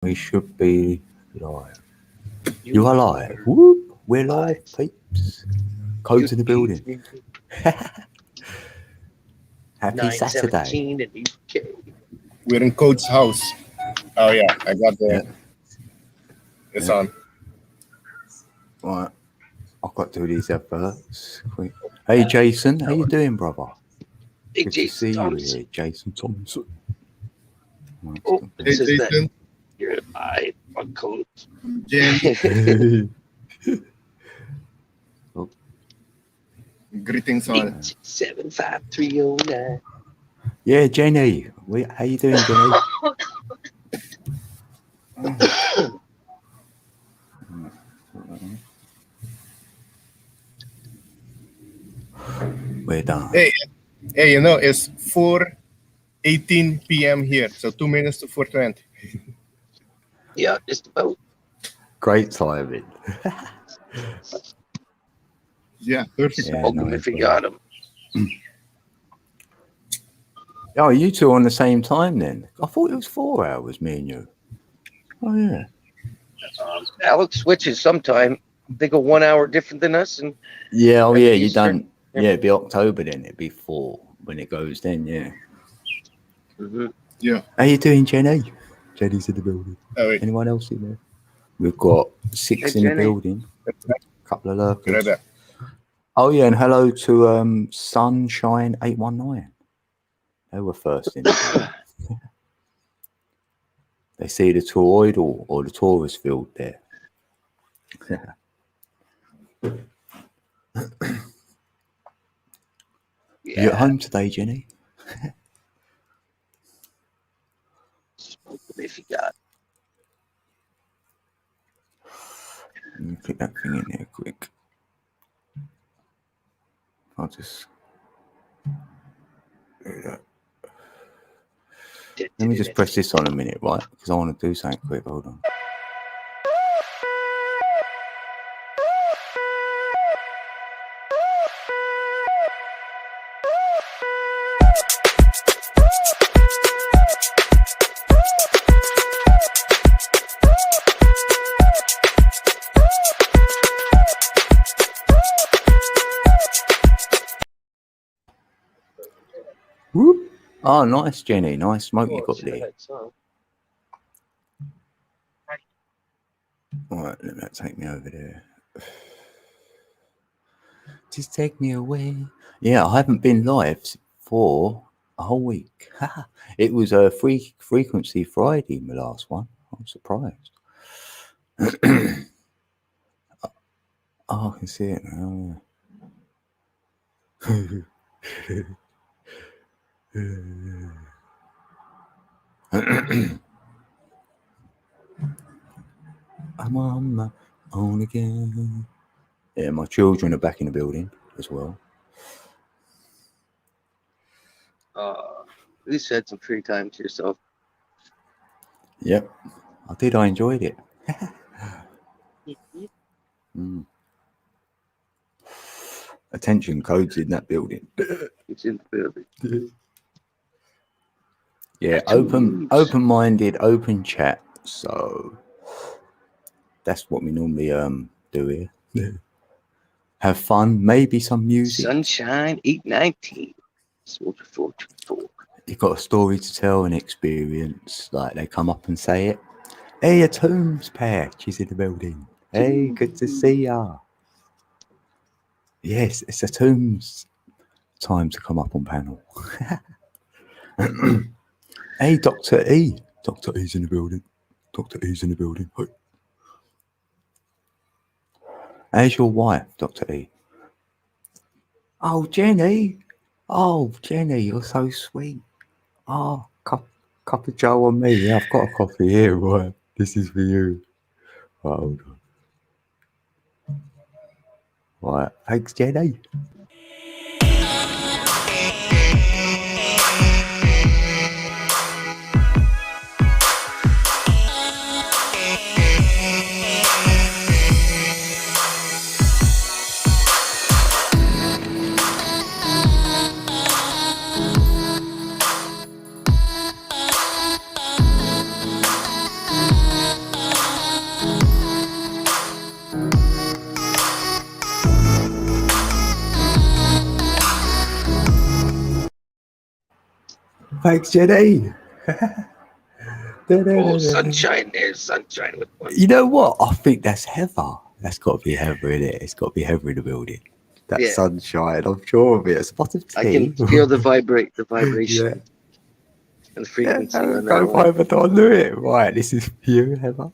We should be live. You You are live. Whoop. We're live, peeps. Codes in the building. Happy Saturday. 917 in UK. We're in Coach's house. Oh yeah, I got the. Yeah. It's Yeah. on. Right. I've got to do these adverts. Quick. Hey, Jason. How you doing, brother? Hey, Good to Jason see Thompson. you here, Jason Thompson. Right. Oh, it Hey says that Jason, you're live on code. Jen, greetings all. 8675309. Yeah, Jenny. How you doing, Jenny? We're done. Hey, you know it's 4:18 p.m. here, so 2 minutes to 4:20. Yeah, just about. Great timing. Yeah, perfect. Yeah, Open nice if you one. got them. Oh, you two on the same time then? I thought it was 4 hours, me and you. Oh, yeah. Alex switches sometime. They go 1 hour different than us. And Yeah, oh, That's yeah, you Easter. don't. Yeah, it'd be October then. It'd be 4 when it goes then, yeah. Yeah. How you doing, Jenny? Jenny's in the building. Oh, wait. Anyone else in there? We've got 6 Hey, in the Jenny. building. A couple of Right lurkers. there. Oh, yeah, and hello to Sunshine819. They were first in the building. They see the toroidal or the torus field there. You at home today, Jenny? Open if you got. Let me put that thing in there quick. I'll just do that. Let me just press this on a minute, right? Because I want to do something quick. Hold on. Whoop. Oh, nice, Jenny. Nice smoke you got there. All right, let that take me over there. Just take me away. Yeah, I haven't been live for a whole week. It was a frequency Friday, my last one. I'm surprised. Oh, I can see it now. I'm on my own again. Yeah, my children are back in the building as well. At least you had some free time to yourself. Yep, I did. I enjoyed it. Attention codes in that building. It's in the building. Yeah, open-minded, open chat. So that's what we normally do here. Have fun, maybe some music. Sunshine 819. Soldier 424. You've got a story to tell, an experience. Like they come up and say it. Hey, a Tombs patch is in the building. Hey, good to see ya. Yes, it's a Tombs time to come up on panel. Hey, Dr. E. Dr. E's in the building. Dr. E's in the building. Hey. How's your wife, Dr. E? Oh, Jenny. Oh, Jenny, you're so sweet. Oh, cup of Joe on me. Yeah, I've got a coffee here, right? This is for you. Right, hold on. Right, thanks, Jenny. Thanks, Jenny. Oh, sunshine. There's sunshine with one. You know what? I think that's Heather. That's got to be Heather in it. It's got to be Heather in the building. That Yeah. sunshine. I'm sure of it. A spot of tea. I can feel the vibration Yeah. and frequency on that Go one. over to do it. Right, this is for you, Heather.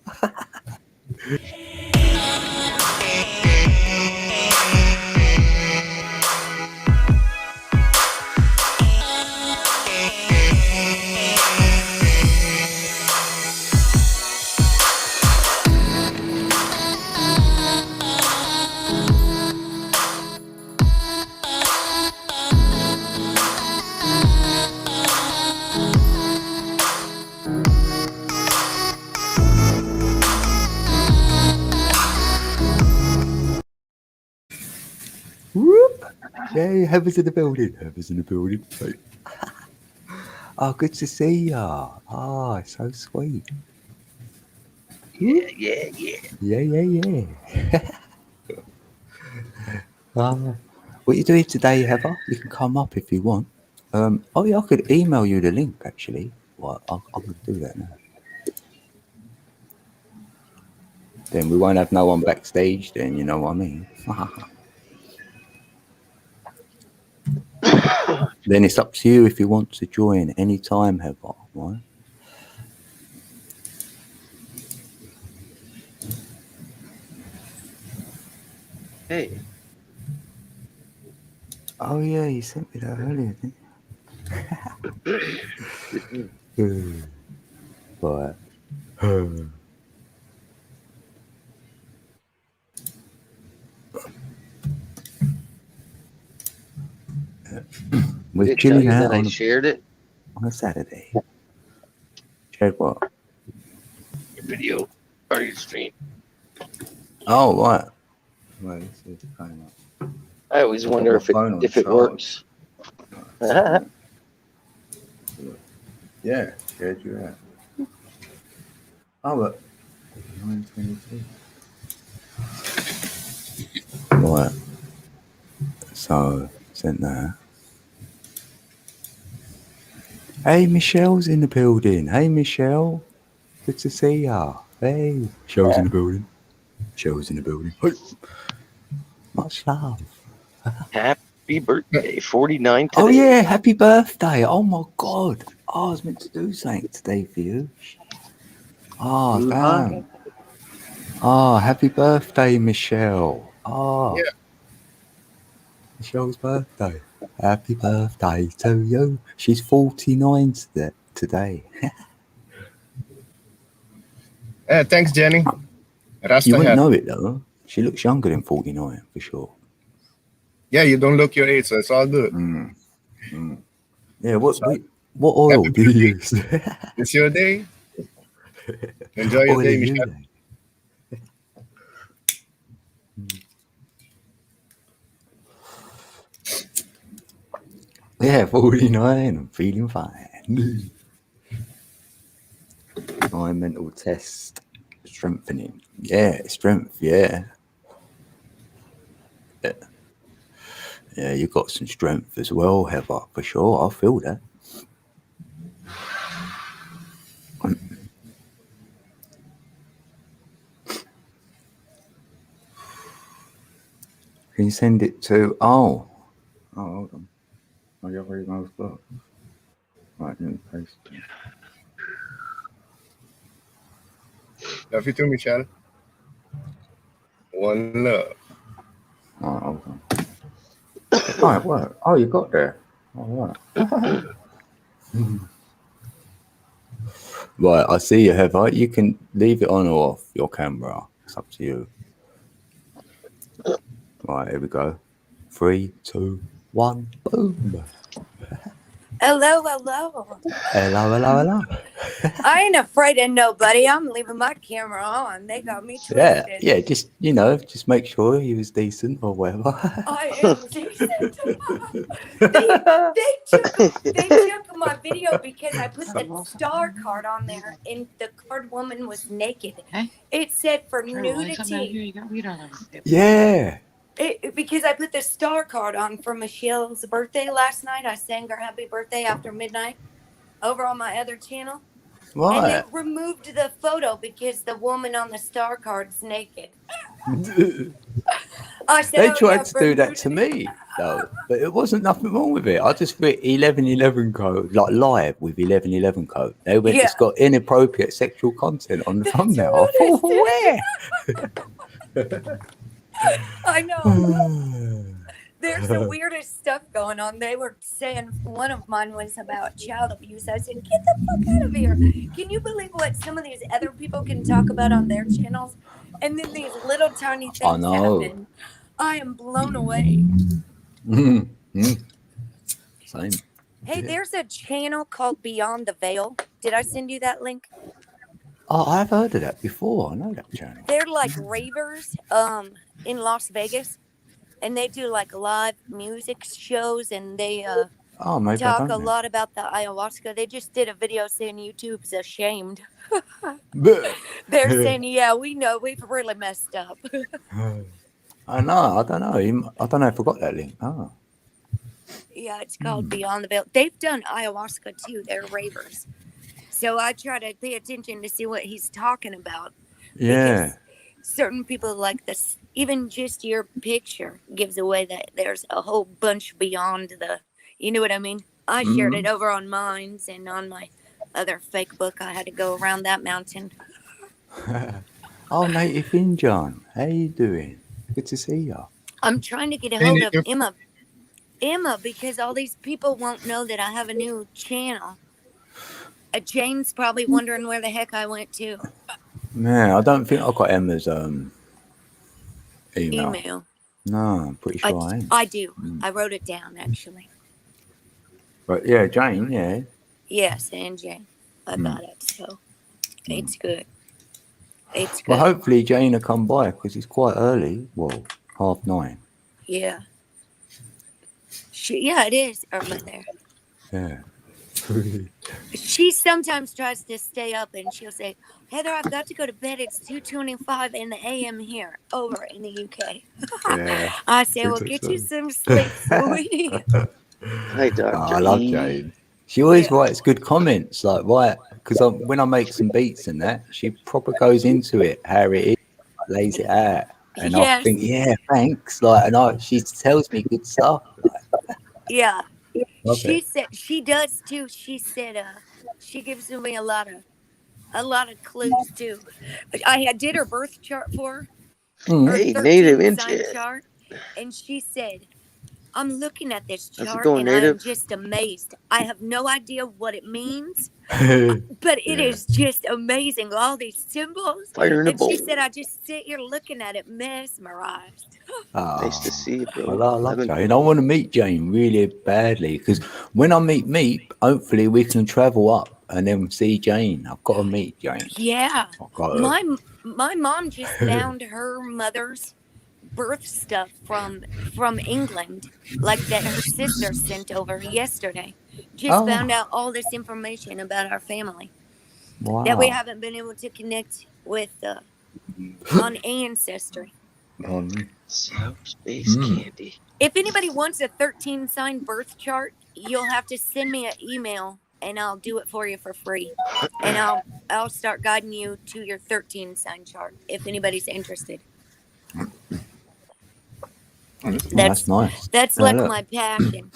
Whoop. Yay, Heather's in the building. Heather's in the building. Right. Oh, good to see ya. Oh, so sweet. Yeah. Yeah. What you doing today, Heather? You can come up if you want. Oh yeah, I could email you the link actually. Well, I'm gonna do that now. Then we won't have no one backstage. Then you know what I mean. Then it's up to you if you want to join anytime, Heather. Right? Hey. Oh yeah, you sent me that earlier, didn't you? Right. We're Did it tell chilling you out that I on shared it? a Saturday. Shared what? Your video or your stream? Oh right. Right, this is kind of. I always wonder if it works. Yeah, shared you out. Oh look. 9:22. Right. So sent that. Hey, Michelle's in the building. Hey, Michelle. Good to see ya. Hey, Michelle's in the building. Michelle's in the building. Hey. Much love. Happy birthday, 49 today. Oh yeah, happy birthday. Oh my god. Oh, I was meant to do something today for you. Oh, damn. Oh, happy birthday, Michelle. Oh. Yeah. Michelle's birthday. Happy birthday to you. She's 49 today. Thanks, Jenny. Rasta You wouldn't hat. know it though. She looks younger than 49 for sure. Yeah, you don't look your age, so it's all good. Yeah, what oil Happy do you use? It's your day. Enjoy your Oil day, are you, Michelle. then? Yeah, 49. I'm feeling fine. My mental test strengthening. Yeah, strength. Yeah. Yeah, you got some strength as well, Heather, for sure. I feel that. Can you send it to? Oh, hold on. Oh, your email's blocked. Right, let me paste it. Love you too, Michelle. One love. Oh, hold on. Oh, it worked. Oh, you got there. All right. Right, I see you, Heather. You can leave it on or off your camera. It's up to you. Right, here we go. 3, 2, 1, boom. Hello. Hello. I ain't afraid of nobody. I'm leaving my camera on. They got me twisted. Yeah, just, just make sure you was decent or whatever. I am decent. they took my video because I put the star card on there and the card woman was naked. It said for nudity. Yeah. Because I put the star card on for Michelle's birthday last night. I sang her happy birthday after midnight. over on my other channel. And Right. they removed the photo because the woman on the star card's naked. I said, They "Oh, tried yeah, to do that removed to it." me, though, but it wasn't nothing wrong with it. I just put 1111 code, like live with 1111 code. They went, Yeah. it's got inappropriate sexual content on the That's thumbnail. I what thought, I where? I know. There's the weirdest stuff going on. They were saying one of mine was about child abuse. I said, "Get the fuck out of here." Can you believe what some of these other people can talk about on their channels? And then these little tiny I things know. happen. I am blown away. Mm, mm. Same. Hey, Yeah. there's a channel called Beyond the Veil. Did I send you that link? Oh, I've heard of that before. I know that channel. They're like ravers in Las Vegas. And they do like live music shows, and they Oh, maybe I talk don't a know. lot about the ayahuasca. They just did a video saying YouTube's ashamed. But- They're saying, "Yeah, we know we've really messed up." I know. I don't know. I don't know if I got that link. Oh. Yeah, it's called Beyond the Veil. They've done ayahuasca too. They're ravers. So I try to pay attention to see what he's talking about. Yeah. Because certain people like this, even just your picture gives away that there's a whole bunch beyond the, you know what I mean? I shared it over on Minds and on my other fake book. I had to go around that mountain. Oh, Native Injan. How you doing? Good to see you. I'm trying to get a Hey, hold of Native. Emma, because all these people won't know that I have a new channel. Jane's probably wondering where the heck I went to. Man, I don't think I got Emma's email. No, I'm pretty sure I ain't. I do. I wrote it down actually. But yeah, Jane, yeah. Yes, and Jane. I got it. So it's good. It's good. Well, hopefully Jane will come by because it's quite early. Well, 9:30. Yeah. Yeah, it is Irma there. Yeah. She sometimes tries to stay up and she'll say, "Heather, I've got to go to bed. It's 2:25 in the AM here over in the UK." Yeah. I say, "Well, get you some sleep, sweetie." Hi, Dr. I love E. Jane. She always Yeah. writes good comments, like because when I make some beats and that, she proper goes into it, how it is, lays it out, and I Yes. think, yeah, thanks, like, and she tells me good stuff. Yeah. Love She it. said she does too. She said she gives me a lot of clues too. I did her birth chart for her. Mm. Her Hey, 13 Native sign Injan. chart, and she said, "I'm looking at this How's it chart going, and I'm Native? just amazed. I have no idea what it means, but it Yeah. is just amazing. All these symbols." Fire in the And she bowl. said, "I just sit here looking at it, mesmerized." Nice to Ah, see you, bro. well, I love Haven't- Jane. I want to meet Jane really badly because when I meet Meep, hopefully we can travel up and then see Jane. I've got to meet Jane. Yeah. I've got to. My mom just found her mother's birth stuff from England, like that her sister sent over yesterday. Just Oh. found out all this information about our family Wow. that we haven't been able to connect with on Ancestry. South Space Candy. If anybody wants a 13 sign birth chart, you'll have to send me an email and I'll do it for you for free. And I'll start guiding you to your 13 sign chart if anybody's interested. That's nice. That's Yeah, like look. my passion.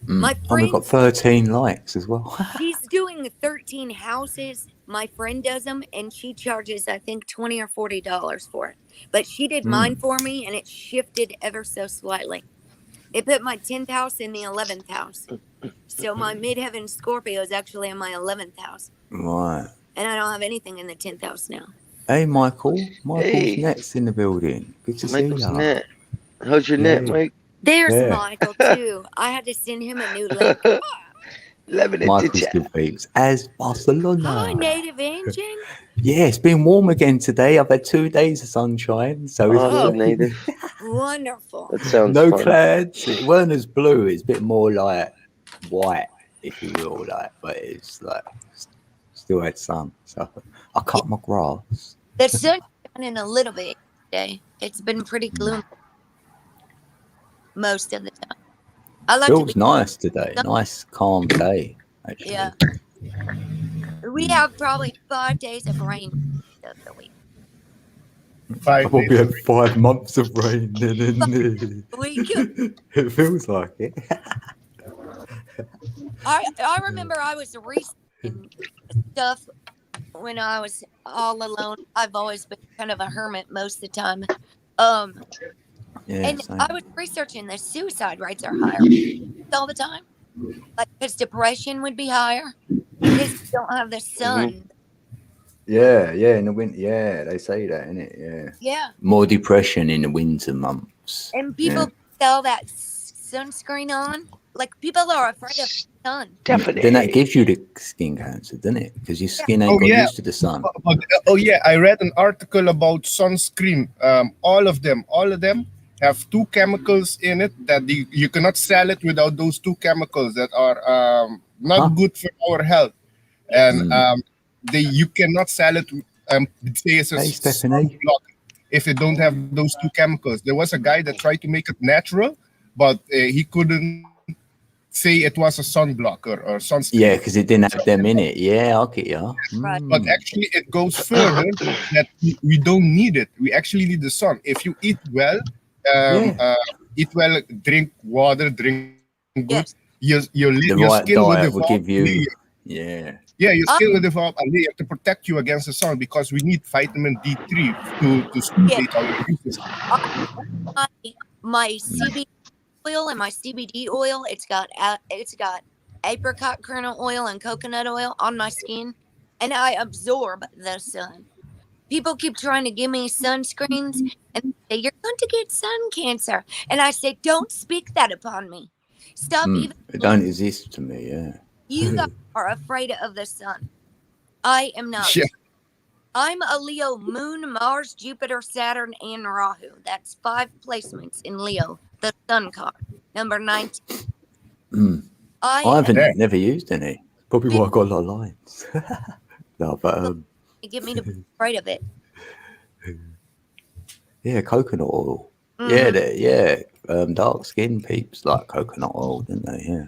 My And we've got friend, 13 likes as well. she's doing 13 houses. My friend does them, and she charges, I think, $20 or $40 for it. But she did mine for me, and it shifted ever so slightly. It put my 10th house in the 11th house. So my midheaven Scorpio is actually in my 11th house. Right. And I don't have anything in the 10th house now. Hey, Michael. Michael's Hey. net's in the building. Good to Michael's see you. net. How's your net, Yeah. Mike? There's Yeah. Michael, too. I had to send him a new link. Loving it, Michael's did ya? good peeps. As Barcelona. Hi, Native Engine. Yeah, it's been warm again today. I've had 2 days of sunshine. So it's Awesome, great. Native. Wonderful. That sounds No fun. clouds. It weren't as blue. It's a bit more like white, if you will. But it's like still had sun. So I cut my grass. The sun's shining a little bit today. It's been pretty gloomy most of the time. I like to Feels be nice today. Nice calm day. Actually. Yeah. We have probably 5 days of rain of the week. 5 I probably days. had 5 months of rain then, didn't A week. it? It feels like it. I remember I was researching stuff when I was all alone. I've always been kind of a hermit most of the time. Yeah, And same. I was researching the suicide rates are higher all the time. Like, because depression would be higher because you don't have the sun. Yeah, in the winter. Yeah, they say that, innit? Yeah. Yeah. More depression in the winter months. And people sell that sunscreen on. Like, people are afraid of the sun. Definitely. Then that gives you the skin cancer, doesn't it? Because your skin ain't got used to the sun. Oh yeah, I read an article about sunscreen. All of them have 2 chemicals in it that you cannot sell it without those 2 chemicals that are not good for our health, and you cannot sell it. Say it's a Hey, Stephanie. sunblock if it don't have those 2 chemicals. There was a guy that tried to make it natural, but he couldn't say it was a sunblock or sunscreen. Yeah, because it didn't have them in it. Yeah, I get ya. Right. But actually, it goes further that we don't need it. We actually need the sun. If you eat well, drink water, drink good, Yes. your The your right skin will diet will develop give you. a layer. Yeah. Yeah, your skin will develop a layer to protect you against the sun because we need vitamin D3 to stimulate our immune system. My CBD oil and my CBD oil, it's got apricot kernel oil and coconut oil on my skin, and I absorb the sun. People keep trying to give me sunscreens and say, you're going to get sun cancer. And I say, don't speak that upon me. Stop even. It don't exist to me, yeah. You guys are afraid of the sun. I am not. Yeah. I'm a Leo, Moon, Mars, Jupiter, Saturn, and Rahu. That's 5 placements in Leo, the sun card, number 19. I haven't never used any. Probably why I got a lot of lines. No, but get me to be afraid of it. yeah, coconut oil. Yeah, dark skin peeps like coconut oil, didn't they? Yeah.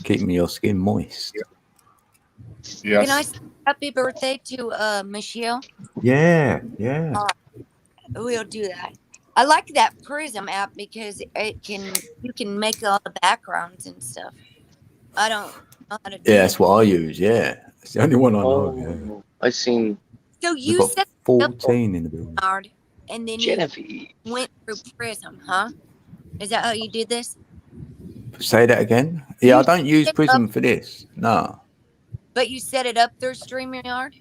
Keeping your skin moist. Yes. Can I say happy birthday to Michelle? Yeah. We'll do that. I like that Prism app because you can make all the backgrounds and stuff. I don't know how to do Yeah, it. that's what I use. Yeah, it's the only one I know. Yeah. I seen So We've you got set 14 in the building. hard and then Genevieve. you went through Prism, huh? Is that how you did this? Say that again. Yeah, I don't use Prism for this. No. But you set it up through StreamYard?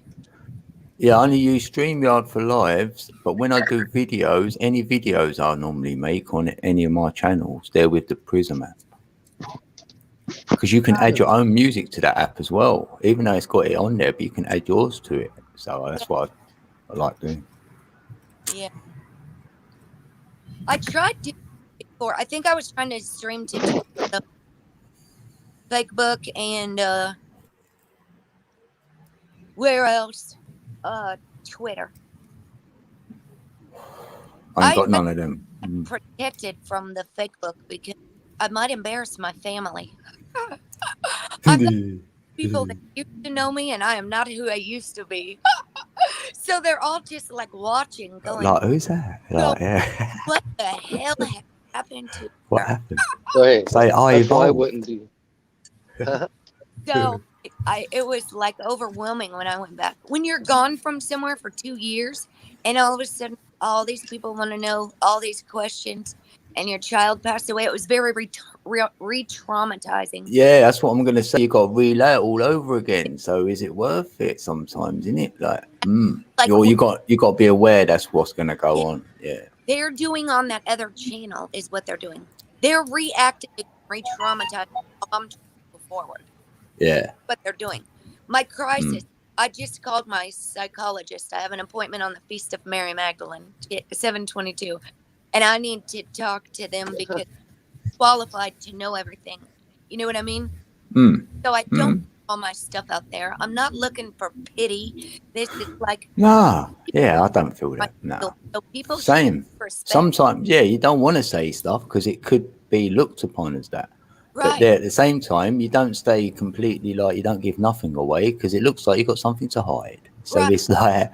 Yeah, I only use StreamYard for lives, but when I do videos, any videos I normally make on any of my channels, they're with the Prism app. Because you can add your own music to that app as well, even though it's got it on there, but you can add yours to it. So that's what I like doing. Yeah. I tried to before. I think I was trying to stream to the Facebook and where else? Twitter. I ain't got none of them. Protected from the Facebook because I might embarrass my family. I've got people that used to know me and I am not who I used to be. So they're all just like watching, going, Like, who's that? Like, yeah. what the hell happened to What her? happened? Go ahead. Say, I That's why I evolved. wouldn't do. So it was like overwhelming when I went back. When you're gone from somewhere for 2 years and all of a sudden all these people want to know all these questions and your child passed away, it was very re-traumatizing. Yeah, that's what I'm going to say. You got to relay it all over again. So is it worth it sometimes, isn't it? Like, Like, you got to be aware that's what's going to go on. Yeah. they're doing on that other channel is what they're doing. They're reacting, re-traumatizing. I'm trying to go forward. Yeah. What they're doing. My crisis. I just called my psychologist. I have an appointment on the Feast of Mary Magdalene, 7/22, and I need to talk to them because I'm qualified to know everything. You know what I mean? So I don't put all my stuff out there. I'm not looking for pity. This is like Nah. Yeah, I don't feel that. No. So people Same. should respect. Sometimes, yeah, you don't want to say stuff because it could be looked upon as that. But Right. there, at the same time, you don't stay completely like you don't give nothing away because it looks like you've got something to hide. So Right. it's like,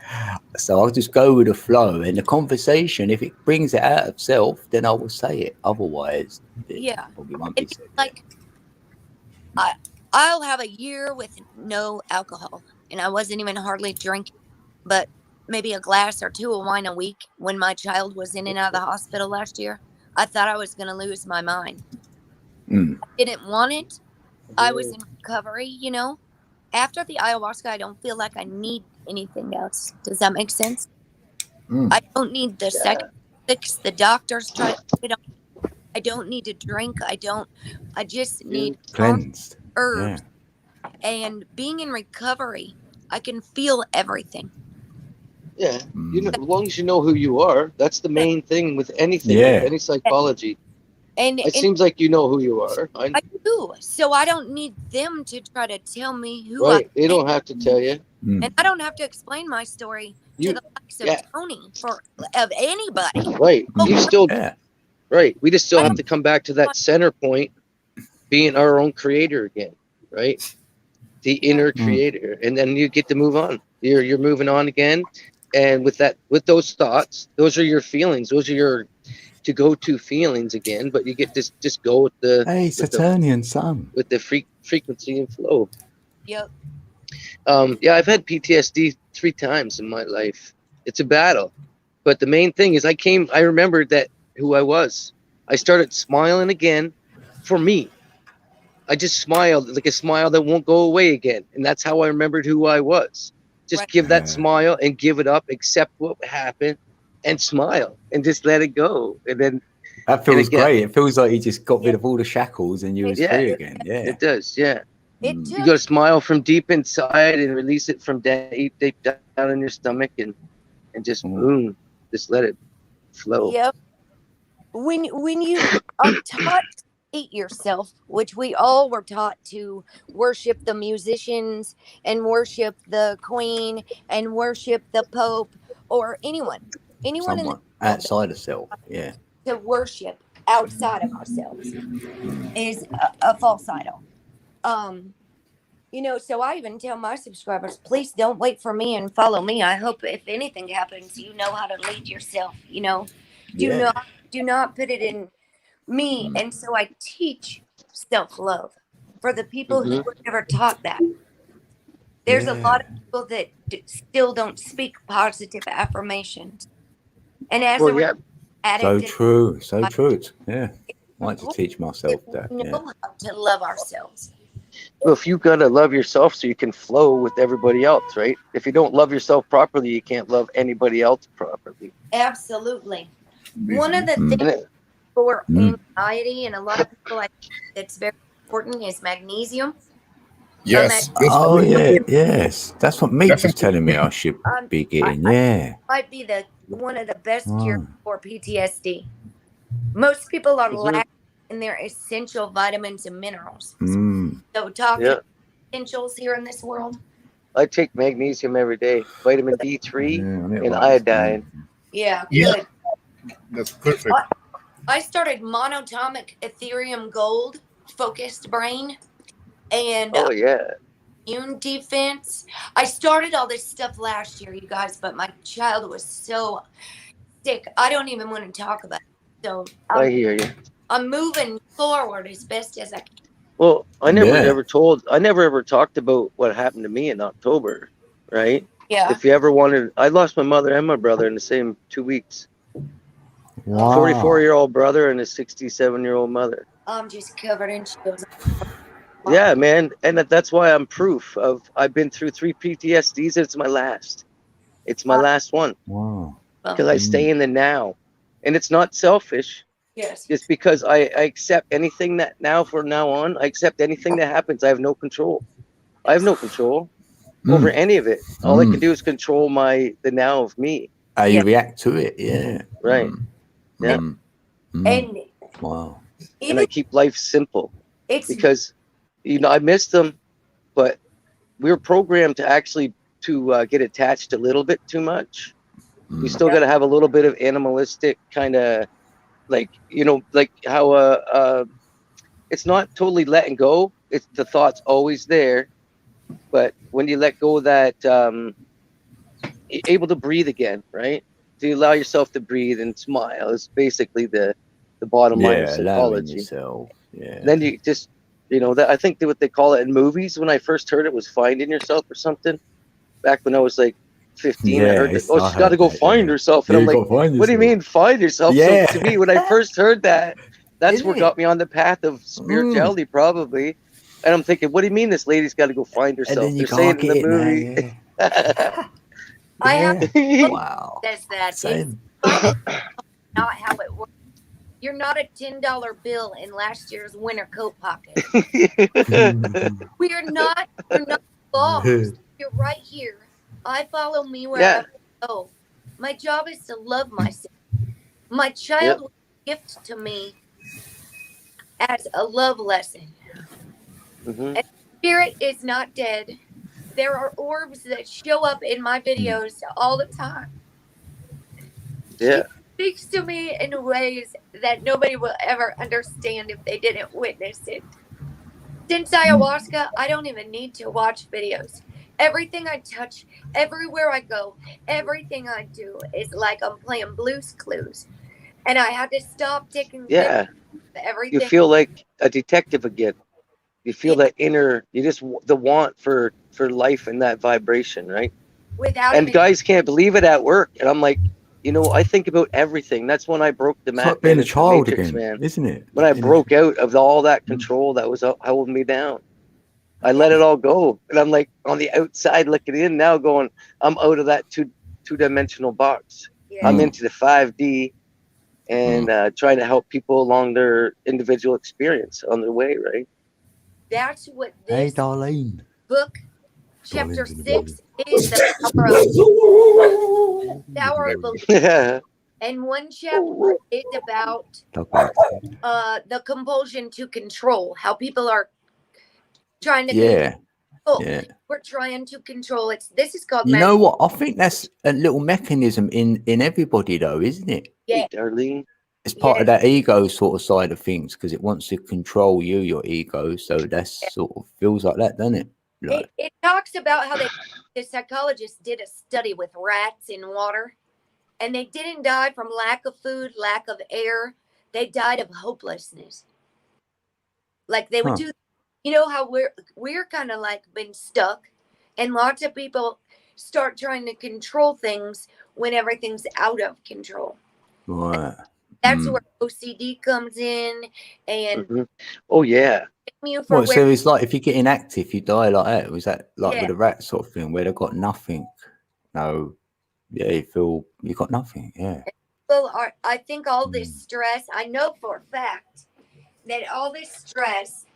so I'll just go with the flow and the conversation. If it brings it out of self, then I will say it. Otherwise, it Yeah. probably won't be It's said. like I'll have a year with no alcohol, and I wasn't even hardly drinking, but maybe a glass or two of wine a week. When my child was in and out of the hospital last year, I thought I was going to lose my mind. Mm. I didn't want it. I was in recovery, you know. After the ayahuasca, I don't feel like I need anything else. Does that make sense? Mm. I don't need the second fix. The doctors try to put it on. I don't need to drink. I just need Cleansed. herbs. And being in recovery, I can feel everything. Yeah, you know, as long as you know who you are, that's the main thing with anything, Yeah. with any psychology. And It seems like you know who you are. I do. So I don't need them to try to tell me who Right? I They am. don't have to tell you. And I don't have to explain my story to You, the likes of yeah. Tony of anybody. right? You still, Yeah. right? We just still I have don't- to come back to that center point, being our own creator again, right? The inner creator, and then you get to move on. You're moving on again, and with those thoughts, those are your feelings. Those are your to-go-to feelings again. But you get just go with the Hey, Saturnian sun. with the frequency and flow. Yep. Yeah, I've had PTSD 3 times in my life. It's a battle, but the main thing is I remembered that who I was. I started smiling again for me. I just smiled, like a smile that won't go away again. And that's how I remembered who I was. Just Right. give that Yeah. smile and give it up, accept what happened and smile and just let it go. And then That feels again- great. It feels like you just got rid of all the shackles and you was Yeah. free again. Yeah. it does, yeah. It Mm. took You got to smile from deep inside and release it from deep down in your stomach and just boom, just let it flow. Yep. When you are taught to hate yourself, which we all were taught to worship the musicians and worship the queen and worship the pope or anyone in Someone outside of self. Yeah. to worship outside of ourselves is a false idol. You know, so I even tell my subscribers, please don't wait for me and follow me. I hope if anything happens, you know how to lead yourself. You know, Yeah. do not put it in me. And so I teach self-love for the people who were never taught that. There's a lot of people that still don't speak positive affirmations. And as Well, a yeah, So addict, true. So true. Yeah. I like to teach myself that. we Yeah. know how to love ourselves. well, if you got to love yourself so you can flow with everybody else, right? If you don't love yourself properly, you can't love anybody else properly. Absolutely. One of the Mm. And things it, for Mm. anxiety, and a lot of people, I think that's very important, is magnesium. Yes. Oh yeah, yes. That's what Meek was Definitely. telling me I should be getting. Yeah. Might be the one of the best Wow. cures for PTSD. Most people are Mhm. lacking in their essential vitamins and minerals. Mm. So talking Yeah. essentials here in this world. I take magnesium every day, vitamin D3 Yeah, I need to and write this iodine. down. Yeah, Yeah. good. That's perfect. I started monatomic Ethereum Gold focused brain and Oh yeah, immune defense. I started all this stuff last year, you guys, but my child was so sick. I don't even want to talk about it. So I hear you. I'm moving forward as best as I can. Well, I never Yeah. I never ever talked about what happened to me in October, right? Yeah. If you ever wanted, I lost my mother and my brother in the same 2 weeks. Wow. 44-year-old brother and a 67-year-old mother. I'm just covered in chills. Yeah, man, and that's why I'm proof of. I've been through 3 PTSDs. It's my last. It's my last one Wow. because I stay in the now, and it's not selfish. Yes. Just because I accept anything that from now on, I accept anything that happens. I have no control. I have no control over any of it. All I can do is control the now of me. How you Yeah. react to it. Yeah. Right. Mm. Yeah. Mm. Mm. And Wow. And even I keep life simple it's because, I miss them, but we're programmed to actually get attached a little bit too much. We still got to have a little bit of animalistic kind of, like how it's not totally letting go. It's the thought's always there, but when you let go of that, able to breathe again, right? So you allow yourself to breathe and smile. Is basically the bottom line of Yeah, allowing psychology. yourself. Yeah. Then you just, that I think what they call it in movies. When I first heard it, was finding yourself or something. Back when I was like 15, I heard that. it's- Oh, I she's got to heard go that, find yeah. herself, and Yeah, I'm you like, gotta find what do you yourself. mean find yourself? Yeah. So to me, when I first heard that, that's Isn't what it? got me on the path of spirituality, probably. And I'm thinking, what do you mean this lady's got to go find And herself? then you They're saying can't in get the it movie. now, yeah. I have Yeah. Wow. says that it's Same. not how it works. You're not a $10 bill in last year's winter coat pocket. We're not lost. You're right here. I follow me wherever I go. My job is to love myself. My child was a gift to me as a love lesson. Mhm. And spirit is not dead. There are orbs that show up in my videos all the time. Yeah. She speaks to me in ways that nobody will ever understand if they didn't witness it. Since ayahuasca, I don't even need to watch videos. Everything I touch, everywhere I go, everything I do is like I'm playing Blue's Clues. And I had to stop taking Yeah. videos of everything. You feel like a detective again. You feel that inner, the want for life and that vibration, right? Without And even, guys can't believe it at work. And I'm like, I think about everything. That's when I broke the It's like being a Matrix, child again, man. isn't it? When I Being a- broke out of all that control that was holding me down. I let it all go. And I'm like on the outside looking in now going, I'm out of that two-dimensional box. yeah, I'm into the 5D and trying to help people along their individual experience on their way, right? that's what Hey, this Darlene. book, chapter Darlene's in the 6, is the power of belief. Yeah. And one chapter is about the compulsion to control, how people are trying to Yeah. control. Yeah. We're trying to control it. This is called You know what? I think that's a little mechanism in everybody, though, isn't it? Yeah. Hey, Darlene. It's part of that ego sort of side of things because it wants to control you, your ego. So that's sort of feels like that, doesn't it? Like, It talks about how the psychologists did a study with rats in water, and they didn't die from lack of food, lack of air. They died of hopelessness. Like they would do, how we're kind of like been stuck, and lots of people start trying to control things when everything's out of control. right. That's where OCD comes in, and Oh yeah. Well, so it's like if you get inactive, you die like that. Was that like Yeah. with a rat sort of thing where they've got nothing? No. Yeah, you feel you got nothing. Yeah. people are. I think all this stress. I know for a fact that all this stress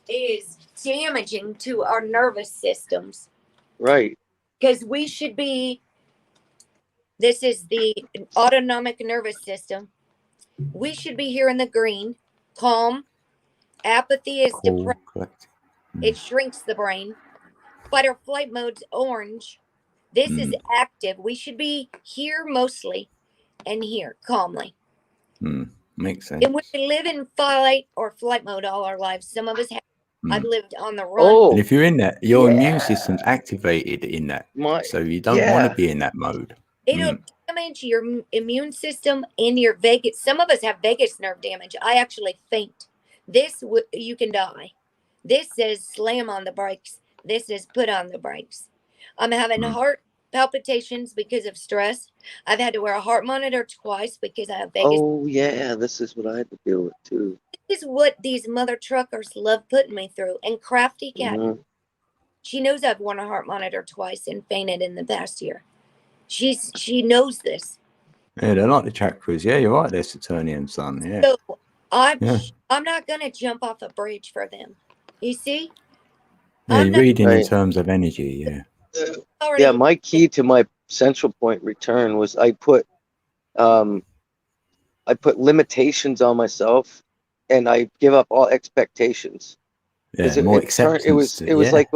is damaging to our nervous systems. Right. Because we should be. This is the autonomic nervous system. We should be here in the green, calm. Apathy is depressed. Correct. It shrinks the brain. Fight or flight mode's orange. This is active. We should be here mostly and here calmly. Makes sense. And we live in fight or flight mode all our lives. Some of us have. I've lived on the run. Oh, And if you're in that, your immune system's activated in that. So you don't want to be in that mode. It'll damage your immune system and your vagus. Some of us have vagus nerve damage. I actually faint. This, you can die. This says slam on the brakes. This is put on the brakes. I'm having heart palpitations because of stress. I've had to wear a heart monitor twice because I have vagus. Oh yeah, this is what I had to deal with too. This is what these mother truckers love putting me through. And Crafty Cat, she knows I've worn a heart monitor twice and fainted in the past year. She knows this. Yeah, they're like the chakras. Yeah, you're right there, Saturnian son. Yeah. So I'm not gonna jump off a bridge for them. You see? Yeah, you're reading in terms of energy. Yeah. Yeah, my key to my central point return was I put limitations on myself, and I give up all expectations. Yeah, more acceptance. It was like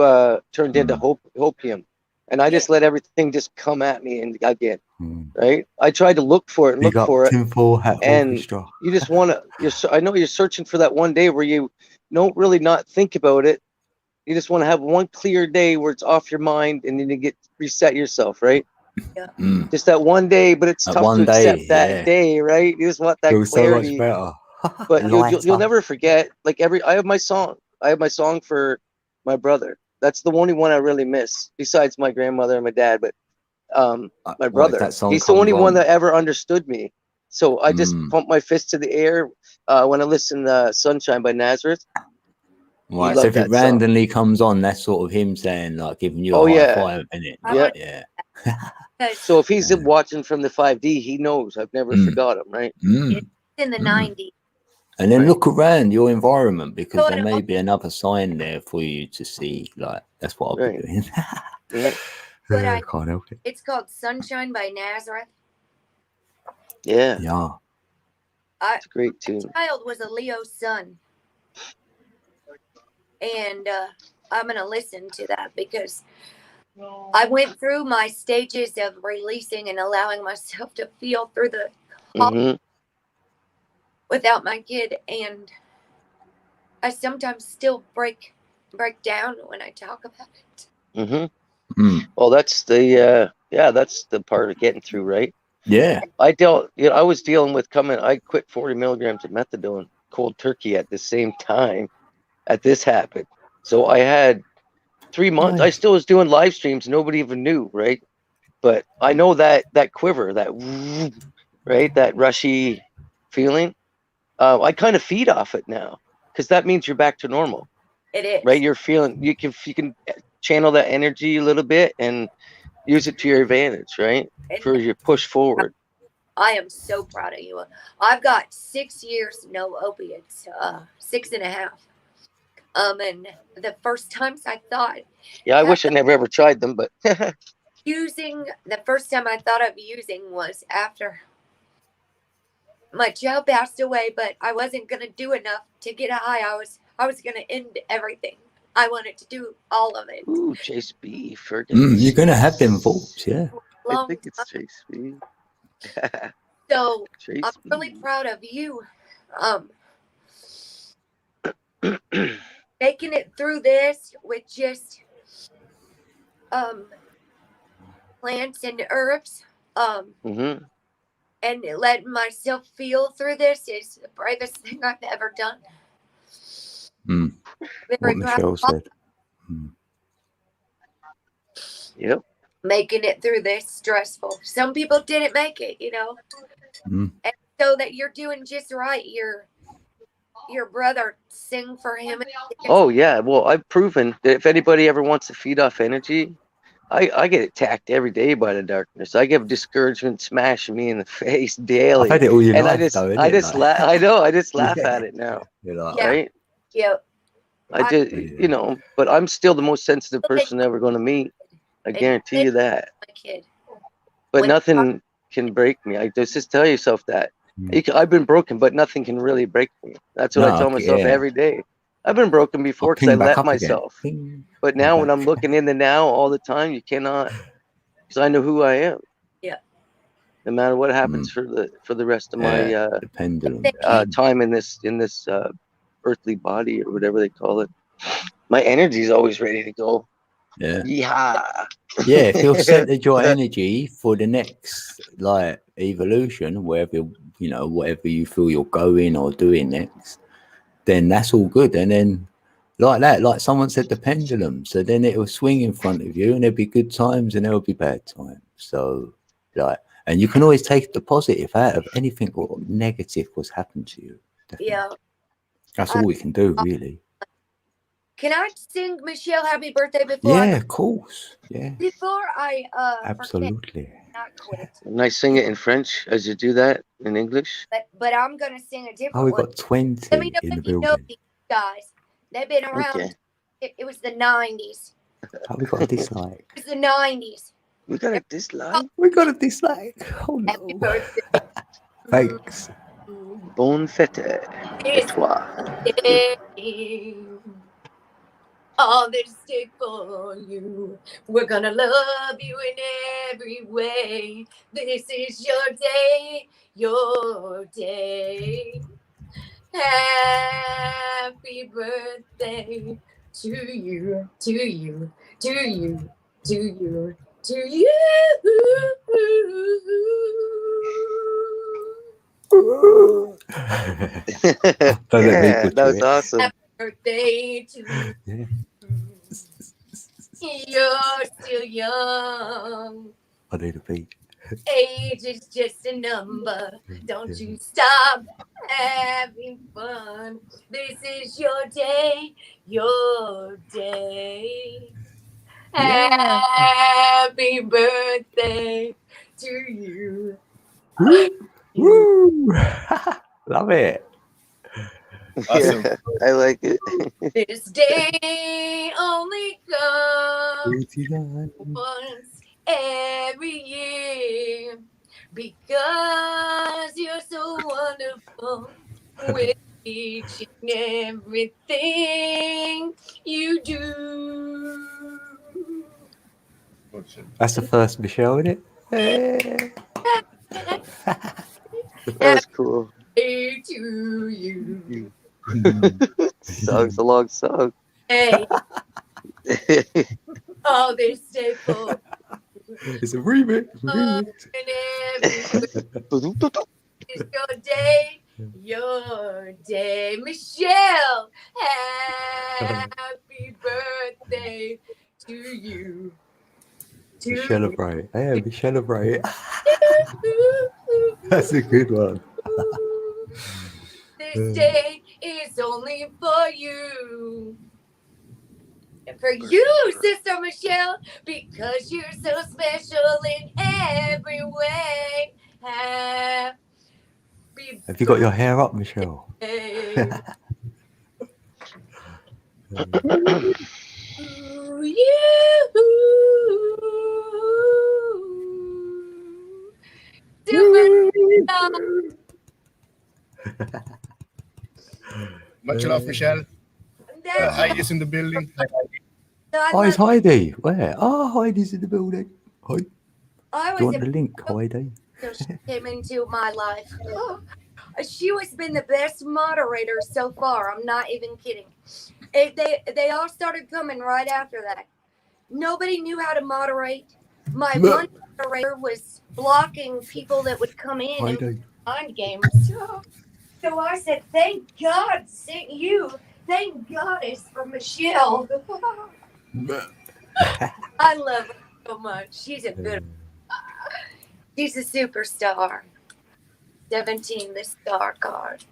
turned into hopium. and I just let everything just come at me and again, Mm. right? I tried to look for it and Big look up for it, Tinfoil Hat and Orchestra. you just want to. I know you're searching for that one day where you don't really not think about it. You just want to have one clear day where it's off your mind, and then you get reset yourself, right? Mm. Just that one day, but it's That tough to one accept day, that yeah. day, right? You just want that Feels so much clarity. better. But you'll Lighter. never forget. Like I have my song. I have my song for my brother. That's the only one I really miss, besides my grandmother and my dad. But my Well, if brother, that song he's the comes only one on, that ever understood me. So I just Mm. pump my fist to the air when I listen to "Sunshine" by Nazareth. Right, loved so if it that song. randomly comes on, that's sort of him saying, like, giving you Oh, a high yeah. five, isn't it? I Yeah. Like, want yeah. because So if he's Yeah. watching from the 5D, he knows I've never Mm. forgot him, right? Mm. in the Mm. 90s. And then Right. look around your environment, because So there it may all- be another sign there for you to see. Like, that's what I'll Right. be doing. Yeah. But I- can't help it. It's called Sunshine by Nazareth. Yeah, Yeah. it's a great tune. Child was a Leo sun. And I'm going to listen to that because I went through my stages of releasing and allowing myself to feel through the Hmm. without my kid, and I sometimes still break down when I talk about it. Hmm. Mm. Well, that's the that's the part of getting through, right? Yeah. I was dealing with I quit 40 milligrams of methadone cold turkey at the same time that this happened. So I had 3 months. I Nice. still was doing live streams. Nobody even knew, right? But I know that quiver, that right, that rushy feeling. I kind of feed off it now because that means you're back to normal, It is. right? You're feeling you can channel that energy a little bit and use it to your advantage, right? And For your push forward. I am so proud of you. I've got 6 years no opiates, 6.5. And the first times I thought Yeah, I wish I never ever tried them, but the first time I thought of using was after my child passed away, but I wasn't gonna do enough to get high. I was gonna end everything. I wanted to do all of it. ooh, Chase B. Fergus. You're going to have them thoughts, yeah. I Long think it's time. Chase B. So Chase I'm B. really proud of you. Making it through this with just plants and herbs. Hmm. And letting myself feel through this is the bravest thing I've ever done. Mm. Very What proud. Michelle said. Mm. Yep. Making it through this stressful. Some people didn't make it, Mm. And so that you're doing just right. Your brother, sing for him. Oh yeah. Well, I've proven that if anybody ever wants to feed off energy, I get attacked every day by the darkness. I get discouragement smashing me in the face I've daily. had it all your And life, though, I innit? just Like, laugh. I know. I just laugh Yeah. at it now, you're like, Yeah. right? Yeah. I just, Yeah. but I'm still the most sensitive person ever going to meet. I guarantee you that. My kid. But When- nothing can break me. I just tell yourself that. Mm. I've been broken, but nothing can really break me. That's what I No, tell myself yeah. every day. I've been broken before I'll because I ping back let up myself. again. Ping. But I'm now when back. I'm looking in the now all the time, you cannot, because I know who I am. Yeah. No matter what happens for the rest of my The pendulum. time in this earthly body or whatever they call it, my energy is always ready to go. Yeah. Yeah. Yeah, if you've centered your energy for the next like evolution, wherever whatever you feel you're going or doing next, then that's all good. And then like that, like someone said, the pendulum. So then it will swing in front of you, and there'll be good times and there'll be bad times. So and you can always take the positive out of anything or negative was happened to you. Definitely. Yeah. That's all we can do, really. Can I sing Michelle happy birthday before Yeah, of course. Yeah, I forget, absolutely. not quit. And I sing it in French as you do that in English. But I'm gonna sing a different Oh, we one. got 20 Let me know in the if you know building. these guys. They've been around. Okay. It was the 90s. Oh, we got a dislike. It was the 90s. We got a dislike. We got a dislike. Oh Happy no. birthday. Thanks. Bon fête. Et toi. all this stick for you. We're gonna love you in every way. This is your day, your day. Happy birthday to you, to you, to you, to you, to you. Doesn't Yeah, equal that to was it. awesome. Happy birthday to Yeah. you. You're still young. I need a beat. Age is just a number. Don't you stop having fun. This is your day, your day. Yeah. Happy birthday to you. Woo! Love it. Awesome. Yeah, I like it. This day only comes 89. once every year because you're so wonderful with each and everything you do. Oh, shit. That's the first Michelle, isn't it? Yeah. That was cool. Hey to you. Song's a long song. Hey, all this day for It's a remix. and every is your day, your day. Michelle, happy birthday to you. We To celebrate. Yeah, we celebrate. you. That's a good one. This day is only for you. And for you, Sister Michelle, because you're so special in every way. Happy Have you got your hair up, Michelle? birthday to you. Superstar. Much love, Michelle. That's Heidi's in the building. Hi, Heidi. Oh, it's Heidi. Where? Oh, Heidi's in the building. Hi. Do I you was want the link, Heidi? so she came into my life. She has been the best moderator so far. I'm not even kidding. They all started coming right after that. Nobody knew how to moderate. My one moderator was blocking people that would come in and Heidi. mind games. So I said, "Thank God sent you. Thank God it's for Michelle." I love her so much. She's a good. She's a superstar. 17, the star card.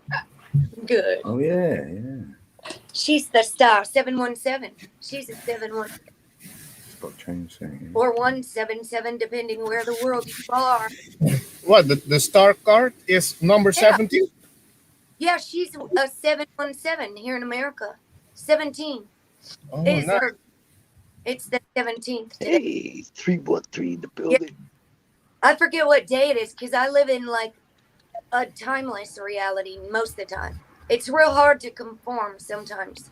Good. Oh, yeah, yeah. She's the star. 717. She's a 717 Got to change that. Yeah. or 177, depending where the world you are. What? The star card is number 17? Yeah, she's a 717 here in America. 17 Oh, is nice. her. It's the 17th today. Hey, 313 in the building. I forget what day it is because I live in like a timeless reality most of the time. It's real hard to conform sometimes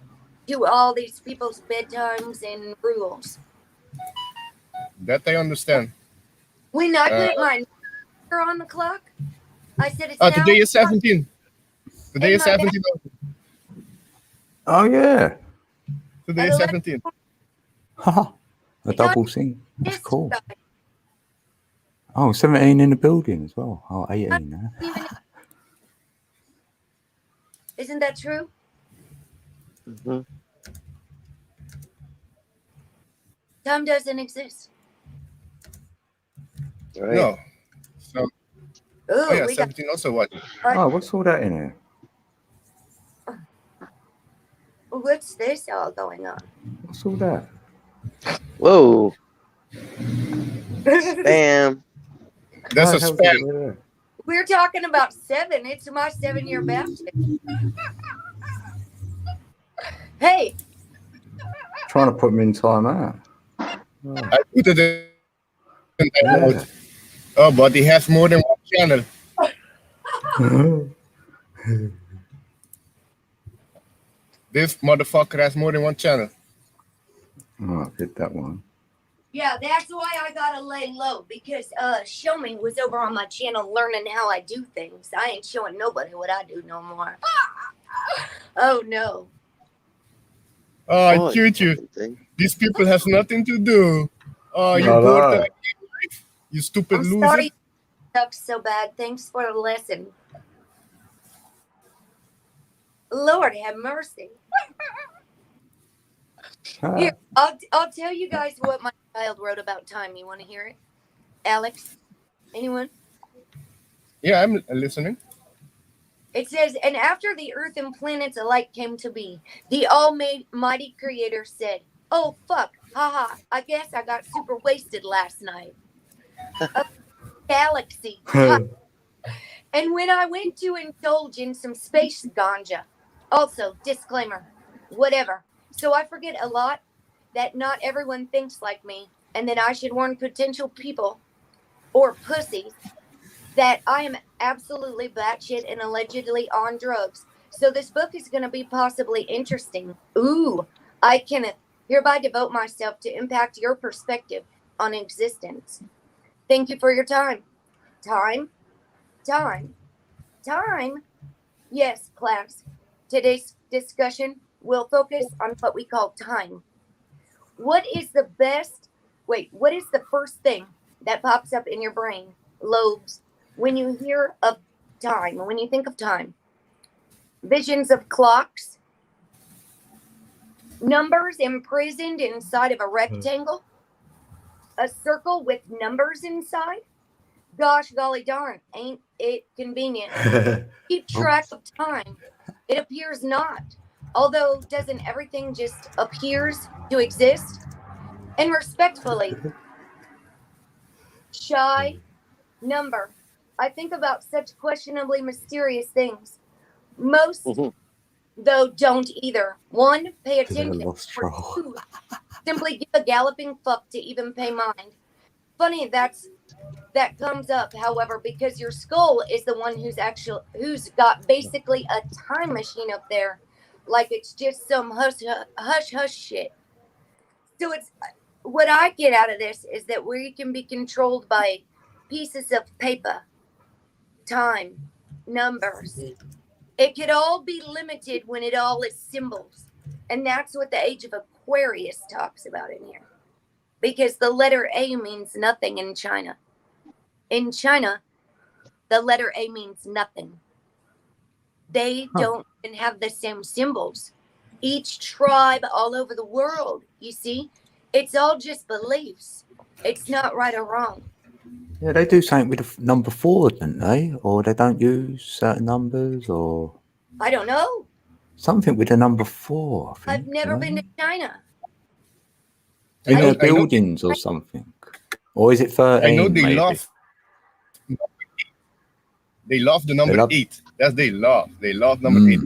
to all these people's bedtimes and rules. That I understand. When I put my number on the clock, I said it's Oh, now. today is 17. Today And is my 17. Oh, yeah. Today is 17. Haha. A double sync. That's This cool. guy, Oh, 17 in the building as well. Oh, 18 now. isn't that true? Mm-hmm. Time doesn't exist. Right. No. So, Ooh, oh yeah, we got 17 also what? Oh, what's all that in here? what's this all going on? What's all that? Whoa. Bam. That's Oh, a hell's spam. all there? We're talking about 7. It's my 7-year baptism. Hey, Trying to put me in time out. Oh, I put it in yeah. out. Oh, but he has more than one channel. This motherfucker has more than one channel. Oh, I did that one. Yeah, that's why I gotta lay low, because Showman was over on my channel learning how I do things. I ain't showing nobody what I do no more. Oh no. Oh, Oh, Choo-Choo. fucking thing. These people have nothing to do. Oh, you're No, bored no. tonight, you stupid I'm loser. sorry sucks so bad. Thanks for the lesson. Lord have mercy. Here, I'll tell you guys what my child wrote about time. You want to hear it? Alex? Anyone? Yeah, I'm listening. It says, and after the earth and planets alike came to be, the almighty creator said, oh, fuck, haha, I guess I got super wasted last night. A galaxy. And when I went to indulge in some space ganja, also, disclaimer, whatever. So I forget a lot that not everyone thinks like me, and that I should warn potential people or pussies that I am absolutely batshit and allegedly on drugs. So this book is going to be possibly interesting. Ooh, I, Kenneth, hereby devote myself to impact your perspective on existence. Thank you for your time. Time? Time? Time? Yes, class. Today's discussion will focus on what we call time. What is the first thing that pops up in your brain, lobes, when you hear of time, when you think of time? Visions of clocks, numbers imprisoned inside of a rectangle, a circle with numbers inside. Gosh golly darn, ain't it convenient? Keep track of time. It appears not. Although, doesn't everything just appears to exist? And respectfully, shy number. I think about such questionably mysterious things. Most, Mhm. though, don't either. One, pay Because I attention. lost Or troll. two, simply give a galloping fuck to even pay mind. Funny that comes up, however, because your skull is the one who's got basically a time machine up there, like it's just some hush shit. So it's what I get out of this is that we can be controlled by pieces of paper, time, numbers. It could all be limited when it all is symbols. And that's what the age of Aquarius talks about in here. Because the letter A means nothing in China. In China, the letter A means nothing. They don't even have the same symbols. Each tribe all over the world, you see, it's all just beliefs. It's not right or wrong. Yeah, they do something with the number 4, don't they? Or they don't use certain numbers, or I don't know. something with the number 4. I think, I've never been to China. in I their know- buildings or something. Or is it 13? I know they maybe? love. They love the number love- 8. That's they love. They love number 8.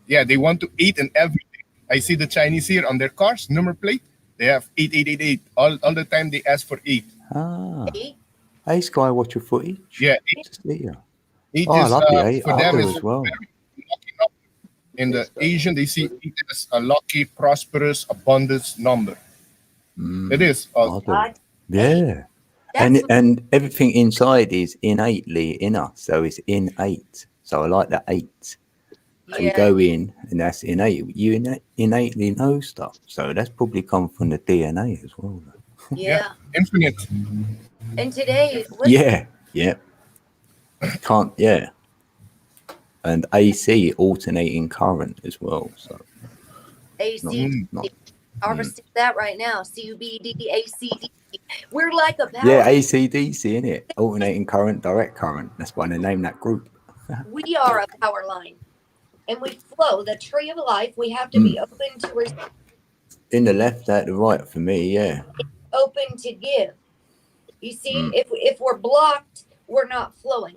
Yeah, they want to 8 in everything. I see the Chinese here on their cars, number plate. They have 8888. All the time they ask for 8. Ah. See? Hey, Sky, watch your footage. Yeah, Just here. 8 Oh, I is love the 8. for I them do is as well. very lucky number. In the Asian, they see 8 as a lucky, prosperous, abundance number. It is. I do. God, Yeah. that's And everything inside is innately inner, so it's innate. So I like the 8. So you yeah. go in, and that's innate. You innately know stuff. So that's probably come from the DNA as well. Yeah. Infinite. And today, Yeah. Can't. Yeah. And AC, alternating current as well. So AC, not. harvesting that right now. CUBD, ACD. We're like a power. Yeah, ACDC, innit? Alternating current, direct current. That's why they named that group. We are a power line. And we flow the tree of life. We have to be open to receive, In the left, at the right for me, yeah. open to give. You see, if we're blocked, we're not flowing.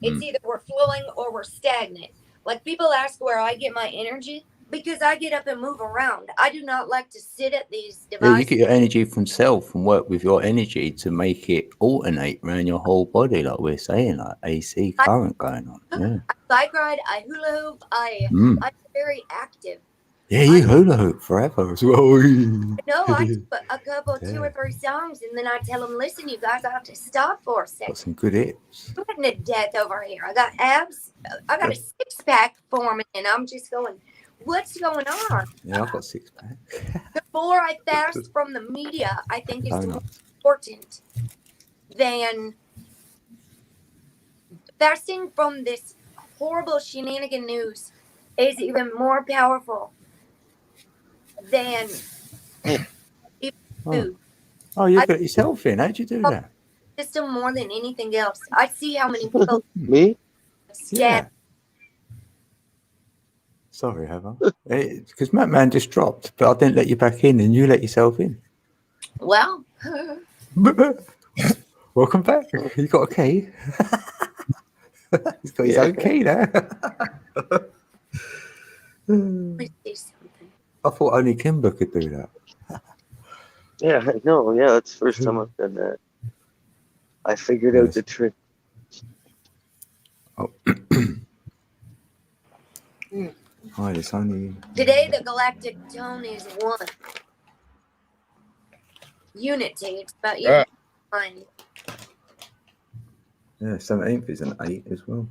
It's either we're flowing or we're stagnant. Like people ask where I get my energy, because I get up and move around. I do not like to sit at these Yeah, devices. you get your energy from self and work with your energy to make it alternate around your whole body, like we're saying, like AC current going on. Yeah. I bike ride, I hula hoop, I'm very active. Yeah, you hula hoop forever as well. No, I do a couple, 2 or Yeah. 3 songs, and then I tell them, listen, you guys, I have to stop for a Got second. some good hits. I'm getting to death over here. I got abs. I got a 6-pack forming, and I'm just going, what's going on? Yeah, I've got 6-pack. The more I fast from the media, I think is more Donuts. important than fasting from this horrible shenanigan news is even more powerful than eating food. Oh, you got yourself in. How'd you do that? System more than anything else. I see how many people Me? stab. Sorry, have I? Because Man just dropped, but I didn't let you back in, and you let yourself in. Well, Welcome back. You got a key. He's got his own key now. let's do something. I thought only Kimber could do that. Yeah, I know. Yeah, that's the first time I've done that. I figured out Yes. the trick. Hi, it's only. Today, the galactic tone is 1. Unity. It's about unity. Mind. Yeah, 17th is an 8 as well.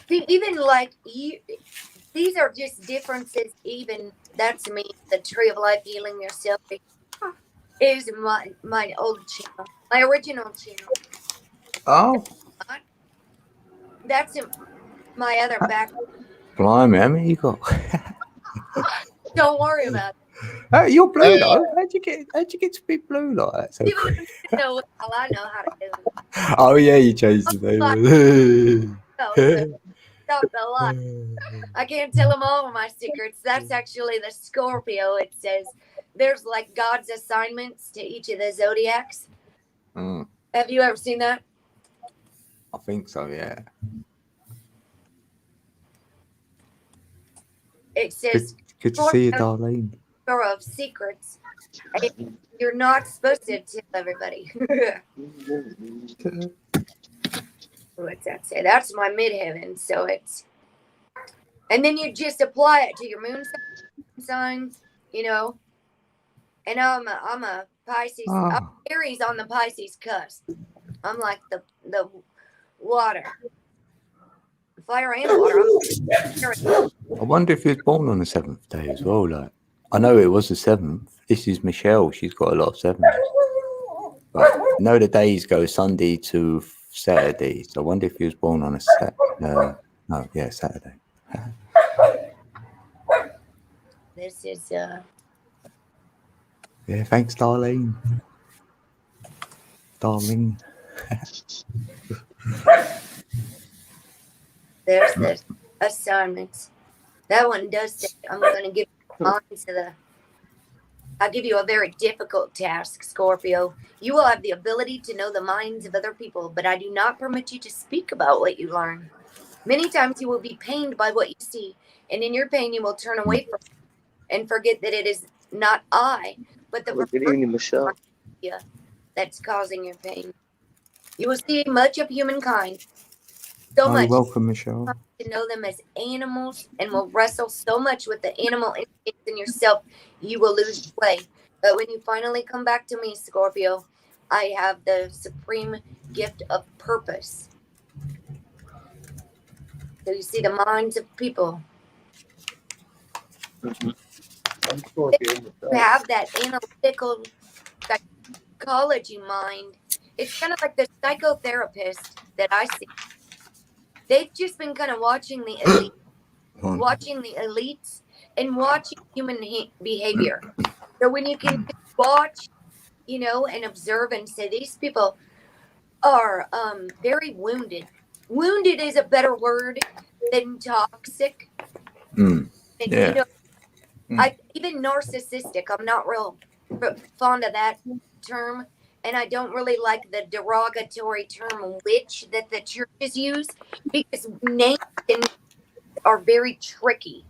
See, even like you, these are just differences. Even that's me. The Tree of Life Healing Yourself is my old channel, my original channel. Oh, That's my other back. blimey, how many you got? Don't worry about it. Oh, you're blue though. How'd you get to be blue like that? So You quick? don't know how I know how to do it. Oh yeah, you changed the name. So, stop the lie. I can't tell them all of my secrets. That's actually the Scorpio. It says there's like God's assignments to each of the zodiacs. Mm, Have you ever seen that? I think so. Yeah. It says Good to see you, Darlene. of secrets. And you're not supposed to tell everybody. What's that say? That's my midheaven. So it's, and then you just apply it to your moon sign, you know. And I'm a Pisces. I'm Aries on the Pisces cusp. I'm like the water, fire and water. I wonder if he was born on the 7th day as well. Like, I know it was the 7th. This is Michelle. She's got a lot of 7s. But I know the days go Sunday to Saturday. So I wonder if he was born on a Saturday. Saturday. This is Yeah, thanks, Darlene. Darlene. there's the assignments. That one does say I'm going to give I'll give you a very difficult task, Scorpio. You will have the ability to know the minds of other people, but I do not permit you to speak about what you learn. Many times you will be pained by what you see, and in your pain you will turn away from it and forget that it is not I, but the Good evening, Michelle. that's causing your pain. You will see much of humankind, so much. Welcome, Michelle. To know them as animals and will wrestle so much with the animal instincts in yourself, you will lose your way. But when you finally come back to me, Scorpio, I have the supreme gift of purpose. So you see the minds of people. You have that analytical psychology mind. It's kind of like the psychotherapist that I see. They've just been kind of watching the elite, watching the elites and watching human behavior. So when you can watch, and observe and say these people are very wounded. Wounded is a better word than toxic. And, even narcissistic. I'm not real fond of that term. And I don't really like the derogatory term witch that the churches use because names are very tricky.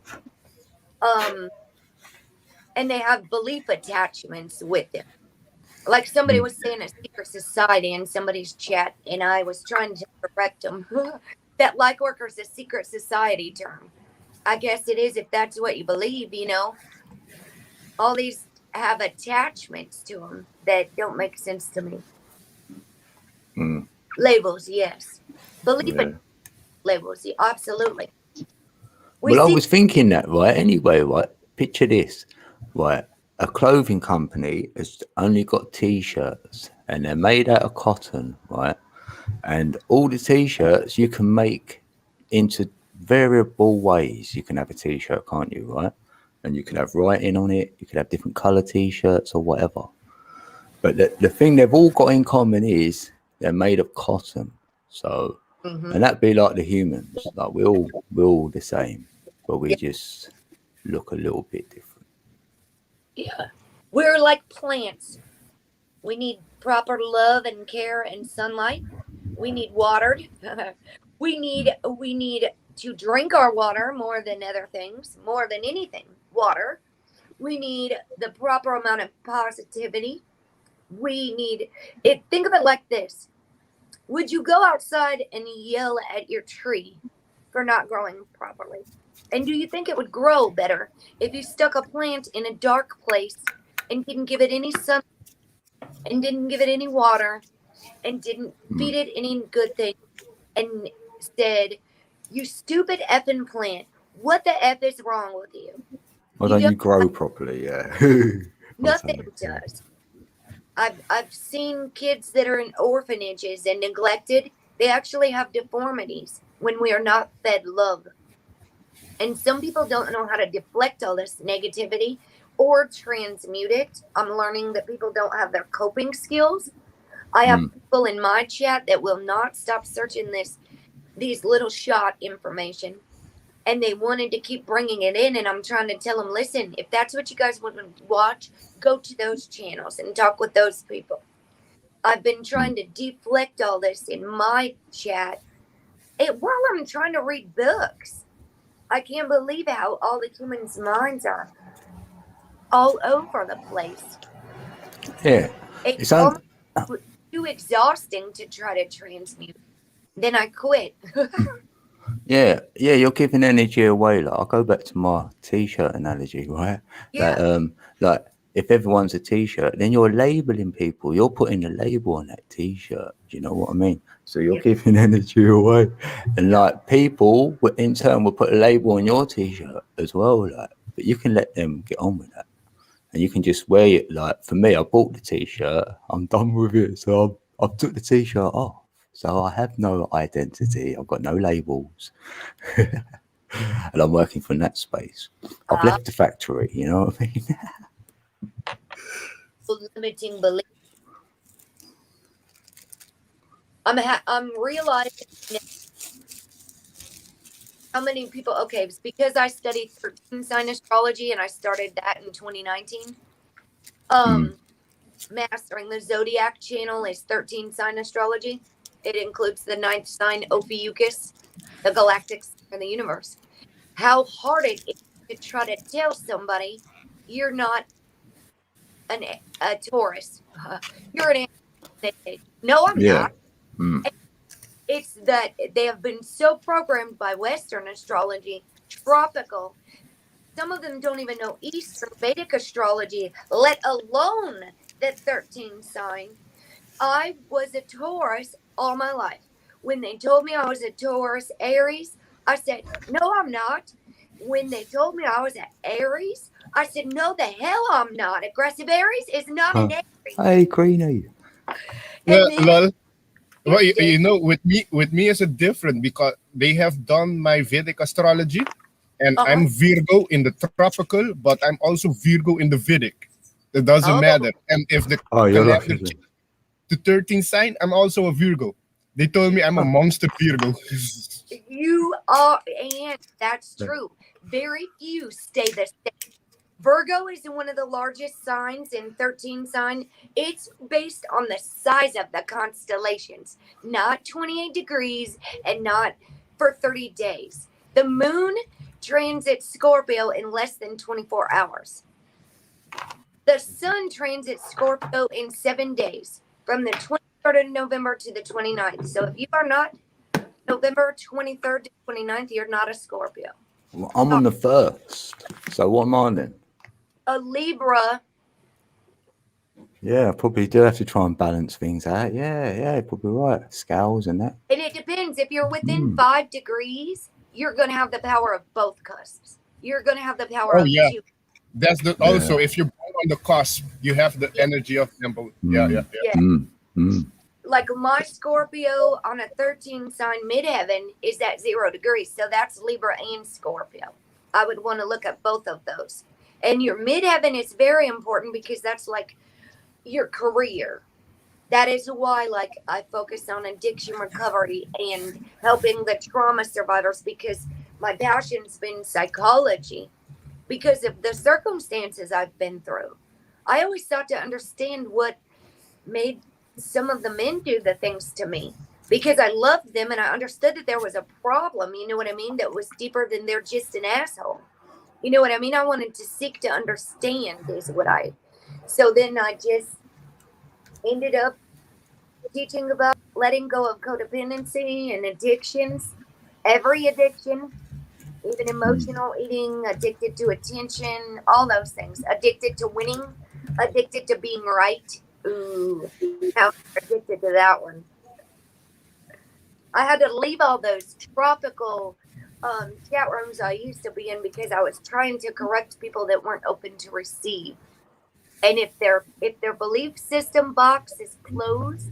And they have belief attachments with them. Like somebody was saying a secret society in somebody's chat, and I was trying to correct them. that light worker is a secret society term. I guess it is if that's what you believe, you know. All these have attachments to them that don't make sense to me. Mm, Labels, yes. Believe yeah. in labels, yeah, absolutely. Well, I see, was thinking that, right? Anyway, right? Picture this, right? A clothing company has only got T-shirts, and they're made out of cotton, right? And all the T-shirts you can make into variable ways. You can have a T-shirt, can't you, right? And you can have writing on it. You could have different color T-shirts or whatever. But the thing they've all got in common is they're made of cotton. So, Mhm. and that'd be like the humans. Like we're all the same, but we Yeah. just look a little bit different. Yeah. We're like plants. We need proper love and care and sunlight. We need watered. we need to drink our water more than other things, more than anything. Water. We need the proper amount of positivity. We need it. Think of it like this. Would you go outside and yell at your tree for not growing properly? And do you think it would grow better if you stuck a plant in a dark place and didn't give it any sun and didn't give it any water and didn't feed it any good thing and said, "You stupid effing plant, what the F is wrong with you?" Why You don't don't, you grow properly? Yeah. Or nothing something. does. I've seen kids that are in orphanages and neglected. They actually have deformities when we are not fed love. And some people don't know how to deflect all this negativity or transmute it. I'm learning that people don't have their coping skills. I have people in my chat that will not stop searching these little shot information, and they wanted to keep bringing it in, and I'm trying to tell them, listen, if that's what you guys want to watch, go to those channels and talk with those people. I've been trying to deflect all this in my chat while I'm trying to read books. I can't believe how all the humans' minds are all over the place. Yeah. It's It's almost too exhausting to try to transmute. Then I quit. Yeah, you're giving energy away. Like I'll go back to my T-shirt analogy, right? Yeah. Like if everyone's a T-shirt, then you're labeling people. You're putting a label on that T-shirt. Do you know what I mean? So you're Yeah. giving energy away, and like people in turn will put a label on your T-shirt as well. Like, but you can let them get on with that, and you can just wear it. Like for me, I bought the T-shirt. I'm done with it, so I've took the T-shirt off. So I have no identity. I've got no labels. And I'm working from that space. I've left the factory, you know what I mean? Limiting belief. I'm realizing now how many people. Okay, it's because I studied 13 sign astrology and I started that in 2019. Mastering the zodiac channel is 13 sign astrology. It includes the 9th sign Ophiuchus, the galactic sign of the universe. How hard it is to try to tell somebody you're not a Taurus. You're an Aries. No, I'm not. It's that they have been so programmed by Western astrology, tropical. Some of them don't even know Eastern Vedic astrology, let alone the 13 sign. I was a Taurus all my life. When they told me I was a Taurus Aries, I said, no, I'm not. When they told me I was an Aries, I said, no, the hell I'm not. Aggressive Aries is not an Aries. Hey, Greenie. Well, And well, well, then, you know, with me is it different because they have done my Vedic astrology, and I'm Virgo in the tropical, but I'm also Virgo in the Vedic. It doesn't matter. And if the You're calendar lucky. to 13 sign, I'm also a Virgo. They told me I'm a monster Virgo. you are, and that's true. Very few stay the same. Virgo is one of the largest signs in 13 sign. It's based on the size of the constellations, not 28 degrees and not for 30 days. The moon transits Scorpio in less than 24 hours. The sun transits Scorpio in 7 days from the 23rd of November to the 29th. So if you are not November 23rd to 29th, you're not a Scorpio. Well, I'm on the 1st. So what am I then? A Libra, Yeah, I probably do have to try and balance things out. Yeah, probably right. Scales and that. and it depends. If you're within Hmm. 5 degrees, you're going to have the power of both cusps. You're going to have the power Oh, of yeah. two. That's the also if you're born on the cusp, you have the energy of them both. Yeah. Yeah. Like my Scorpio on a 13 sign midheaven is at 0 degrees. So that's Libra and Scorpio. I would want to look at both of those. And your midheaven is very important because that's like your career. That is why like I focus on addiction recovery and helping the trauma survivors, because my passion's been psychology because of the circumstances I've been through. I always sought to understand what made some of the men do the things to me, because I loved them and I understood that there was a problem, you know what I mean, that was deeper than they're just an asshole. You know what I mean? I wanted to seek to understand is what so then I just ended up teaching about letting go of codependency and addictions, every addiction, even emotional eating, addicted to attention, all those things, addicted to winning, addicted to being right. Ooh, I'm addicted to that one. I had to leave all those tropical chat rooms I used to be in because I was trying to correct people that weren't open to receive. And if their belief system box is closed,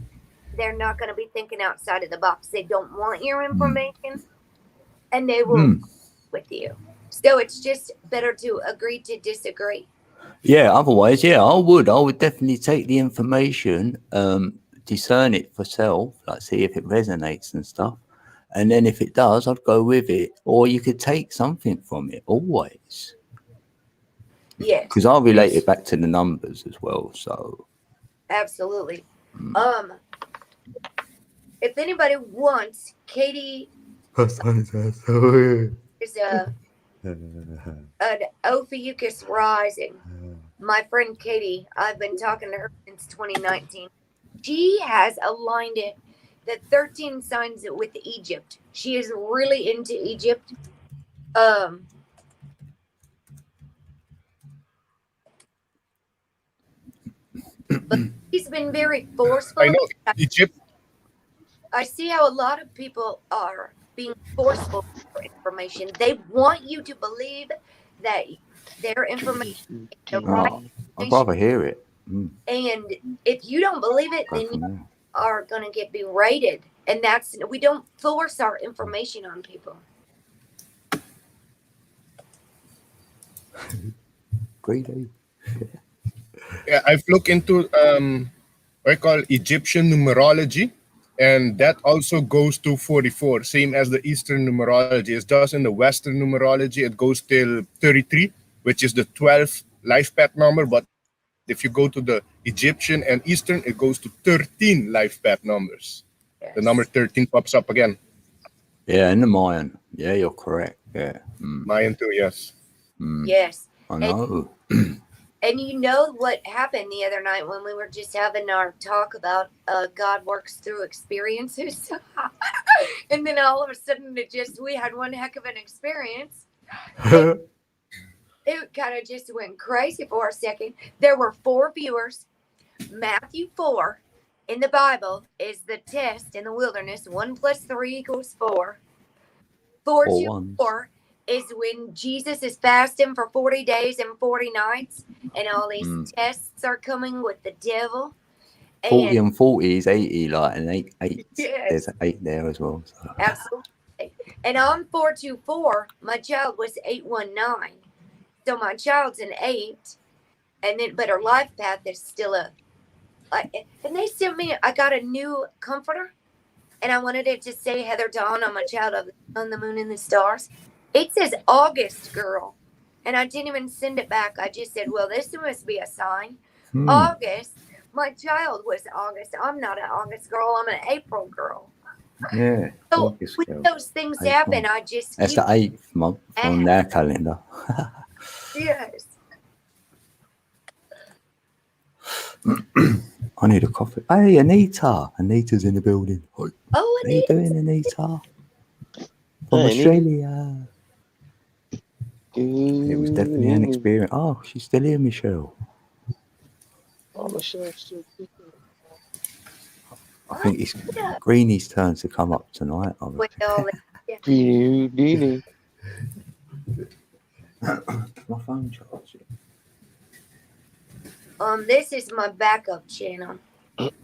they're not going to be thinking outside of the box. They don't want your information, and they will with you. So it's just better to agree to disagree. Yeah, otherwise, I would definitely take the information, discern it for self, like see if it resonates and stuff. And then if it does, I'd go with it. Or you could take something from it, always. Yes. Because I'll relate it back to the numbers as well, so. Absolutely. If anybody wants, Katie is an Ophiuchus rising. My friend Katie, I've been talking to her since 2019. She has aligned it, the 13 signs with Egypt. She is really into Egypt. But she's been very forceful. I know Egypt. I see how a lot of people are being forceful for information. They want you to believe that their information is the right I'd rather hear it. And if you don't believe it, then you are going to get berated. And we don't force our information on people. Greedy. Yeah, I've looked into what I call Egyptian numerology, and that also goes to 44, same as the Eastern numerology. It does in the Western numerology, it goes till 33, which is the 12th life path number. But if you go to the Egyptian and Eastern, it goes to 13 life path numbers. Yes. The number 13 pops up again. Yeah, in the Mayan. Yeah, you're correct. Yeah. Mayan too, yes. Yes. I know. And you know what happened the other night when we were just having our talk about God works through experiences. And then all of a sudden we had one heck of an experience. It kind of just went crazy for a second. There were 4 viewers. Matthew 4 in the Bible is the test in the wilderness. 1 + 3 = 4. 4 to 4 is when Jesus is fasting for 40 days and 40 nights, and all these tests are coming with the devil. 40 and 40 is 80, like, and 8. Yes. There's an 8 there as well. So. Absolutely. And on 424, my child was 819. So my child's an 8, and then but her life path is still and they sent me. I got a new comforter, and I wanted it to say Heather Dawn on my child of the sun, the moon, and the stars. It says August, girl, and I didn't even send it back. I just said, well, this must be a sign. August. My child was August. I'm not an August girl. I'm an April girl. Yeah. So when those things happen, I just that's the 8th month on their calendar. Yes. I need a coffee. Hey, Anita. Anita's in the building. Oh, Anita. How you doing, Anita? from Hey, Australia. It was definitely an Nene. experience. Oh, she's still here, Michelle. Oh, Michelle's still I think it's Greenie's turn to come up tonight. I Well, cooking. Nene. my phone charging. this is my backup channel.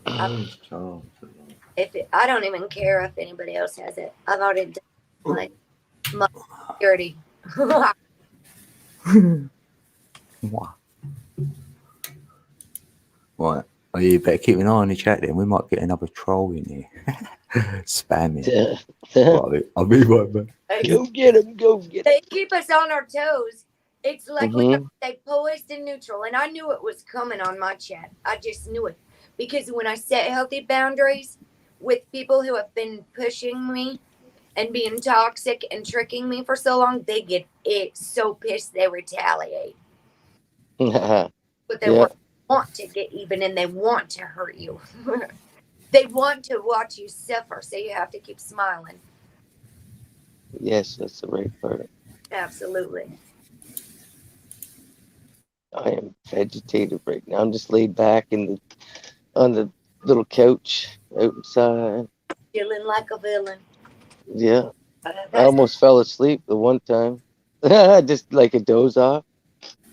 Where's Charles? I don't even care if anybody else has it. I've already done my security. What? Right. Oh, you better keep an eye on the chat then. We might get another troll in here. Spamming. Right, I'll be right back. Go get him. Go get him. They keep us on our toes. It's like we Mhm. they poised and neutral, and I knew it was coming on my chat. I just knew it because when I set healthy boundaries with people who have been pushing me and being toxic and tricking me for so long, they get so pissed they retaliate. But they Yeah. want to get even, and they want to hurt you. They want to watch you suffer, so you have to keep smiling. Yes, that's the right part. Absolutely. I am vegetative right now. I'm just laid back on the little couch outside. Feeling like a villain. Yeah. I That's almost fell asleep the one time. Just like a doze off.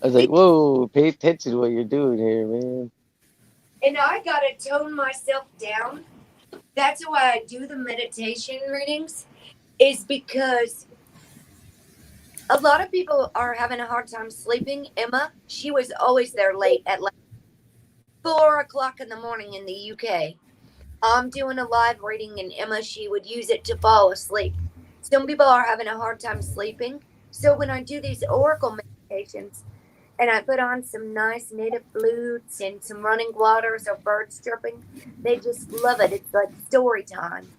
I was like, whoa, pay attention to what you're doing here, man. And I gotta tone myself down. That's why I do the meditation readings, is because a lot of people are having a hard time sleeping. Emma, she was always there late at like 4 o'clock in the morning in the UK. I'm doing a live reading, and Emma, she would use it to fall asleep. Some people are having a hard time sleeping. So when I do these oracle meditations, and I put on some nice native flutes and some running waters or birds chirping, they just love it. It's like story time.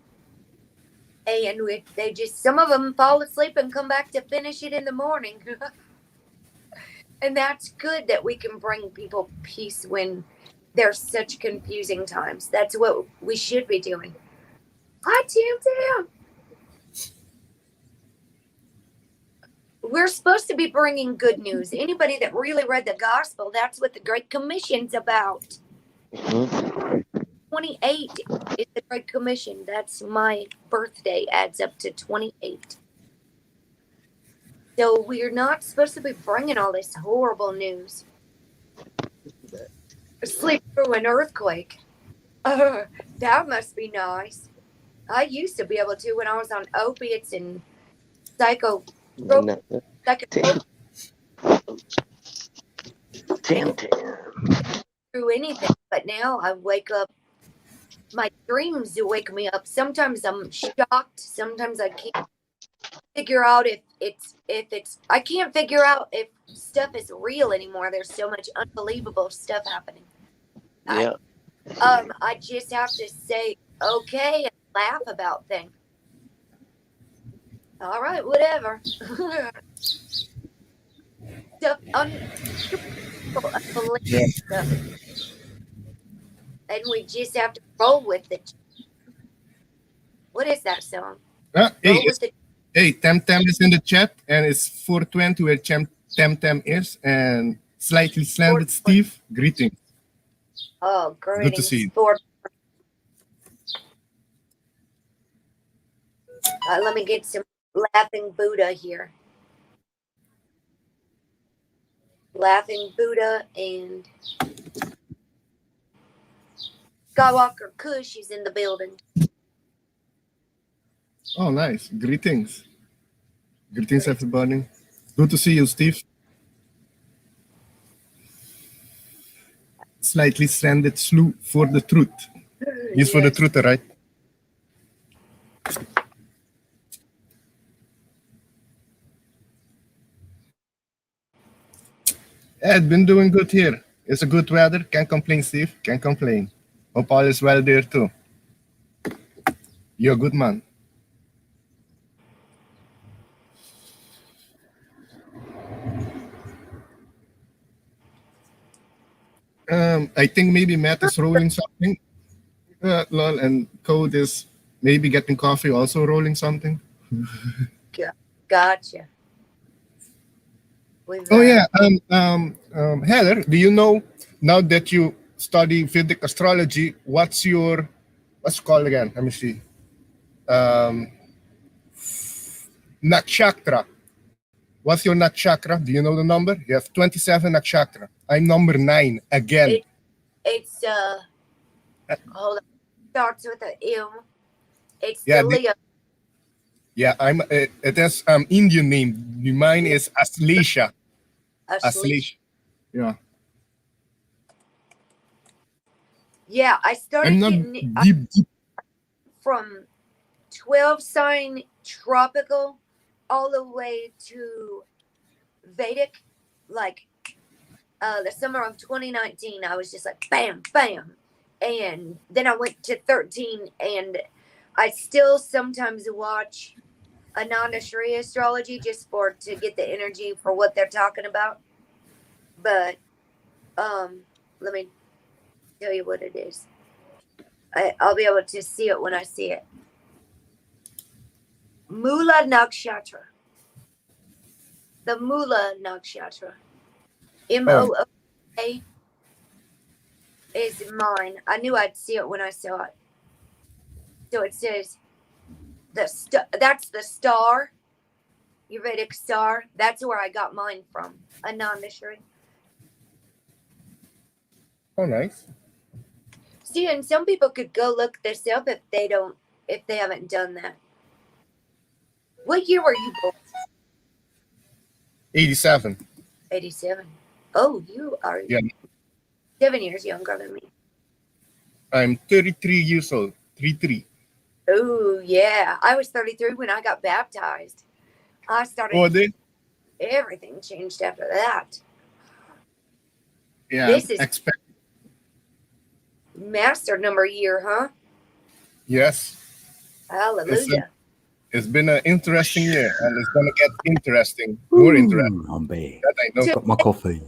And they just, some of them fall asleep and come back to finish it in the morning. And that's good that we can bring people peace when there's such confusing times. That's what we should be doing. Hi, Tim. We're supposed to be bringing good news. Anybody that really read the gospel, that's what the Great Commission's about. Mhm. 28 is the Great Commission. That's my birthday, adds up to 28. So we're not supposed to be bringing all this horrible news. Sleep through an earthquake. That must be nice. I used to be able to when I was on opiates and psycho. No, Psycho Tam. through anything, but now I wake up. My dreams wake me up. Sometimes I'm shocked. Sometimes I can't figure out if it's. I can't figure out if stuff is real anymore. There's so much unbelievable stuff happening. Yeah. I just have to say okay and laugh about things. All right, whatever. Stuff unbelievable stuff. And we just have to roll with it. What is that song? Hey, Roll with it. hey, Temtem is in the chat, and it's 420 where Temtem is, and slightly slanted Steve. Greetings. Oh, greetings. Good to see you. Let me get some Laughing Buddha here. Laughing Buddha and Skywalker Kush is in the building. Oh, nice. Greetings. Greetings, everybody. Good to see you, Steve. Slightly slanted slew for the truth. He's for the Yes. truth, right? Yeah, it's been doing good here. It's a good weather. Can't complain, Steve. Can't complain. Hope all is well there too. You're a good man. I think maybe Matt is rolling something. Lol, and Code is maybe getting coffee, also rolling something. Gotcha. With, Oh yeah. Heather, do you know now that you study Vedic astrology, what's it called again? Let me see. Nakshatra. What's your nakshatra? Do you know the number? You have 27 nakshatra. I'm number 9 again. It's hold on. Starts with an M. It's Yeah, the Leo. Yeah, it has Indian name. Mine is Aslesha. Asleep. Yeah. Yeah, I started I'm not getting deep. from 12 sign tropical all the way to Vedic, like the summer of 2019. I was just like bam, bam. And then I went to 13, and I still sometimes watch Ananda Shri astrology just to get the energy for what they're talking about. But let me tell you what it is. I'll be able to see it when I see it. Mula Nakshatra. The Mula Nakshatra. MOOA is mine. I knew I'd see it when I saw it. So it says that's the star, your Vedic star. That's where I got mine from. Ananda Shri. Oh, nice. See, and some people could go look this up if they haven't done that. What year were you born? 87. 87. Oh, you are 7 years younger than me. I'm 33 years old. 33. Oh, yeah. I was 33 when I got baptized. I started. Oh, they? Everything changed after that. Yeah. This is expect. master number year, huh? Yes. Hallelujah. It's been an interesting year, and it's gonna get interesting, more interesting. I'm back. That I know. Got my coffee.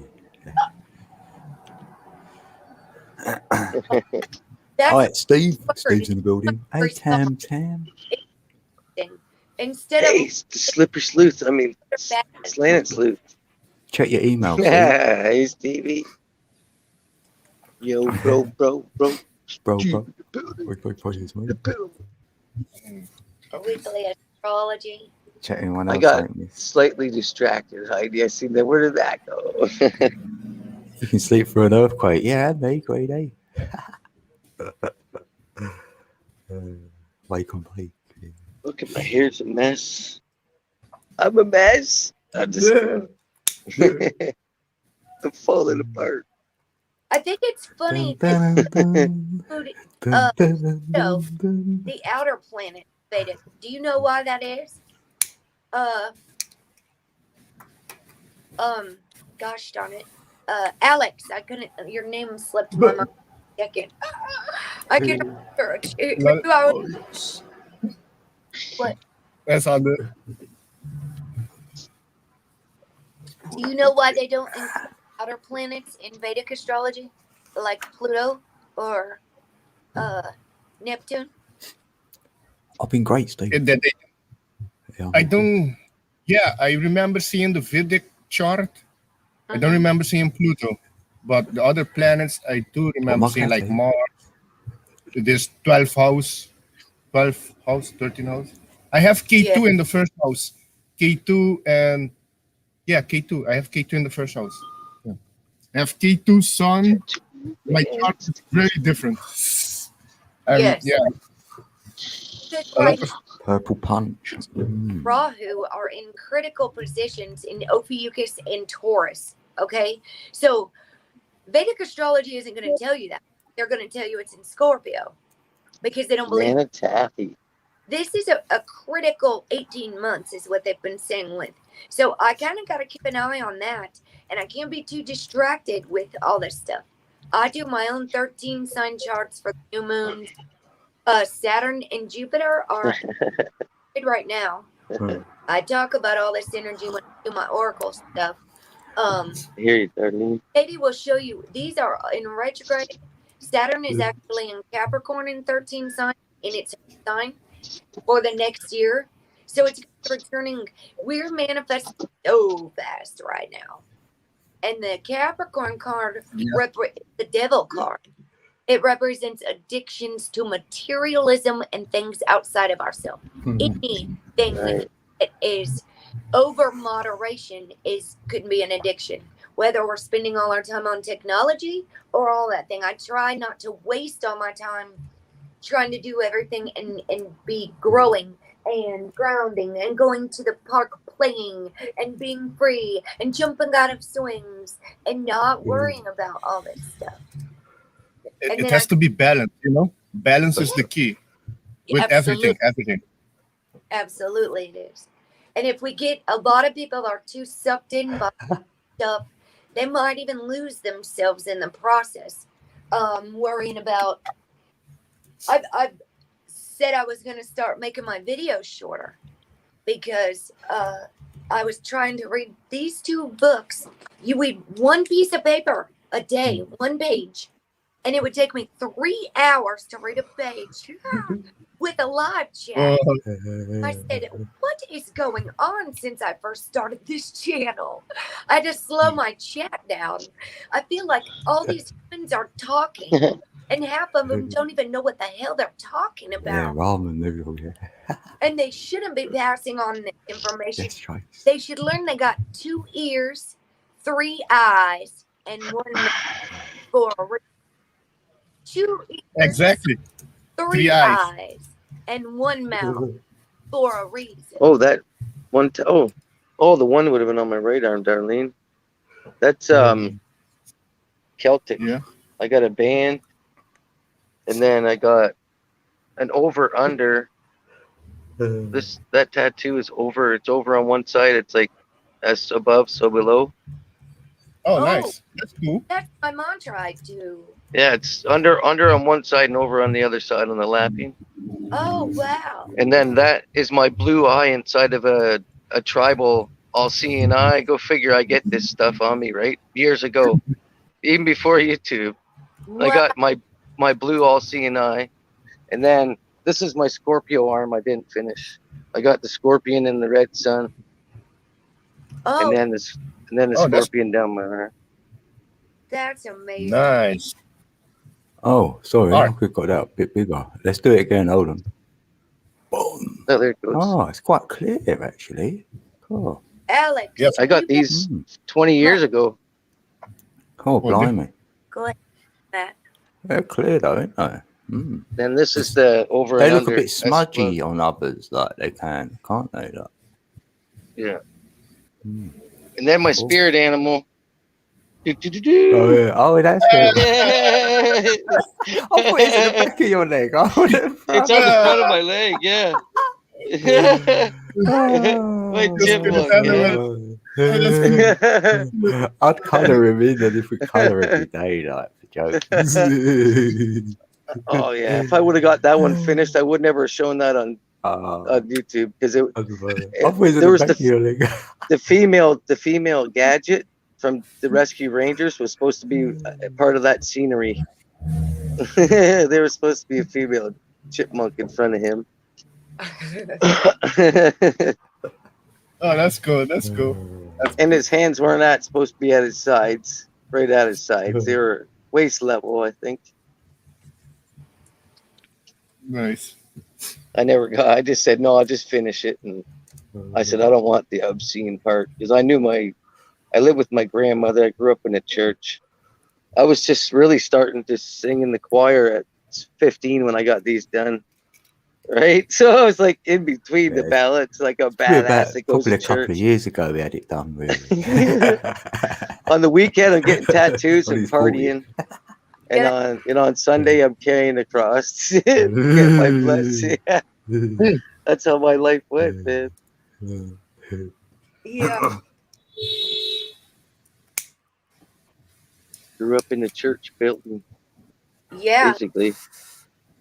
That's All right, Steve. word. Steve's in the building. Hey, Tam. thing. Instead Hey, of it's the Slipper Sleuth. I mean, Slanted Sleuth. Check your email, Steve. Hey, Stevie. Yo, bro. Bro. The weekly astrology. Check anyone I else got like this. slightly distracted, Heidi. I see that. Where did that go? You can sleep through an earthquake. Yeah, me, great day. Wake and bake. Look at my hair's a mess. I'm a mess. I'm just I'm falling apart. I think it's funny Dun, that dun, dun, food, dun, dun, dun, no. dun. the outer planet Vedic. Do you know why that is? Gosh darn it. Alex, I couldn't. Your name slipped my mind. Second. I can't remember. What? That's all good. Do you know why they don't include outer planets in Vedic astrology, like Pluto or Neptune? I've been great, Steve. Yeah. I don't. Yeah, I remember seeing the Vedic chart. I don't remember seeing Pluto, but the other planets I do remember seeing, like Mars. This 12th house, 13th house. I have K2 in the first house. K2 and K2. I have K2 in the first house. Yeah. I have K2 Sun. My chart is very different. Yes. Yeah. Just like Purple punch. Rahu are in critical positions in Ophiuchus and Taurus. Okay, so Vedic astrology isn't going to tell you that. They're going to tell you it's in Scorpio because they don't believe. Nana Taffy. This is a critical 18 months is what they've been saying with. So I kind of got to keep an eye on that, and I can't be too distracted with all this stuff. I do my own 13 sign charts for the new moons. Saturn and Jupiter are right now. I talk about all this energy when I do my oracle stuff. I hear you, Darlene. Maybe we'll show you. These are in retrograde. Saturn is actually in Capricorn in 13 sign, in its sign for the next year. So it's we're manifesting so fast right now. And the Capricorn card represents the devil card. It represents addictions to materialism and things outside of ourselves. Anything Right. that is over moderation could be an addiction. Whether we're spending all our time on technology or all that thing. I try not to waste all my time trying to do everything and be growing and grounding and going to the park playing and being free and jumping out of swings and not worrying about all this stuff. It has to be balanced, you know. Balance is the key with everything. Absolutely it is. And if we get a lot of people are too sucked in by stuff, they might even lose themselves in the process. Worrying about I've said I was going to start making my videos shorter because I was trying to read these 2 books. You read 1 piece of paper a day, 1 page, and it would take me 3 hours to read a page with a live chat. I said, what is going on since I first started this channel? I had to slow my chat down. I feel like all these humans are talking. And half of them don't even know what the hell they're talking about. Yeah, ramen noodle, yeah. And they shouldn't be passing on the information. That's right. They should learn they got 2 ears, 3 eyes, and 1 mouth for a reason. 2 ears, Exactly. 3 eyes, and 1 mouth for a reason. Oh, that one. The one would have been on my radar, Darlene. That's Celtic. Yeah. I got a band, and then I got an over/under. That tattoo is over. It's over on one side. It's like as above, so below. Oh, nice. That's cool. That's my mantra I do. Yeah, it's under on one side and over on the other side on the lapping. Oh, wow. And then that is my blue eye inside of a tribal all-seeing eye. Go figure, I get this stuff on me, right? Years ago, even before YouTube. I got my blue all-seeing eye. And then this is my Scorpio arm I didn't finish. I got the scorpion and the red sun. Oh, And then the scorpion down my arm. that's amazing. Nice. Oh, sorry, All right. I could have got that a bit bigger. Let's do it again, hold on. Boom. Oh, there it goes. Oh, it's quite clear, actually. Cool. Alex, Yep. I got these 20 years ago. Oh, blimey. Go ahead, Matt. They're clear, though, aren't they? Mm. Then this is the over They and look under. a bit smudgy on others, like they can't they? Like, Yeah. mm. And then my spirit animal. Oh, yeah. Oh, that's good. It's I thought it's in the back of your leg. I would have. on the front of my leg, yeah. My chipmunk, yeah. I'd colour him in, and if we colour every day, like for jokes. Oh yeah, if I would have got that one finished, I would never have shown that on YouTube because there was the female gadget from the Rescue Rangers was supposed to be a part of that scenery. There was supposed to be a female chipmunk in front of him. Oh, that's cool. That's cool. And his hands weren't supposed to be at his sides, right at his sides. They were waist level, I think. Nice. I just said, no, I'll just finish it. And I said, I don't want the obscene part because I lived with my grandmother. I grew up in a church. I was just really starting to sing in the choir at 15 when I got these done. Right? So I was like in between the ballads, like a badass that goes to church. A couple of years ago, we had it done, really. On the weekend, I'm getting tattoos and partying. And on Sunday, I'm carrying a cross. Get my blessing. That's how my life went, man. Yeah. Grew up in the church building. Yeah. Basically.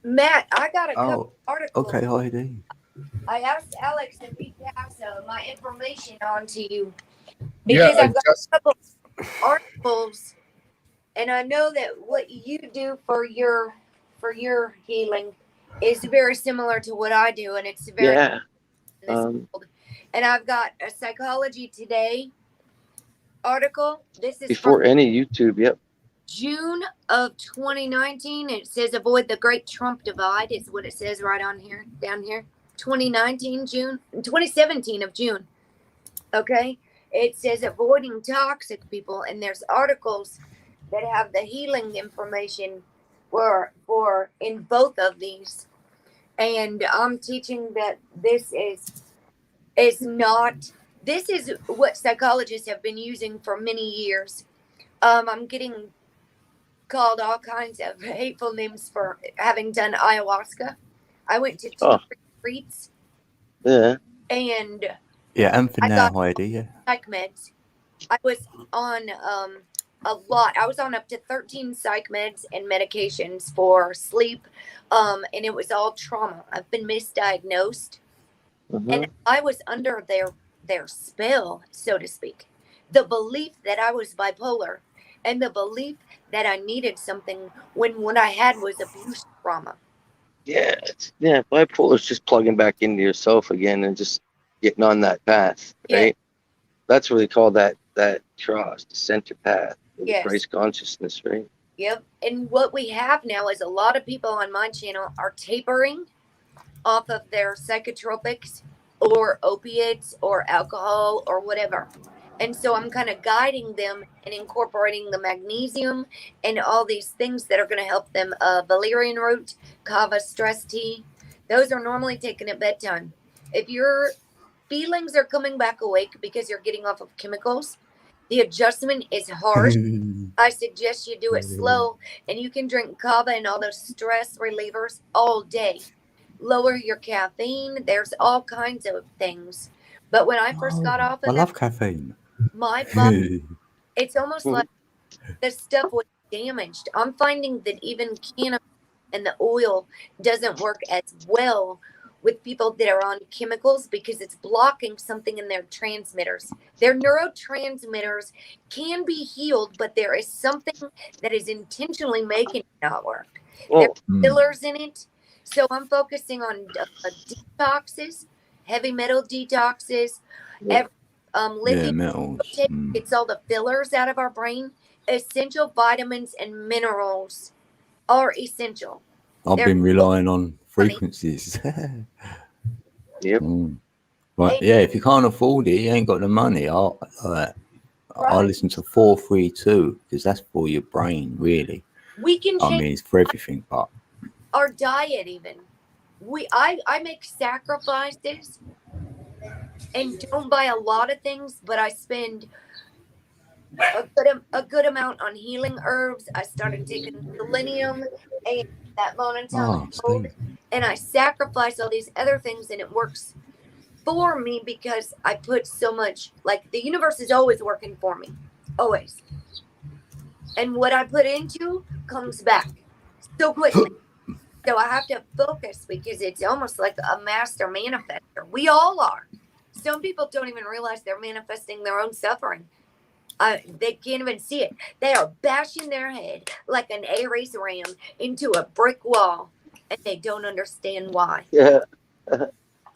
Matt, I got a couple articles. Okay, Heidi. I asked Alex if he passed my information on to you Yeah, because I've got a couple articles, and I know that what you do for your healing is very similar to what I do, and it's very And I've got a Psychology Today article. This is Before from any YouTube. Yep. June of 2019. It says avoid the great Trump divide is what it says right on here, down here. 2019 June, 2017 of June. Okay. It says avoiding toxic people, and there's articles that have the healing information for in both of these. And I'm teaching that this is not, this is what psychologists have been using for many years. I'm getting called all kinds of hateful names for having done ayahuasca. I went to 2 retreats. Yeah. And Yeah, and for I now, got Heidi, yeah. psych meds. I was on a lot. I was on up to 13 psych meds and medications for sleep. And it was all trauma. I've been misdiagnosed. Mm-hmm. And I was under their spell, so to speak. The belief that I was bipolar and the belief that I needed something when what I had was abuse trauma. Yeah. Bipolar is just plugging back into yourself again and just getting on that path, right? Yeah. That's what they call that trust, the center path, the Yes. Christ consciousness, right? Yep. And what we have now is a lot of people on my channel are tapering off of their psychotropics or opiates or alcohol or whatever. And so I'm kind of guiding them and incorporating the magnesium and all these things that are going to help them. Valerian root, kava stress tea. Those are normally taken at bedtime. If your feelings are coming back awake because you're getting off of chemicals, the adjustment is harsh. I suggest you do it slow, and you can drink kava and all those stress relievers all day. Lower your caffeine. There's all kinds of things. But when I first got off I of love caffeine. my body, it's almost like the stuff was damaged. I'm finding that even cannabis and the oil doesn't work as well with people that are on chemicals because it's blocking something in their transmitters. Their neurotransmitters can be healed, but there is something that is intentionally making it not work. There are fillers in it. So I'm focusing on detoxes, heavy metal detoxes, lithium. Metals. It's all the fillers out of our brain. Essential vitamins and minerals are essential. I've been relying on frequencies. Yep. Right. Yeah, if you can't afford it, you ain't got the money. I listen to 432 because that's for your brain, really. We can change. I mean, it's for everything, but our diet even. I make sacrifices and don't buy a lot of things, but I spend a good amount on healing herbs. I started taking selenium and that monotone, and I sacrifice all these other things, and it works for me because I put so much, like the universe is always working for me, always. And what I put into comes back so quickly. So I have to focus because it's almost like a master manifester. We all are. Some people don't even realize they're manifesting their own suffering. They can't even see it. They are bashing their head like an Aries ram into a brick wall, and they don't understand why. Yeah.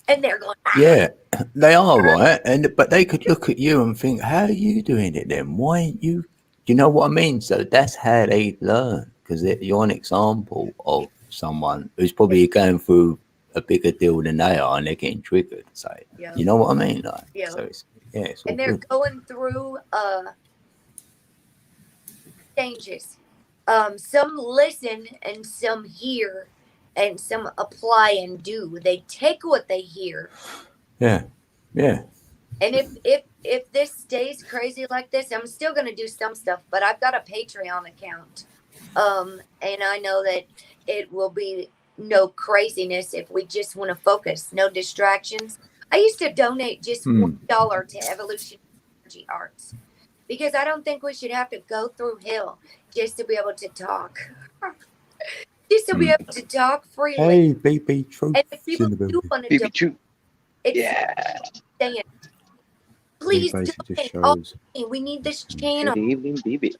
And they're going, yeah, they are right. But they could look at you and think, how are you doing it then? Why ain't you? You know what I mean? So that's how they learn, because you're an example of someone who's probably going through a bigger deal than they are, and they're getting triggered. So you know what I mean? Like, so it's all and they're good. going through changes. Some listen and some hear and some apply and do. They take what they hear. Yeah. And if this stays crazy like this, I'm still going to do some stuff, but I've got a Patreon account. And I know that it will be no craziness if we just want to focus, no distractions. I used to donate just $1 to Evolution Energy Arts because I don't think we should have to go through hell just to be able to talk. Just to be able to talk freely. Hey, baby, truth. And if people do want to donate, it's please donate. We need this channel. Good evening, BB.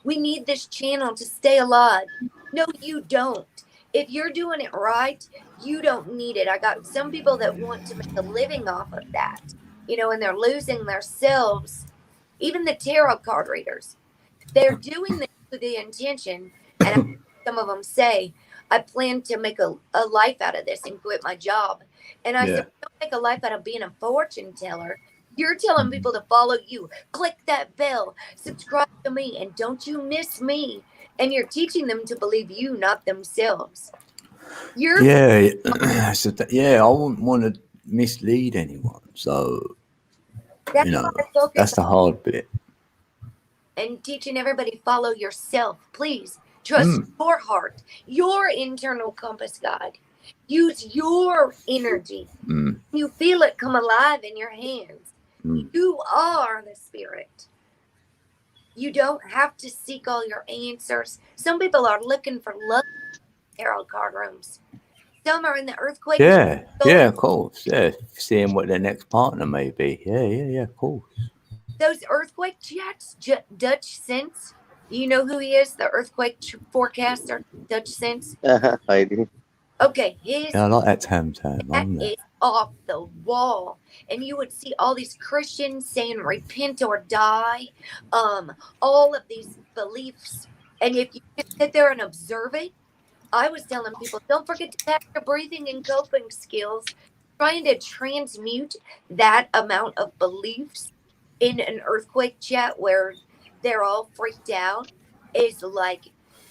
We need this channel to stay alive. No, you don't. If you're doing it right, you don't need it. I got some people that want to make a living off of that. and they're losing themselves. Even the tarot card readers, they're doing this with the intention. And some of them say, I plan to make a life out of this and quit my job. And I said, don't make a life out of being a fortune teller. You're telling people to follow you. Click that bell, subscribe to me, and don't you miss me. And you're teaching them to believe you, not themselves. Yeah, so I wouldn't want to mislead anyone. So, That's you know, why I focus that's the hard bit. and teaching everybody follow yourself. Please trust your heart, your internal compass guide. Use your energy. You feel it come alive in your hands. You are the spirit. You don't have to seek all your answers. Some people are looking for love in tarot card rooms. Some are in the earthquake. Yeah, of course. Yeah, seeing what their next partner may be. Yeah, of course. Those earthquake chats, Dutch Sense. You know who he is? The earthquake forecaster, Dutch Sense. I do. Okay, I like that Tam. That is off the wall. And you would see all these Christians saying repent or die, all of these beliefs. And if you just sit there and observe it, I was telling people, don't forget to pack your breathing and coping skills. Trying to transmute that amount of beliefs in an earthquake chat where they're all freaked out is like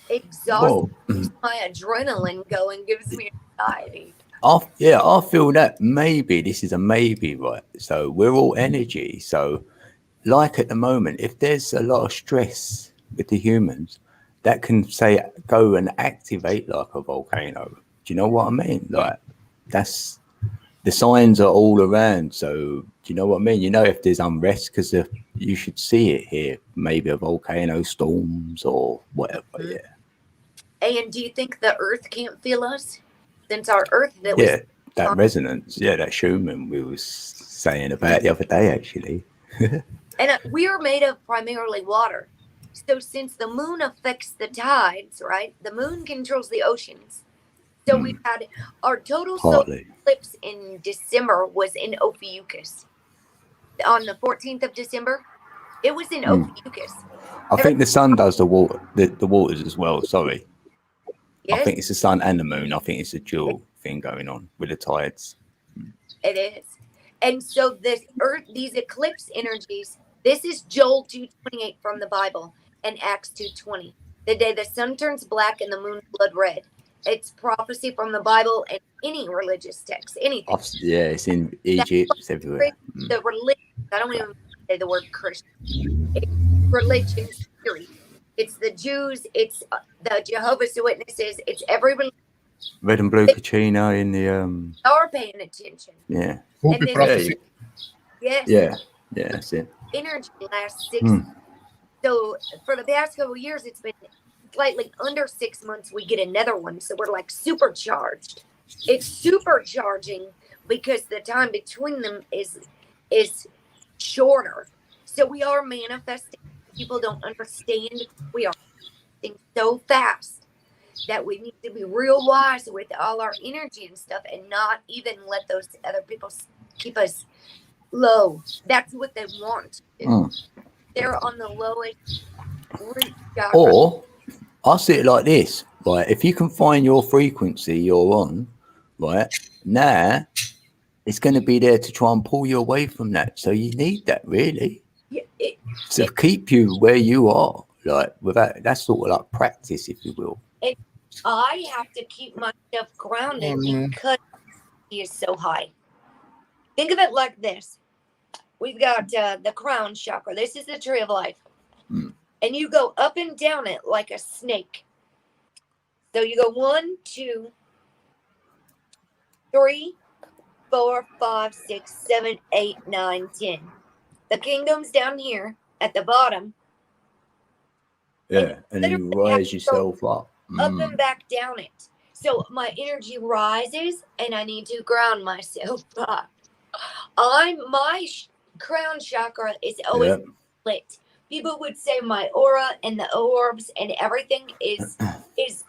exhausting. My adrenaline going gives me anxiety. I feel that maybe this is a maybe, right? So we're all energy. So, like at the moment, if there's a lot of stress with the humans, that can go and activate like a volcano. Do you know what I mean? Like that's the signs are all around. So do you know what I mean? You know, if there's unrest, because you should see it here, maybe a volcano, storms or whatever. Yeah. And do you think the Earth can't feel us? Since our Earth, that resonance, that Schumann we was saying about the other day, actually. And we are made of primarily water. So since the moon affects the tides, right? The moon controls the oceans. So we've had our total solar eclipse in December was in Ophiuchus. On the 14th of December, it was in Ophiuchus. I think the sun does the waters as well. Sorry. Yes. I think it's the sun and the moon. I think it's a dual thing going on with the tides. It is. And so these eclipse energies, this is Joel 2:28 from the Bible and Acts 2:20. The day the sun turns black and the moon blood red. It's prophecy from the Bible and any religious text, anything. Yeah, it's in Egypt, it's everywhere. The religion, I don't even say the word Christian. It's religion theory. It's the Jews, it's the Jehovah's Witnesses, it's every religion. Red and blue Kachina in the are paying attention. Yeah. Prophecy. Yes. Yeah, that's it. Energy lasts 6 So for the past couple of years, it's been slightly under 6 months. We get another one, so we're like supercharged. It's supercharging because the time between them is shorter. So we are manifesting. People don't understand. We are manifesting so fast that we need to be real wise with all our energy and stuff, and not even let those other people keep us low. That's what they want. They're on the lowest root chakra. Or I'll see it like this, right? If you can find your frequency you're on, right, now it's going to be there to try and pull you away from that. So you need that, really. To keep you where you are, like without that's sort of like practice, if you will. And I have to keep myself grounded because he is so high. Think of it like this. We've got the crown chakra. This is the tree of life. And you go up and down it like a snake. So you go 1, 2, 3, 4, 5, 6, 7, 8, 9, 10. The kingdom's down here at the bottom. Yeah, and then you rise yourself up. Up and back down it. So my energy rises and I need to ground myself up. My crown chakra is always lit. People would say my aura and the orbs and everything is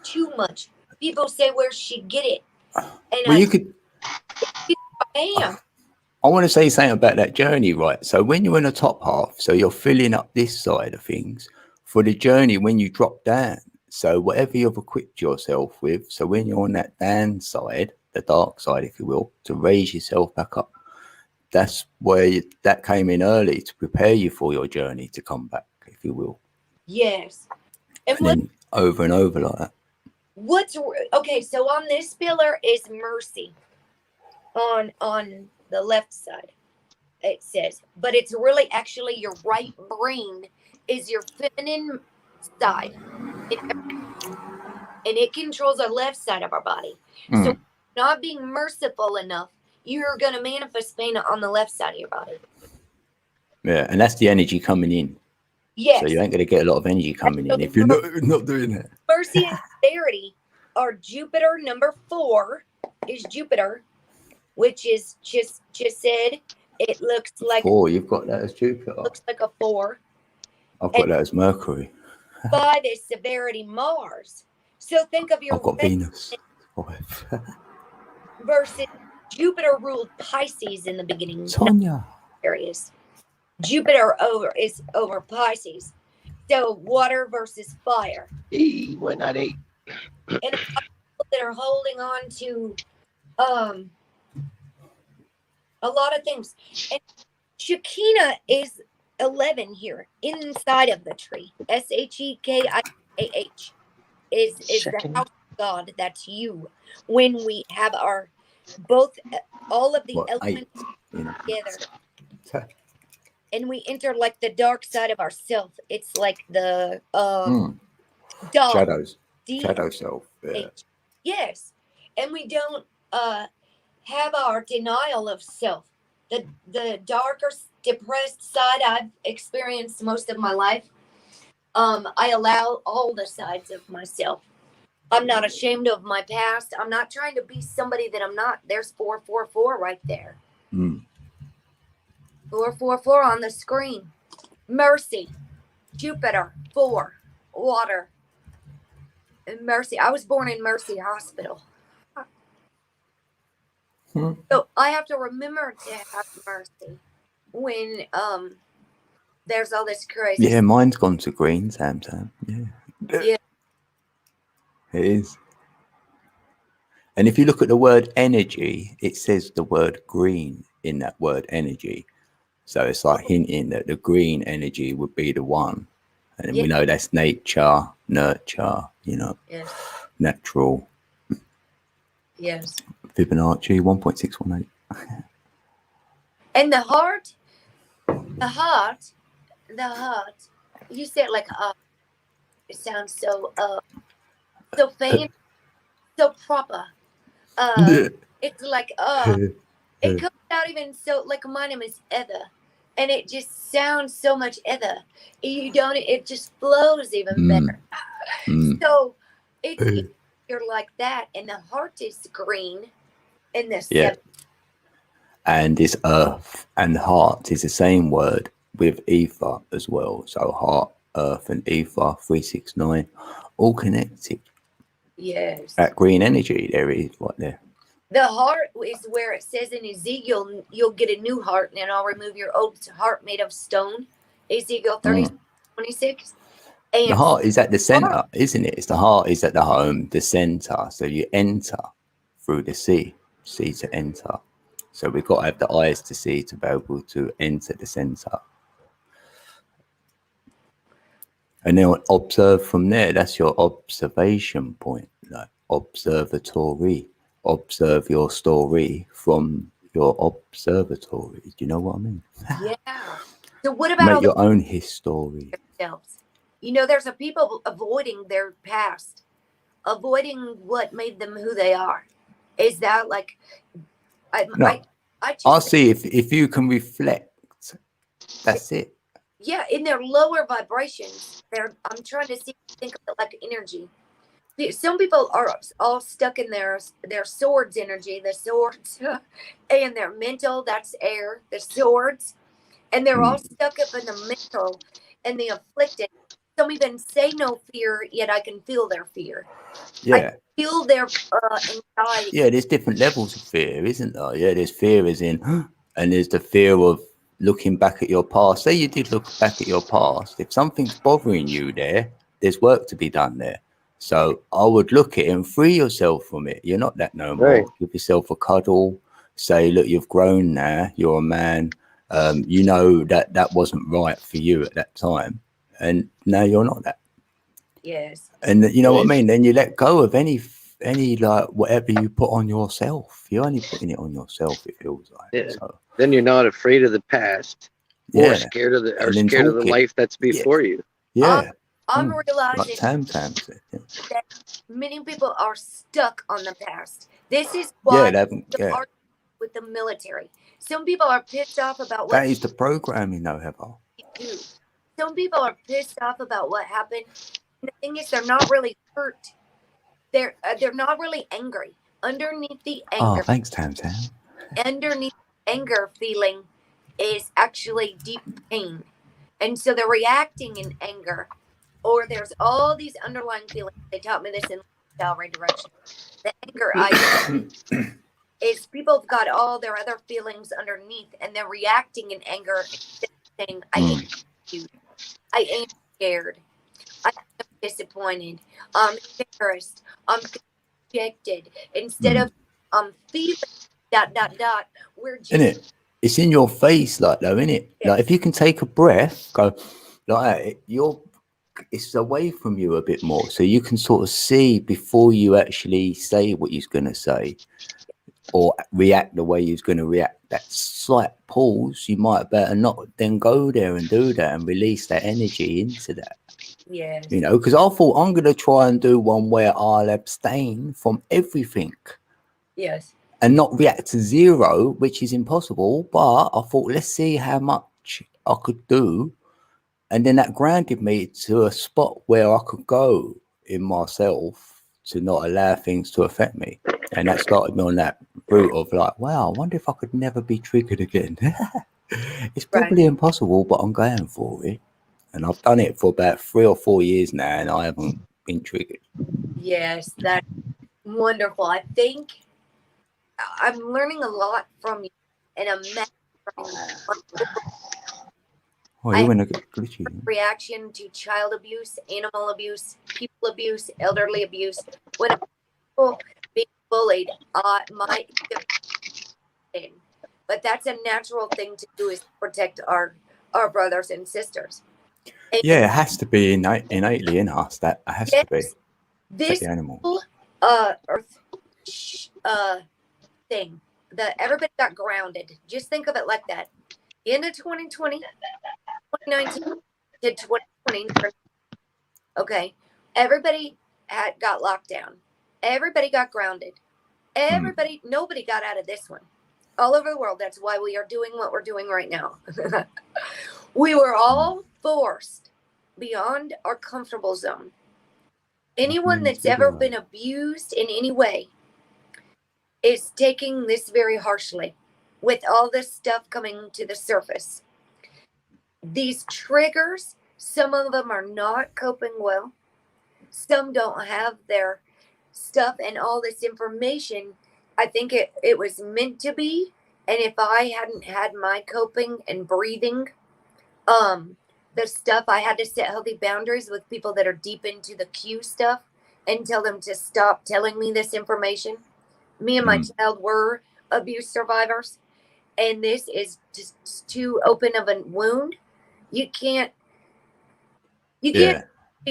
too much. People say, where'd she get it? And well, you could. I am. I want to say something about that journey, right? So when you're in the top half, so you're filling up this side of things for the journey when you drop down. So whatever you've equipped yourself with, so when you're on that down side, the dark side, if you will, to raise yourself back up, that's where that came in early to prepare you for your journey to come back, if you will. Yes. And And then over and over like that. okay, so on this pillar is mercy on the left side, it says, but it's really actually your right brain is your feminine side, and it controls the left side of our body. So not being merciful enough, you're going to manifest pain on the left side of your body. Yeah, and that's the energy coming in. Yes. So you ain't going to get a lot of energy coming in if you're not doing that. Mercy and severity are Jupiter. Number 4 is Jupiter, which is just said. It looks like 4. You've got that as Jupiter. Looks like a 4. I've got that as Mercury. 5 is severity, Mars. So think of your I've got Venus. versus Jupiter ruled Pisces in the beginning. Tonya. Areas. Jupiter is over Pisces. So water versus fire. Why not 8? And people that are holding on to a lot of things. And Shekinah is 11 here inside of the tree. Shekiah is the house of God. That's you. When we have our all of the elements together. And we enter like the dark side of ourself. It's like the dog. Shadows. Shadow self. Yeah. Yes. And we don't have our denial of self. The darker, depressed side I've experienced most of my life. I allow all the sides of myself. I'm not ashamed of my past. I'm not trying to be somebody that I'm not. There's 444 right there. 444 on the screen. Mercy. Jupiter. 4. Water. And Mercy. I was born in Mercy Hospital. So I have to remember to have mercy when there's all this crazy. Yeah, mine's gone to green, Sam. Yeah. Yeah. It is. And if you look at the word energy, it says the word green in that word energy. So it's like hinting that the green energy would be the one. And we know that's nature, nurture, Yes. natural. Yes. Fibonacci 1.618. And the heart, you said like, it sounds so fancy, so proper. It's like, it comes out even so, like my name is Heather, and it just sounds so much Heather. It just flows even better. So you're like that, and the heart is green, and the and this earth and heart is the same word with ether as well. So heart, earth, and ether, 369, all connected. Yes. That green energy there is right there. The heart is where it says in Ezekiel, you'll get a new heart, and I'll remove your old heart made of stone. Ezekiel 30:26. And the heart is at the center, isn't it? It's the heart is at the home, the center. So you enter through the sea to enter. So we've got to have the eyes to see to be able to enter the center. And then observe from there. That's your observation point, like observatory. Observe your story from your observatory. Do you know what I mean? Yeah. So what about make your own history? Themselves? There's a people avoiding their past, avoiding what made them who they are. Is that like? I'll see if you can reflect. That's it. Yeah, in their lower vibrations, I'm trying to think of it like energy. Some people are all stuck in their swords energy, the swords, and their mental, that's air, the swords, and they're all stuck up in the mental and the afflicted. Some even say no fear, yet I can feel their fear. Yeah. I feel their anxiety. Yeah, there's different levels of fear, isn't there? Yeah, there's fear as in, And there's the fear of looking back at your past. Say you did look back at your past. If something's bothering you there's work to be done there. So I would look at it and free yourself from it. You're not that no more. Right. Give yourself a cuddle. Say, look, you've grown now. You're a man. You know that wasn't right for you at that time. And now you're not that. Yes. And you know what I mean? Then you let go of any like whatever you put on yourself. You're only putting it on yourself, it feels like. Yeah. So, Then you're not afraid of the past or scared of the And then talking. life that's before you. yeah. I'm Like realizing Tam said. Yeah. that many people are stuck on the past. This is Yeah, why they haven't, the part with the military. Some people are pissed off about what that is the programming, though, Heather. they do. Some people are pissed off about what happened. And the thing is, they're not really hurt. They're not really angry. Underneath the Oh, anger, thanks, Tam. underneath the anger feeling is actually deep pain, and so they're reacting in anger. Or there's all these underlying feelings. They taught me this in lifestyle redirection. The anger is people have got all their other feelings underneath, and they're reacting in anger, saying, "I ain't confused. I ain't scared. I'm disappointed. I'm embarrassed. I'm rejected." Instead of feeling ... We're just Isn't it? It's in your face, like though, isn't it? Yes. Like if you can take a breath, go like it's away from you a bit more, so you can sort of see before you actually say what you're going to say or react the way you're going to react. That slight pause, you might better not then go there and do that and release that energy into that. yes, You know, because I thought I'm going to try and do one where I'll abstain from everything yes, and not react to zero, which is impossible. But I thought, let's see how much I could do. And then that grounded me to a spot where I could go in myself to not allow things to affect me. And that started me on that route of like, wow, I wonder if I could never be triggered again. It's probably impossible, but I'm going for it. And I've done it for about 3 or 4 years now, and I haven't been triggered. yes. That's wonderful. I think I'm learning a lot from you, and I'm Oh, you're in a glitchy. reaction to child abuse, animal abuse, people abuse, elderly abuse. When people being bullied, but that's a natural thing to do, is protect our brothers and sisters. And Yeah, it has to be innately in us. That has to be. This the animal. earth thing that everybody got grounded. Just think of it like that. The end of 2020, 2019 to 2020. Okay. Everybody got locked down. Everybody got grounded. Nobody got out of this one. All over the world. That's why we are doing what we're doing right now. We were all forced beyond our comfortable zone. Anyone that's ever been abused in any way is taking this very harshly, with all this stuff coming to the surface. These triggers, some of them are not coping well. Some don't have their stuff and all this information. I think it was meant to be. And if I hadn't had my coping and breathing, the stuff, I had to set healthy boundaries with people that are deep into the Q stuff and tell them to stop telling me this information. Me and my child were abuse survivors, and this is just too open of a wound. You can't be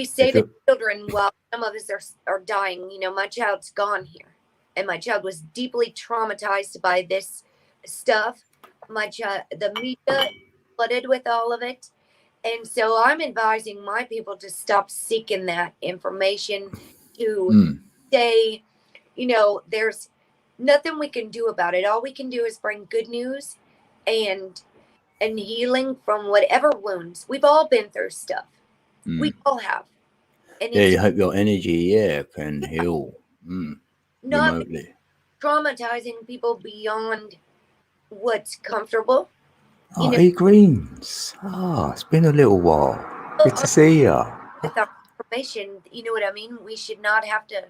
saving children while some of us are dying. You know, my child's gone here, and my child was deeply traumatized by this stuff. The media flooded with all of it. And so I'm advising my people to stop seeking that information, to say, you know, there's nothing we can do about it. All we can do is bring good news and healing from whatever wounds. We've all been through stuff. We all have. And you hope your energy, can heal not remotely. Traumatizing people beyond what's comfortable. Oh, E-Greens. It's been a little while. Good to see you. With our information, you know what I mean? We should not have to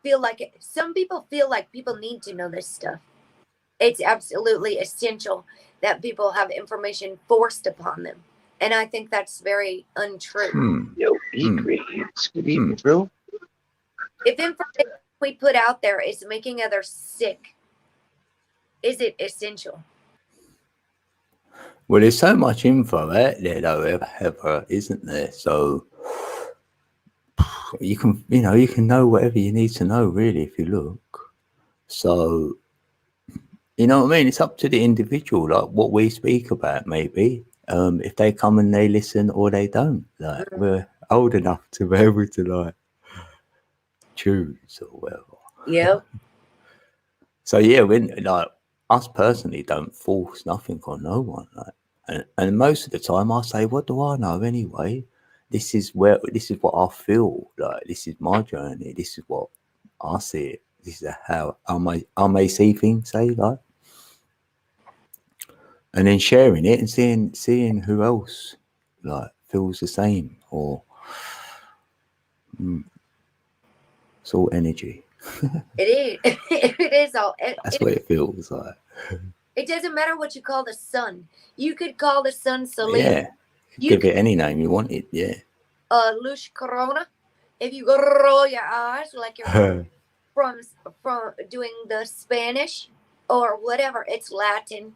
feel like it. Some people feel like people need to know this stuff. It's absolutely essential that people have information forced upon them. And I think that's very untrue. Yo, eat great. It's good eating, bro. If information we put out there is making others sick, is it essential? Well, there's so much info out there, though, ever, isn't there? So you can know whatever you need to know, really, if you look. So, you know what I mean? It's up to the individual, like what we speak about, maybe. If they come and they listen or they don't, like we're old enough to be able to like choose or whatever. Yep. So yeah, when like us personally don't force nothing on no one, like, and most of the time I say, what do I know anyway? This is what I feel like. This is my journey. This is what I see it. This is how I may see things, say like, and then sharing it and seeing who else like feels the same or it's all energy. It is. It is all. That's what it feels like. It doesn't matter what you call the sun. You could call the sun Selene. Yeah, give it any name you want it. Yeah. Lush Corona. If you roll your eyes like you're from doing the Spanish or whatever, it's Latin.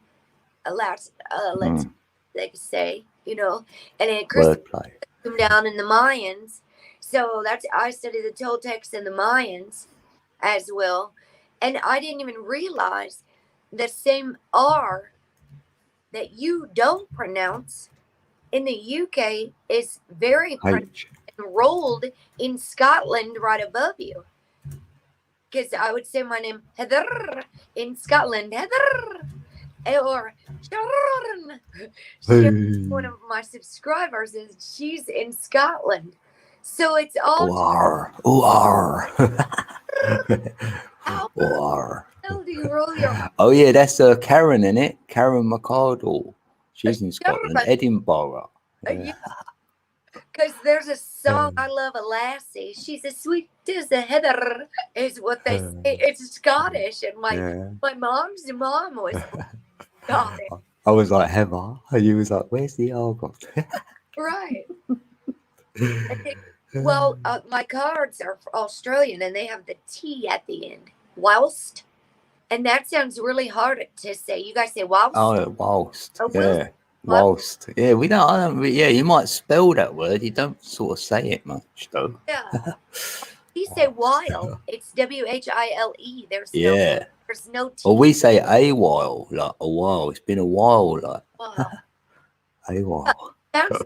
Let's they could say, you know, and then Wordplay. come down in the Mayans. So I studied the Toltecs and the Mayans as well, and I didn't even realize the same R that you don't pronounce in the UK is very enrolled in Scotland right above you. Because I would say my name Heather in Scotland, Heather, or Sharon. One of my subscribers she's in Scotland, so it's all. How do you roll your? Oh yeah, that's Karen, in it. Karen McCardle. She's in Scotland, Edinburgh. Because there's a song I love, a lassie. She's as sweet as a heather, is what they say. It's Scottish, and my mom's mom was Scottish. I was like Heather, and you was like, "Where's the argot?" Right. Well, my cards are Australian, and they have the T at the end. Whilst, and that sounds really hard to say. You guys say whilst. Oh, whilst. Oh, yeah. Whilst. Yeah, we don't. Yeah, you might spell that word. You don't sort of say it much, though. Yeah. You say while. It's WHILE. There's no T. Or we say a while, like a while. It's been a while, like a while. That's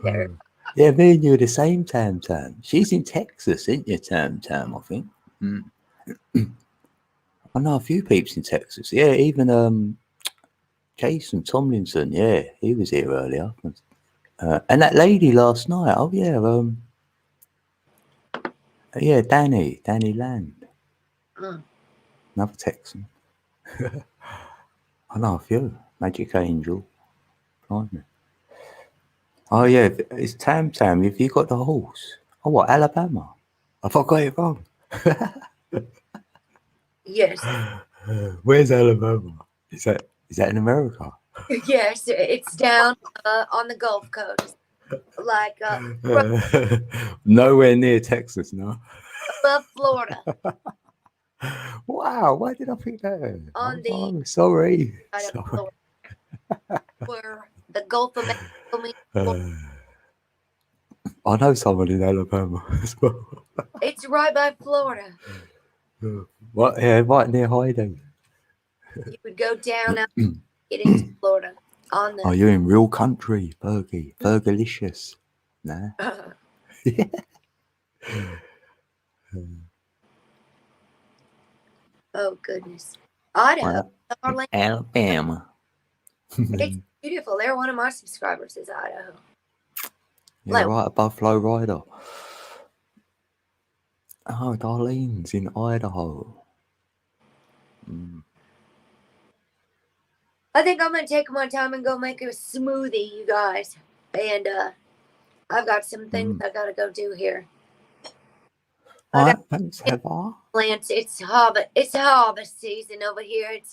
there. Yeah, me and you are the same, Tam. She's in Texas, isn't you, Tam? I think. I know a few peeps in Texas. Yeah, even Jason Tomlinson. Yeah, he was here earlier. And that lady last night. Oh yeah, yeah, Danny Land. Another Texan. I know a few. Magic Angel. Blimey. Oh yeah, it's Tam. Have you got the horse? Oh, what, Alabama? Have I got it wrong? Yes. Where's Alabama? Is that in America? Yes, it's down on the Gulf Coast, like nowhere near Texas, no. Above Florida. Wow, why did I think that? On sorry. Where the Gulf of Mexico. I know someone in Alabama as well. It's right by Florida. What? Yeah, right near Hiding. You would go down out get into Florida on the. Oh, you're in real country, Fergie. Fergalicious. Nah. Yeah. Oh goodness, Idaho, Alabama. It's beautiful. They're one of my subscribers. Is Idaho. Yeah, right above Flow Rider. Oh, Darlene's in Idaho. I think I'm gonna take my time and go make a smoothie, you guys. And I've got some things I gotta go do here. All right, thanks, Heather. Lance, it's harvest season over here. It's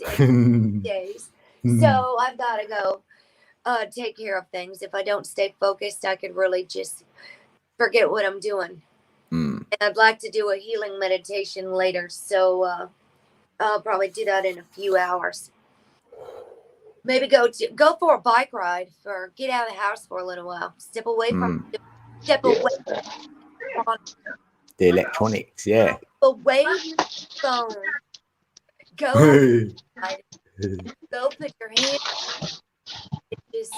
days. So I've got to go take care of things. If I don't stay focused, I could really just forget what I'm doing. Mm. And I'd like to do a healing meditation later. So I'll probably do that in a few hours. Maybe go for a bike ride, or get out of the house for a little while. Step away from The electronics, yeah. away from go outside. Go put your hands, just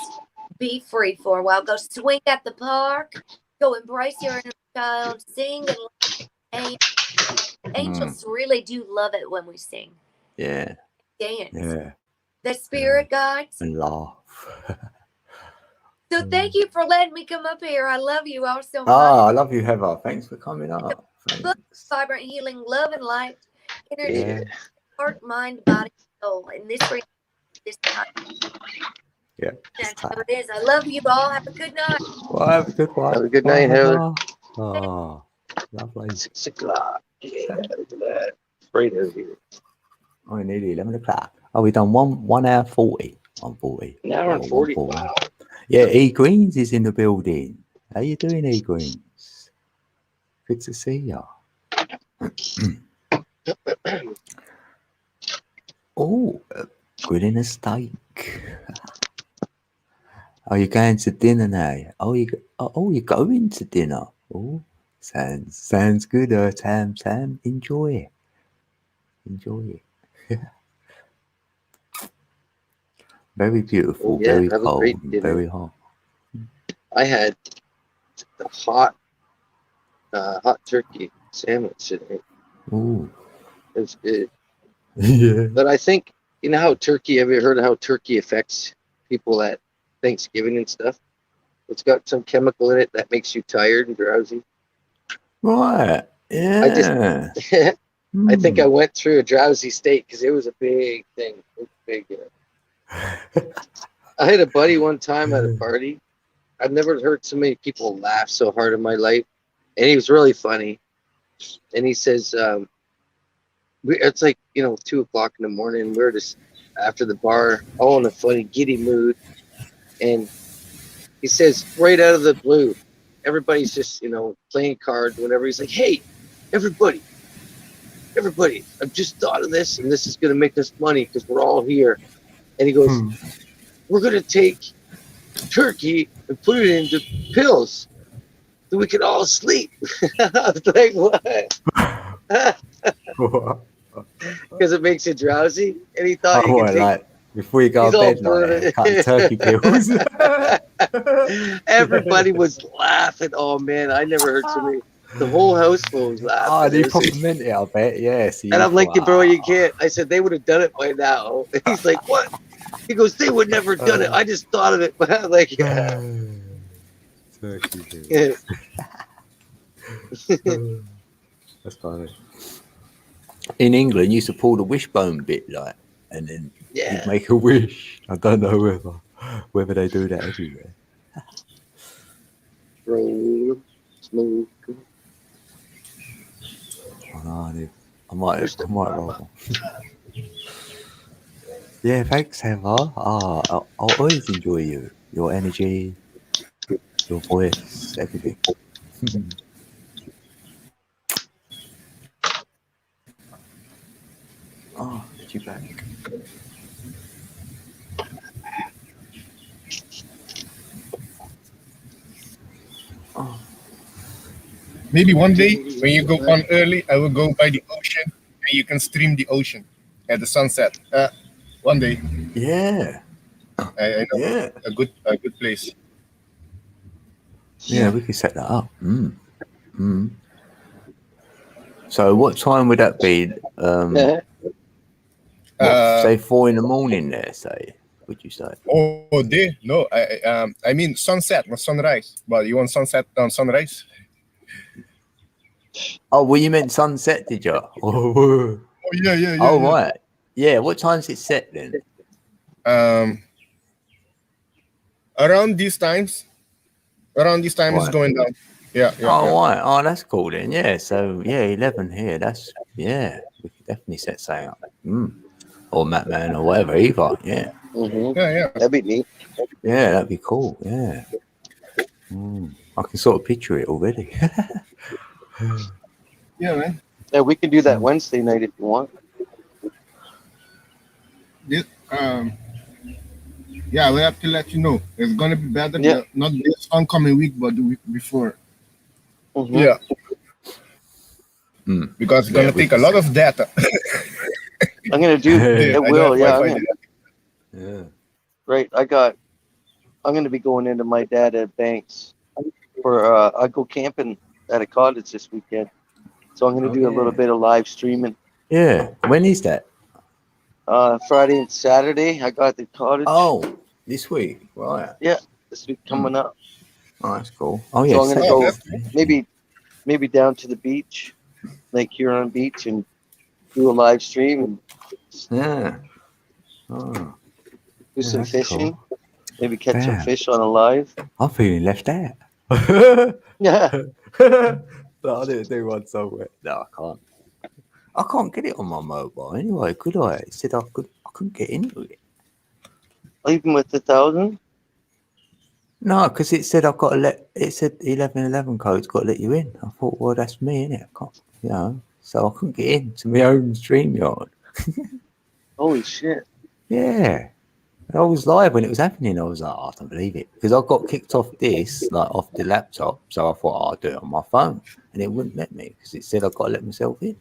be free for a while. Go swing at the park. Go embrace your inner child. Sing and angels really do love it when we sing. Yeah. Dance. Yeah. The spirit guides. And laugh. So thank you for letting me come up here. I love you all so much. I love you, Heather. Thanks for coming up. Thanks. Vibrant healing, love and light, energy, Yeah. heart, mind, body, soul. And this time. Yeah. That's how it is. I love you all. Have a good night. Well, have a good one. Have a good night, Heather. Oh, lovely. 6 o'clock. Yeah, look at that. Right over here. Oh, nearly 11 o'clock. Oh, we done 1 hour 40. 140. An hour and 40. Wow. Yeah, E Greens is in the building. How you doing, E Greens? Good to see ya. Oh, grilling a steak. Are you going to dinner now? You're going to dinner. Oh, sounds good. Tam, enjoy it. Very beautiful, Yeah, very have a cold, great and dinner. very hot. I had the hot turkey sandwich today. Ooh. It was good. Yeah. But I think, you know how turkey, have you heard of how turkey affects people at Thanksgiving and stuff? It's got some chemical in it that makes you tired and drowsy. Right. Yeah. I think I went through a drowsy state because it was a big thing. It was big. I had a buddy one time at a party. I've never heard so many people laugh so hard in my life. And he was really funny. And he says, it's like, 2 o'clock in the morning. We're just after the bar, all in a funny, giddy mood. And he says, right out of the blue, everybody's just, playing cards, whatever. He's like, hey, everybody, I've just thought of this, and this is going to make us money because we're all here. And he goes, we're going to take turkey and put it into pills so we can all sleep. I was like, what? Because it makes you drowsy. And he thought you could take... before you go to bed, cut turkey pills. Everybody was laughing. Oh, man, I never heard so many. The whole household was laughing. Oh, they complimented it, I bet. Yes. And I'm like, bro, you can't. I said, they would have done it by now. And he's like, what? He goes, they would never done it. I just thought of it. But I'm like, yeah. Turkey That's funny. In England, you used to pull the wishbone bit, and then you'd make a wish. I don't know whether they do that everywhere. Roll, smoke. Oh, no, I might roll. Yeah, thanks, Heather. I'll always enjoy your energy, your voice, everything. Oh, get you back. Oh. Maybe one day when you go on early, I will go by the ocean and you can stream the ocean at the sunset. One day. Yeah. I know a good place. Yeah, we could set that up. So what time would that be? Say 4 a.m. there, say. Would you say? Oh, day? No, I mean sunset, not sunrise. But you want sunset on sunrise? Oh, well, you meant sunset, did you? Oh, yeah. Oh, right. Yeah, what time's it set then? Around these times. It's going down. Yeah. Right. Oh, that's cool then. Yeah, so 11 here. That's Yeah, we could definitely set something up. Or Matman or whatever, either. Yeah. Yeah. That'd be neat. Yeah, that'd be cool. Yeah. I can sort of picture it already. Yeah, man. Yeah, we can do that Wednesday night if you want. This, yeah, we have to let you know. It's gonna be better. Yeah. Not this oncoming week, but the week before. Mhm. Yeah. Because it's gonna we take a lot of data. I'm gonna do. Yeah, It will. Yeah. Wi-Fi data. Yeah. Right. I'm gonna be going into my dad at Banks for. I go camping at a cottage this weekend, so I'm gonna do a little bit of live streaming. Yeah. When is that? Friday and Saturday. I got the cottage. Oh, this week. Right. This week coming up. Oh, that's cool. Oh, yeah. So I'm gonna go Saturday. maybe down to the beach, Lake Huron Beach, and do a live stream and Yeah. Oh, do some that's fishing. cool. Maybe catch some Damn. fish on a live. I'm feeling left out. Yeah. No, I didn't do one somewhere. No, I can't. I can't get it on my mobile anyway, could I? It said I couldn't get into it. Even with 1,000. No, because it said I've got to it said 1111 code's got to let you in. I thought, well, that's me, innit? I can't, so I couldn't get into my own StreamYard. Holy shit. Yeah. I was live when it was happening. I was like, I don't believe it. Because I got kicked off this, like off the laptop. So I thought, I'll do it on my phone. And it wouldn't let me because it said I've got to let myself in.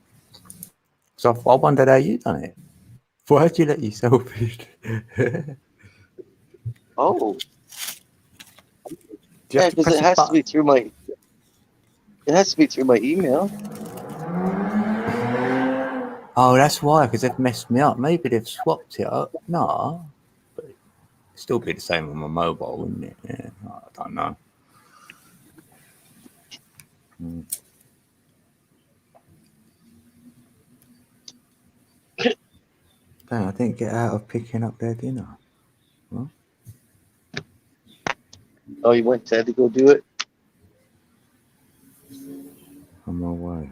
So I wondered how you done it. Why'd you let yourself in? Oh. Do you Yeah, have to because press it a has to button? be through my. It has to be through my email. Oh, that's why, because they've messed me up. Maybe they've swapped it up. No, but it'd still be the same on my mobile, wouldn't it? Yeah, I don't know. Dang, I didn't get out of picking up their dinner. Oh, you had to go do it? On my way.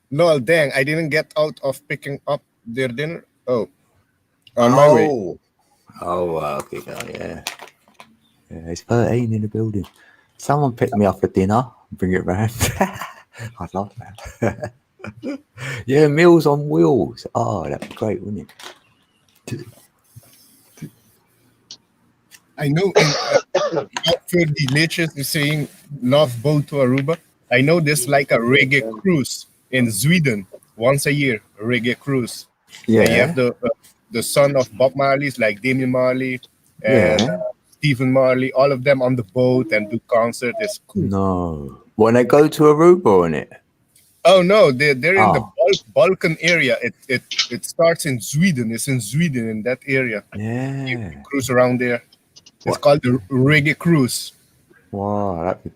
No, dang, I didn't get out of picking up their dinner. Oh, on my way. Okay, yeah. Yeah, it's 13 in the building. Someone pick me up for dinner and bring it round. I'd love that. Yeah, Meals on Wheels. Oh, that'd be great, wouldn't it? I know for the latest is saying North Boat to Aruba. I know there's like a reggae cruise in Sweden once a year, a reggae cruise. Yeah. And you have the son of Bob Marley's like Damian Marley and Stephen Marley, all of them on the boat and do concert. It's cool. No. When they go to Aruba on it? Oh no, they're in the Balkan area. It starts in Sweden. It's in Sweden in that area. Yeah. You cruise around there. It's called the Reggae Cruise. Wow, that'd be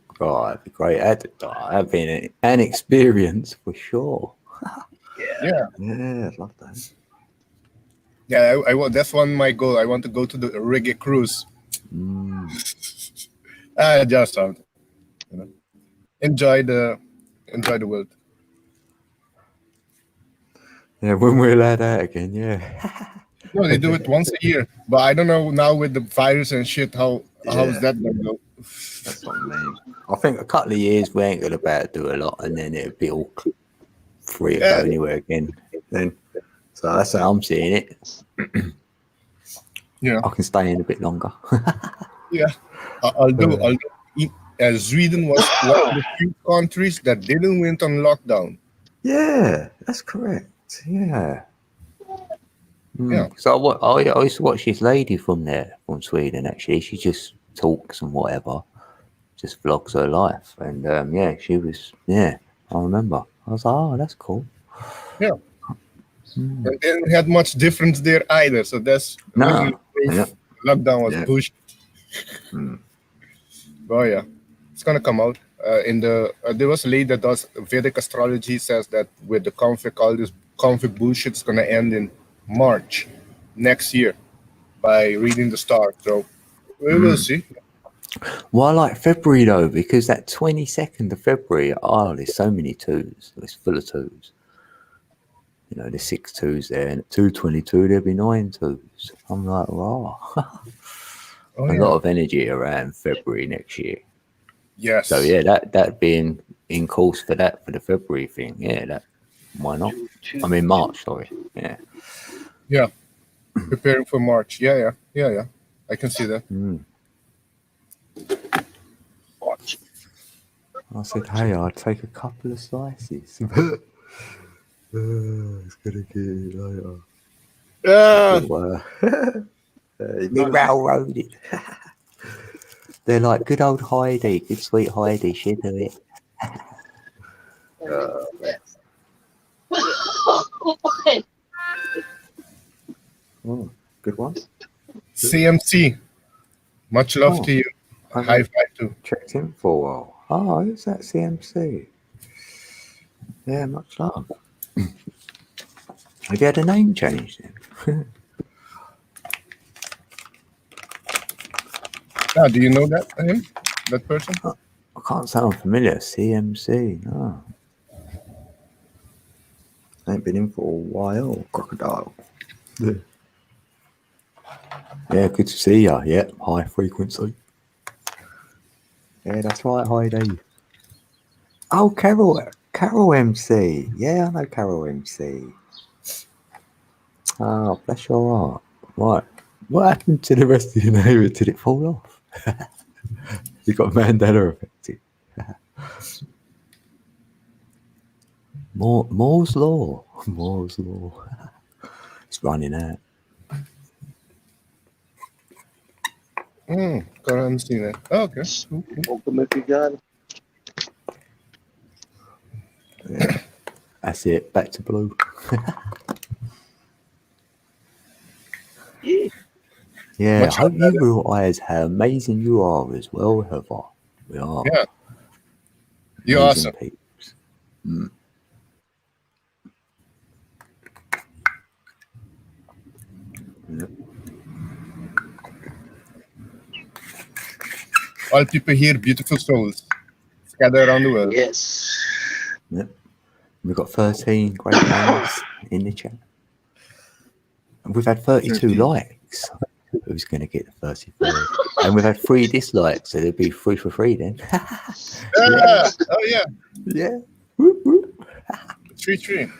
great. That'd be an experience for sure. Yeah, I'd love that. Yeah, I want. That's one of my goal. I want to go to the Reggae Cruise. Just enjoy the world. Yeah, when we're allowed out again, yeah. No, they do it once a year, but I don't know now with the virus and shit how's that gonna go. That's what I mean. I think a couple of years we ain't gonna about to do a lot, and then it'll be all free to go anywhere again. Then, so that's how I'm seeing it. Yeah, I can stay in a bit longer. yeah. Although Sweden was one of the few countries that didn't went on lockdown. Yeah, that's correct. Yeah. Yeah. So I used to watch this lady from Sweden. Actually, she just talks and whatever, just vlogs her life, and she was. Yeah, I remember. I was like, oh, that's cool. Yeah. And they didn't have much difference there either. So that's No. Lockdown was pushed. Oh yeah, it's gonna come out. There was a lady that does Vedic astrology, says that with the conflict, all this conflict bullshit is gonna end in March next year by reading the stars. So we will see. Well, I like February though, because that 22nd of February, oh, there's so many twos. It's full of twos. You know, there's 6 twos there, and at 222 there'll be 9 twos. I'm like, wow. Oh, A yeah. lot of energy around February next year. Yes. So yeah, that being in course for the February thing. Yeah, that why not? I mean March, sorry. Yeah. Yeah. Preparing for March. Yeah. I can see that. Watch. I said, hey, I'd take a couple of slices. It's gonna get it later. It's been railroaded. They're like good old Heidi, good sweet Heidi, she'll do it. Oh, good one. CMC. Much love Oh, to you. I High five too. checked in for a while. Oh, who's that CMC? Yeah, much love. Have you had a name change then? Do you know that him? That person? I can't sound familiar. CMC, no. Ain't been in for a while. Crocodile. Yeah, good to see ya. Yeah, high frequency. Yeah, that's right, Heidi. Oh, Carol MC. Yeah, I know Carol MC. Oh, bless your heart. Right. What happened to the rest of your name? Did it fall off? You got Mandela affected. Moore's Law. Moore's Law. It's running out. Currency that. Oh, okay. Cool. Welcome if you got it. Yeah. That's it. Back to blue. Yeah, I Much hope you realise how amazing you are as well, Heather. We are. Yeah. You're amazing awesome. peeps. Yep. All people here, beautiful souls. Scattered around the world. Yes. Yep. We've got 13 great names in the chat. And we've had 32 13. likes. Who's going to get the 33rd? And we've had 3 dislikes, so there'll be 3 for 3 then. Yeah. Oh, yeah. Yeah. Whoop, whoop. 3-3.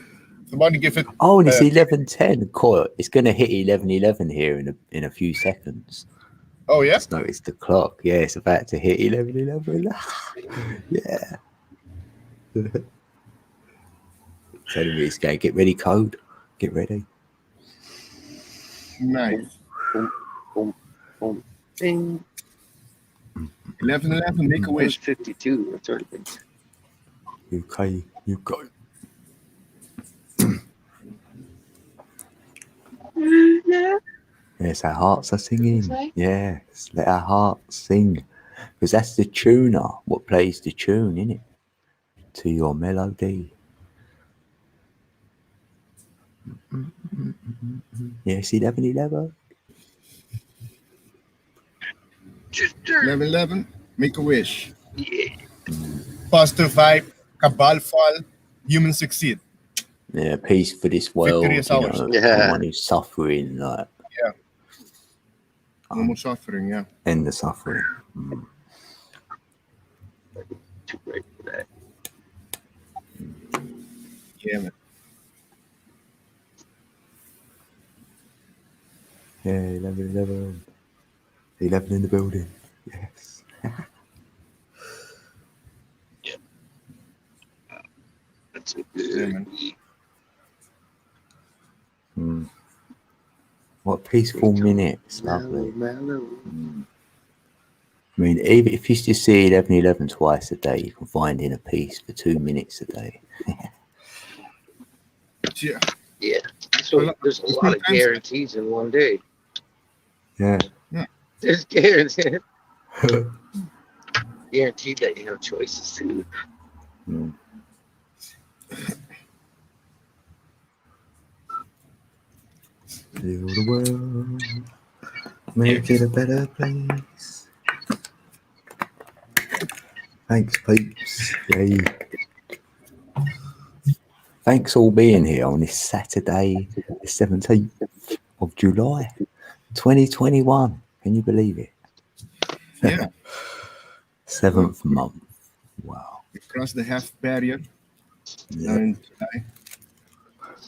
Somebody give it. Oh, and it's 11:10. Cool. It's going to hit 11:11 here in a few seconds. Oh, yeah? Just noticed the clock. Yeah, it's about to hit 11:11. Yeah. Telling me it's going. Get ready, code. Get ready. Nice. Boom. Ding. 11-11, make a wish. 52. That's already been. UK, you go. Yes, our hearts are singing. Yes, let our hearts sing. Because that's the tuner, what plays the tune, innit? To your melody. Yes, 11:11. 11-11, make a wish. Yeah. Positive vibe, cabal fall, humans succeed. Yeah, peace for this world. Victory is You ours. know, Yeah. everyone who's suffering, like, No more suffering, yeah. end the suffering. Too great for that. Yeah, man. Yeah, 11:11. 11 in the building. Yes. That's a Yeah, good. man. What peaceful minutes. Lovely. Mellow. I mean, even if you just see 11:11 twice a day, you can find inner peace for 2 minutes a day. Yeah. Yeah. So there's a lot of guarantees in one day. Yeah. There's guaranteed. Guaranteed that you have choices too. Heal the world, make it a better place. Thanks, peeps. Yay. Thanks all being here on this Saturday, the 17th of July, 2021. Can you believe it? Yeah. 7th month. Wow. We crossed the half barrier. Yeah. And July.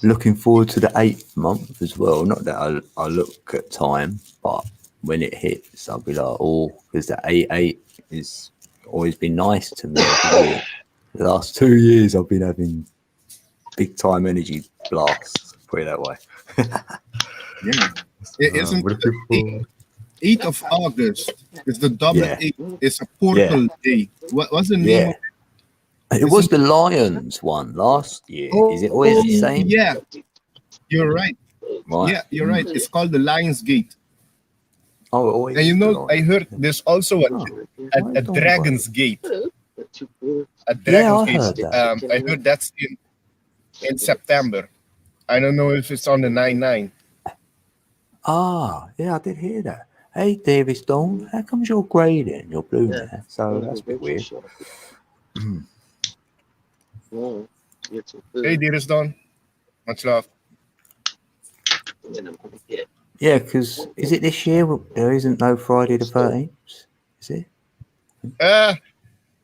Looking forward to the 8th month as well. Not that I look at time, but when it hits, I'll be like, oh, because the 8-8 is always been nice to me every year. The last 2 years, I've been having big time energy blasts, put it that way. Yeah. It isn't the 8th of August. It's the double Yeah. 8. It's a portal day. What's the name of It was the Lions one last year. Is it always the same? Yeah. You're right. Right. Yeah, you're right. It's called the Lion's Gate. Oh, it always And you is the know, I Lions. heard there's also a Dragon's Gate. A Dragon's I heard Gate. that. I heard that's in September. I don't know if it's on the 9/9. Ah, yeah, I did hear that. Hey, Davis Dawn, how comes you're grey then? You're blue now, so that's a bit weird. Hey, dearest Don. Much love. Yeah, because is it this year there isn't no Friday the 13th? Is it?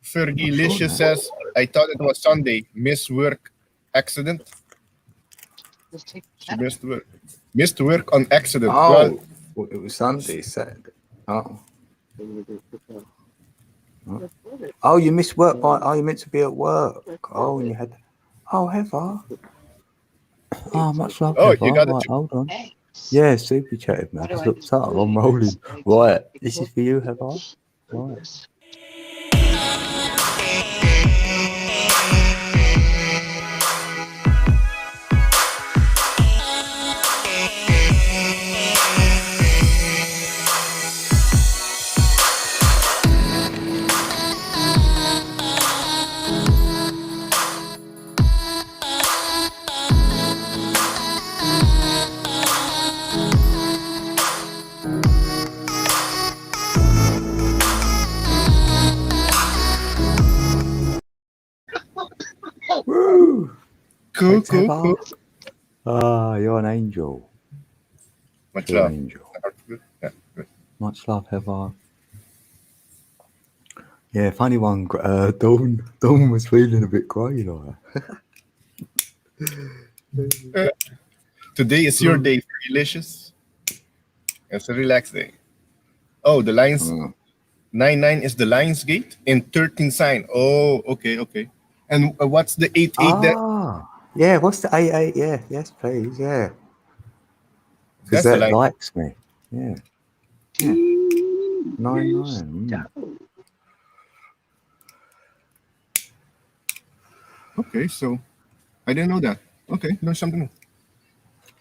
Fergie Licious says, I thought it was Sunday. Missed work accident. She missed work. Missed work on accident. Well, it was Sunday, Saturday. Oh. Oh, you missed work by. Oh, you meant to be at work. Oh, and you had. Oh, Heather. Oh, much love. Oh, Heather. you got Right, it. hold on. Yeah, super chatted, man. I just looked up. I'm rolling. Right, this is for you, Heather. Right. Woo! cool, Thanks, cool, Heather. cool. Ah, you're an angel. Much You're love. an angel. Yeah, good. Much love, Heather. Yeah, funny one. Dawn was feeling a bit grey, like. Today is your day, Fergie Licious. It's a relaxed day. Oh, the Lions. 9/9 is the Lion's Gate in 13 sign. Oh, okay, okay. And what's the 8/8 that? Ah, yeah. What's the 8-8? Yeah, yes, please. Yeah, because That's the that line. likes me. Yeah. 9-9. Okay, so I didn't know that. Okay, learn something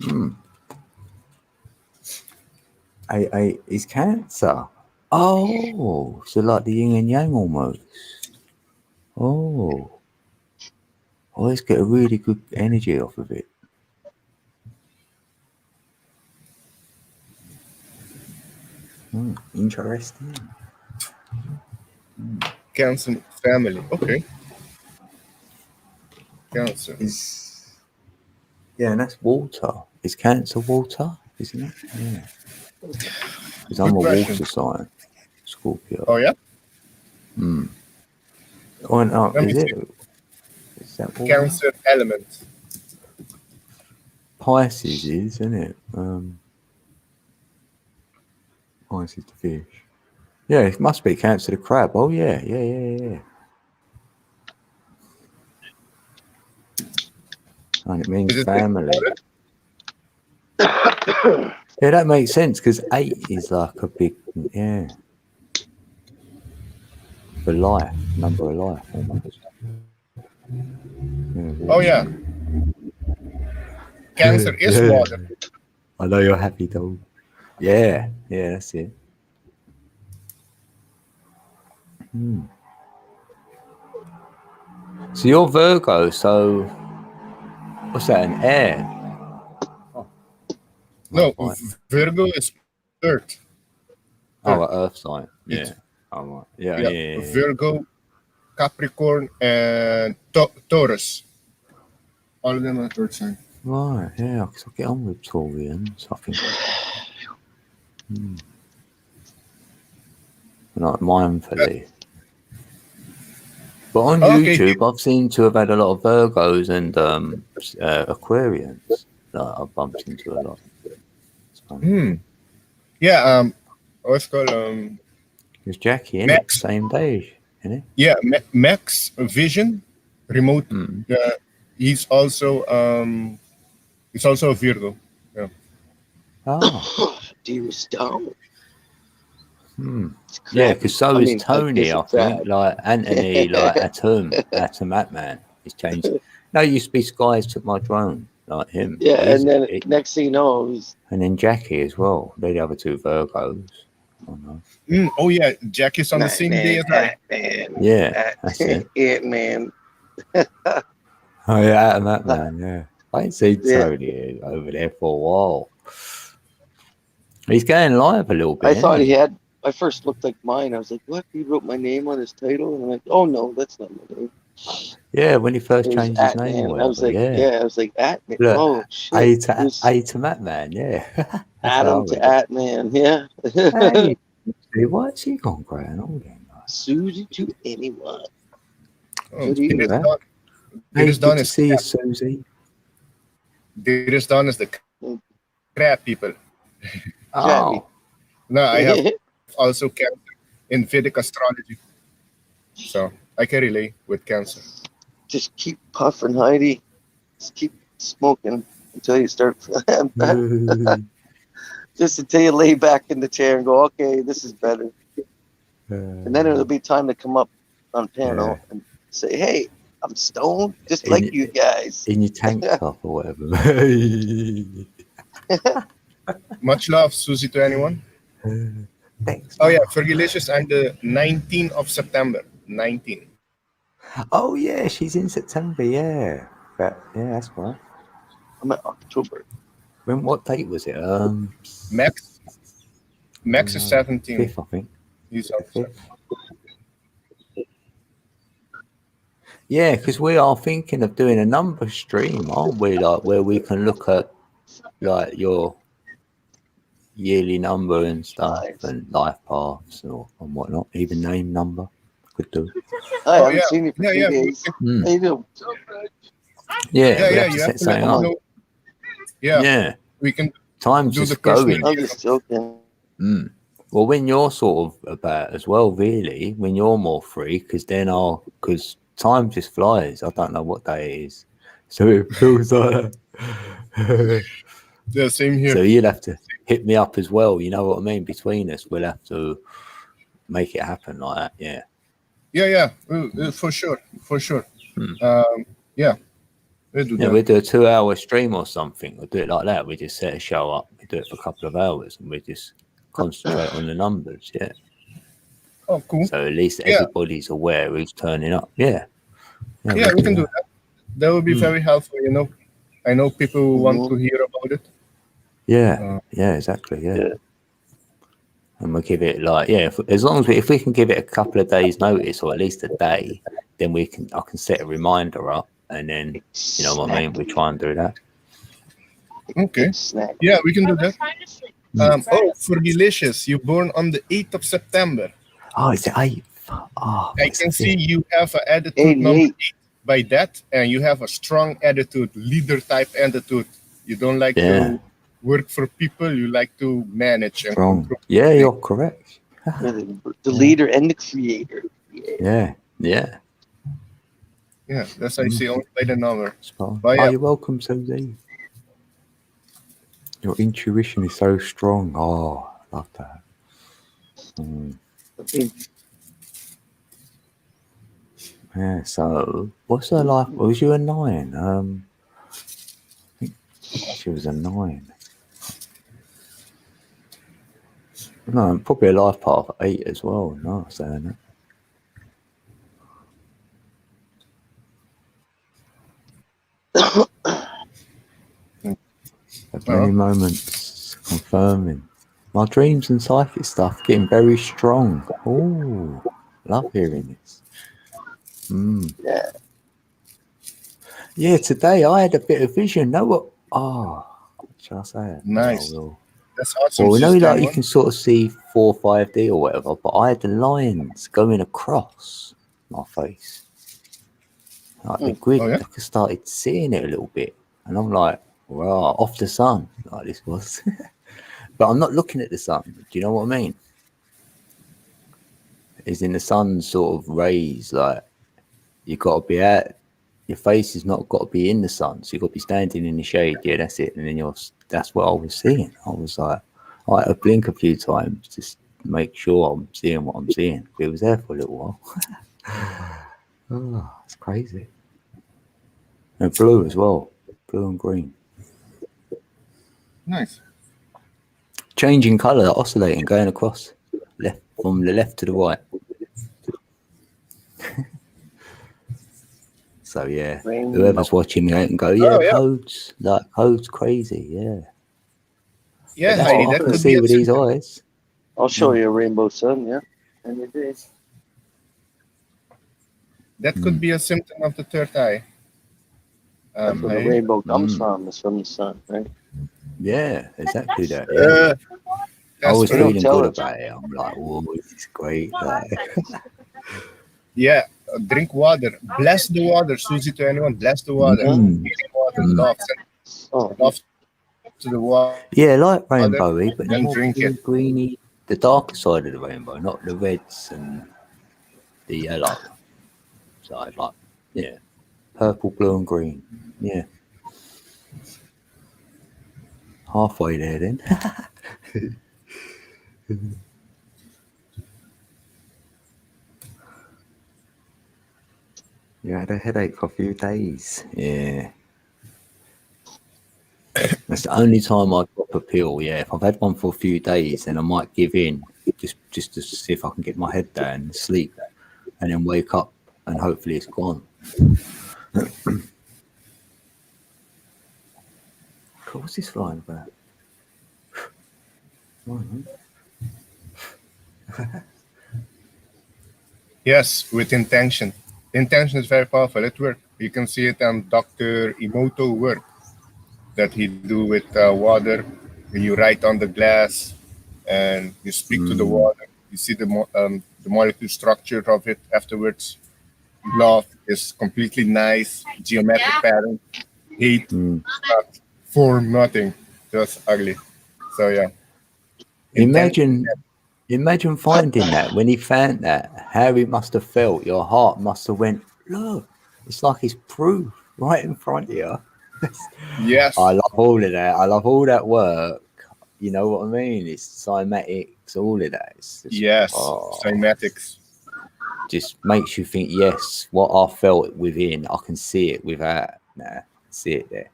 new. 8-8 is Cancer. Oh, so like the yin and yang almost. Oh, let's get a really good energy off of it. Interesting. Cancer family. Okay. Cancer. Yeah, and that's water. Is Cancer water, isn't it? Yeah. Because I'm Good a question. water sign, Scorpio. Oh yeah. Oh, no, Let me is see. it? Is that water? Cancer element. Pisces is, isn't it? Pisces the fish. Yeah, it must be Cancer the crab. Oh yeah. And it means Is it family. water? Yeah, that makes sense because 8 is like a big, yeah, for life, number of life almost. Yeah, Oh yeah. Cancer is Yeah. water. I know you're happy, though. Yeah, that's it. So you're Virgo, so what's that, an air? No, Right. Virgo is Earth. Oh, an earth sign. Yeah. It's- Oh, right. Yeah. Virgo Capricorn, and Taurus. All of them are earth sign. Right, yeah, because I get on with Taurians, I think. Like mindfully. But on Okay. YouTube, I've seen to have had a lot of Virgos and Aquarians that I've bumped into a lot. So, Yeah. What's it called? there's Jackie, innit? Max. Same day, innit? Yeah, Max Vision, remote. He's also a Virgo. Yeah. Oh, Dearest Dom. It's yeah, because so I is mean, Tony, I think. Like Anthony, like Atom Atman. He's changed. No, it used to be Skies Took My Drone, like him. Yeah, He's- and then next thing you know, he's and then Jackie as well. They're the other two Virgos. Oh, no. Oh yeah, Jackie's on the same day as I. Yeah, that's it. Man. Oh yeah, Atman, yeah. I ain't seen Yeah. Tony over there for a while. He's going live a little bit. I thought isn't he had. I first looked like mine. I was like, "What? He wrote my name on his title?" And I'm like, "Oh no, that's not my name." Yeah, when he first It was changed his Atman. name. Or I was like, whatever, yeah. I was like, Atman. Look, Oh shit. It was A to Atman, yeah. That's Adam how to I Atman. Yeah. read it. Hey, what's he gone growing all then? Susie to anyone. Oh, Good evening. Dearest Hey, Dawn. Dearest good Dawn to is see you, Susie. Dearest Dawn is the crab people. Oh, No, I have also Cancer in Vedic astrology, so I can relate with Cancer. Just keep puffing, Heidi. Just keep smoking until you start feeling bad. Just until you lay back in the chair and go, okay, this is better. And then it'll be time to come up on panel and say, hey, I'm stoned, just In like it- you guys. in your tank top or whatever. Much love, Susie, to anyone. Thanks. Oh yeah, Fergalicious and the 19th of September. 19. Oh yeah, she's in September. Yeah, yeah, that's right. I'm at October. When? What date was it? Max is 17. 5th, I think. He's up. 5th. Yeah, because we are thinking of doing a number stream, aren't we? Like where we can look at like your yearly number and stuff Nice. and life paths and whatnot. Even name number could do. I Oh, haven't yeah. seen you for Yeah, 2 yeah. days. Mm. How you doing? Yeah, Yeah, we yeah, have to you set have to let something me up. know. Yeah, Yeah, we can time's do just the personal- going. I'm just joking. Mm. Well, when you're sort of about as well, really, when you're more free, because time just flies. I don't know what day it is, so it feels like that. the same here. So you'll have to hit me up as well. You know what I mean? Between us, we'll have to make it happen like that. Yeah. Yeah, for sure. Yeah, we'll do Yeah, that. we'll do a 2-hour stream or something. We'll do it like that. We just set a show up. We do it for a couple of hours, and we just concentrate on the numbers. Yeah. Oh, cool. So at least Yeah. everybody's aware who's turning up. Yeah. Yeah, we can do that. That would be very helpful, you know. I know people who want to hear about it. Yeah, yeah, exactly. Yeah. And we'll give it like, as long as if we can give it a couple of days notice or at least a day, then I can set a reminder up and then, you know what I mean? We try and do that. Okay. Snack. Yeah, we can do that. For Delicious, you're born on the 8th of September. Oh, it's the 8th. Oh, I can see you have an attitude 88. number 8 by that, and you have a strong attitude, leader type attitude. You don't like to work for people, you like to manage and strong. control. Yeah, you're correct. The leader and the creator. Yeah. Yeah, that's how you see only by the number. Oh, But yeah. you're welcome, Susie. Your intuition is so strong. Oh, I love that. Yeah, so what's her life? Was you a 9? I think she was a 9. No, probably a life path 8 as well. No, I'm saying that. At many moments confirming my dreams and psychic stuff getting very strong. Oh, love hearing this. Mm. Yeah. Yeah, today I had a bit of vision. Know what? Oh, shall I say it? Nice. I will. That's awesome. Well, we know Sis like you Diamond. can sort of see 4 or 5D or whatever, but I had the lines going across my face. Like the grid, Oh, yeah? I started seeing it a little bit. And I'm like, wow, off the sun, like this was. But I'm not looking at the sun. Do you know what I mean? Is in the sun sort of rays, like you got to be out. Your face has not got to be in the sun, so you got to be standing in the shade. Yeah, that's it. And then that's what I was seeing. I was like, I had to blink a few times just to make sure I'm seeing what I'm seeing. It was there for a little while. Oh, it's crazy. And blue as well, blue and green, Nice. changing colour, oscillating, going across, left from the left to the right. So yeah, whoever's watching me out and go, yeah, Oh, yeah. code's crazy, yeah. Yeah, That's Heidi, what I that can could see be a with these symptom. eyes. I'll show you a rainbow sun, yeah. Any day. That could be a symptom of the third eye. That's where the Heidi. rainbow comes from, is from the sun, right? Yeah, exactly that. Yeah, I That's was true. feeling good Intelligent. about it. I'm like, oh, this is great. Like, Yeah, drink water. Bless the water, Susie, to anyone. Bless the water. Mm. Healing water, Mm. love. Oh, Love to the water. yeah, like rainbowy, but Then more drink blue, it. greeny, the darker side of the rainbow, not the reds and the yellow side. Like, yeah, purple, blue, and green. Yeah, halfway there then. You had a headache for a few days. Yeah. That's the only time I drop a pill. Yeah, if I've had one for a few days, then I might give in just to see if I can get my head down, sleep, and then wake up, and hopefully it's gone. What's this flying about? Yes, with intention. Intention is very powerful. It works. You can see it on Dr. Emoto work that he do with water. You write on the glass and you speak to the water. You see the molecule structure of it afterwards. Love is completely nice, geometric pattern. Hate, not form, nothing, just ugly. So yeah. Imagine finding that. When he found that, how he must have felt. Your heart must have went, look, it's like it's proof right in front of you. Yes. I love all of that. I love all that work. You know what I mean? It's cymatics, all of that. It's just, Yes. Cymatics. Just makes you think, yes, what I felt within, I can see it without. Nah, see it there.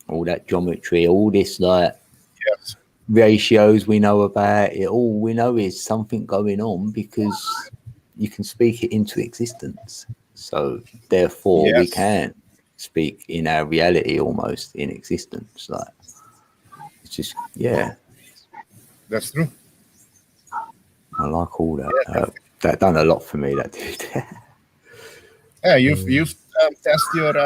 All that geometry, all this like Yes. ratios we know about it. All we know is something going on because you can speak it into existence. So therefore, we Yes. can speak in our reality almost in existence. Like it's just That's true. I like all that. That done a lot for me. That did. Yeah, you've test your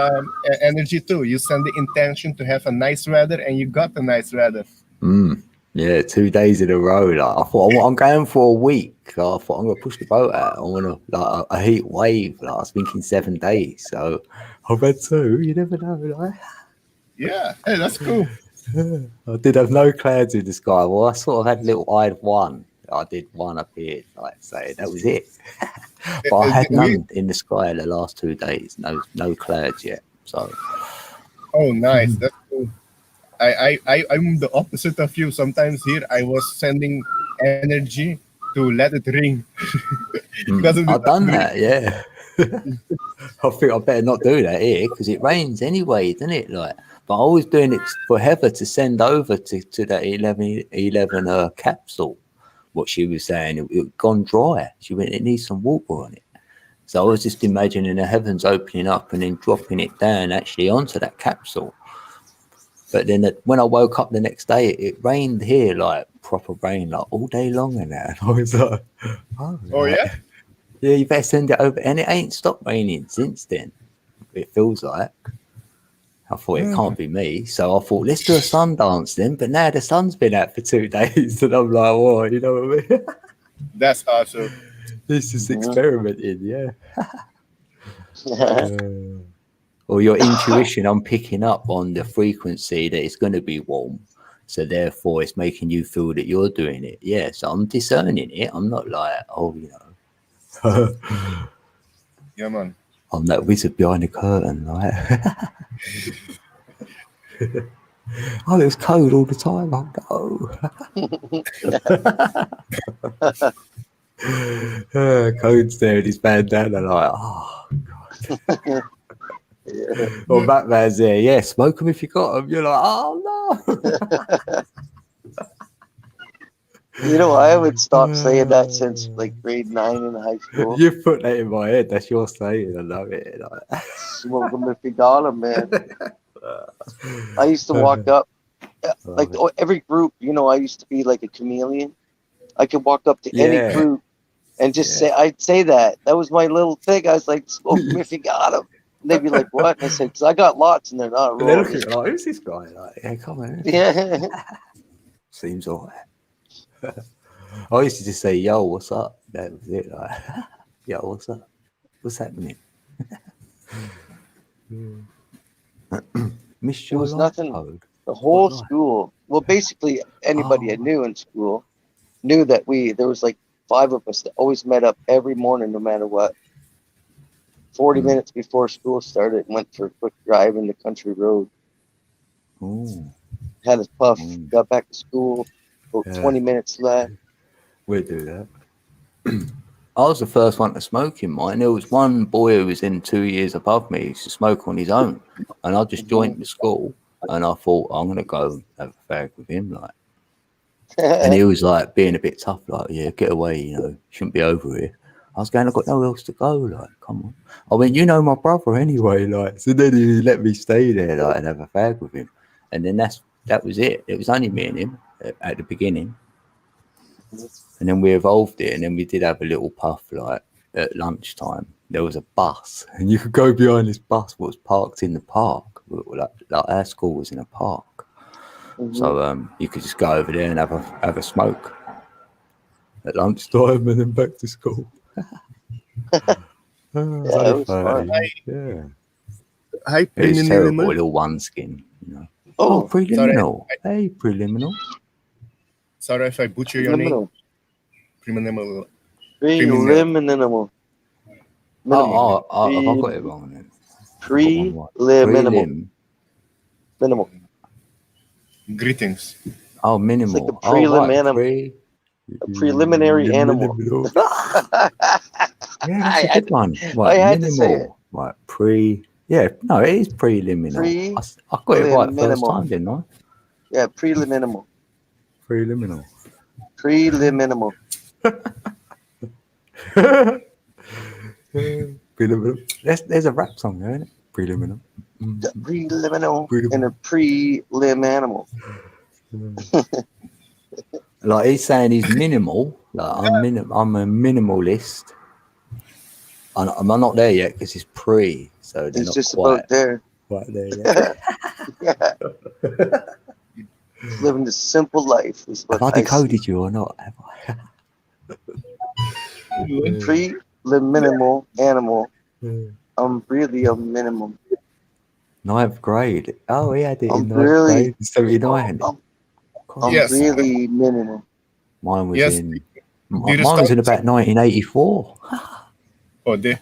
energy too. You send the intention to have a nice weather, and you got a nice weather. Yeah, 2 days in a row. Like I thought, I'm going for a week. I thought I'm gonna push the boat out. I want a heat wave. Like I was thinking 7 days. So I've had 2. You never know. Like. Yeah, hey, that's cool. I did have no clouds in the sky. Well, I sort of had I had one. I did one appeared, like say that was it. But I had none in the sky the last 2 days. No clouds yet. So. Oh, nice. That's cool. I'm the opposite of you. Sometimes here I was sending energy to let it ring. I've done that, yeah. I think I better not do that here because it rains anyway, doesn't it? Like, but I was doing it for Heather to send over to that 11 capsule. What she was saying, it gone dry. She went, it needs some water on it. So I was just imagining the heavens opening up and then dropping it down actually onto that capsule. But then when I woke up the next day, it rained here, like proper rain, like all day long and that. And I was like, Oh, yeah? Yeah, you better send it over. And it ain't stopped raining since then. It feels like. I thought it can't be me. So I thought, let's do a sun dance then. But now the sun's been out for 2 days. And I'm like, oh, you know what I mean? That's awesome. This is experimenting, yeah. Or your intuition, I'm picking up on the frequency that it's going to be warm. So therefore, it's making you feel that you're doing it. Yeah, so I'm discerning it. I'm not like, oh, you know. Yeah, man. I'm that wizard behind the curtain, like. Oh, it was cold all the time. Oh no. Code's there and his bandana, like, oh god. Or Batman's there, yeah, smoke them if you got them. You're like, oh no. You know, I haven't stopped saying that since like grade 9 in high school. You put that in my head. That's your saying. I love it. Like, Smoke them if you got them, man. I used to walk up, like every group, you know, I used to be like a chameleon. I could walk up to any group and just say, I'd say that. That was my little thing. I was like, smoke them if you got them. And they'd be like, what? And I said, because I got lots and they're not they're wrong. looking like, who's this guy? Like, yeah, come on. Yeah. Seems all right. I used to just say, yo, what's up? That was it. Like, yo, what's up? What's happening? Missed There your was life, nothing. Code. The whole What life? school, well, basically anybody I knew in school knew that there was like 5 of us that always met up every morning, no matter what. 40 minutes before school started, went for a quick drive in the country road. Ooh, Had a puff, got back to school, about Yeah. 20 minutes left. we'll do that. I was the first one to smoke in mine. There was one boy who was in 2 years above me. He used to smoke on his own. And I just joined the school and I thought, I'm going to go have a fag with him. Like, and he was like being a bit tough, like, yeah, get away, you know, shouldn't be over here. I was going, I've got nowhere else to go, like, come on. I went, you know my brother anyway, like, so then he let me stay there, like, and have a fag with him. And then that was it. It was only me and him at the beginning. And then we evolved it, and then we did have a little puff, like, at lunchtime. There was a bus, and you could go behind this bus that was parked in the park. Like our school was in a park. So you could just go over there and have a smoke at lunchtime and then back to school. Yeah, it was fun. Yeah. Hi, It's terrible, Preliminal. little one skin, you know. Oh, Preliminal. Hey, Preliminal. Sorry if I butcher your name. Preliminal. Preliminal. Preliminal. Oh, I've got it wrong then. Preliminal. Prelim. Minimal. Greetings. Oh, minimal. It's like a prelim animal. A preliminary animal. Yeah, that's a good one. Right, I had to say minimal. Right, yeah, no, it is preliminal. I got it right first time, didn't I? Yeah, preliminal. Preliminal. Preliminal. Preliminal. There's a rap song there, isn't it? Preliminal. Preliminal and a prelim animal. Like he's saying he's minimal. Like I'm a minimalist. I'm not there yet because it's pre, so they're It's not just quite about there. there yet. Yeah. Living the simple life is what Have I I decoded you or not? Have I? see. Preliminal animal. I'm really a minimum. 9th grade. Oh, he had it in I'm 9th really- grade. 79. I'm Yes. really minimum. Mine was Yes. in. Did Mine you was in start- about 1984. Oh, there.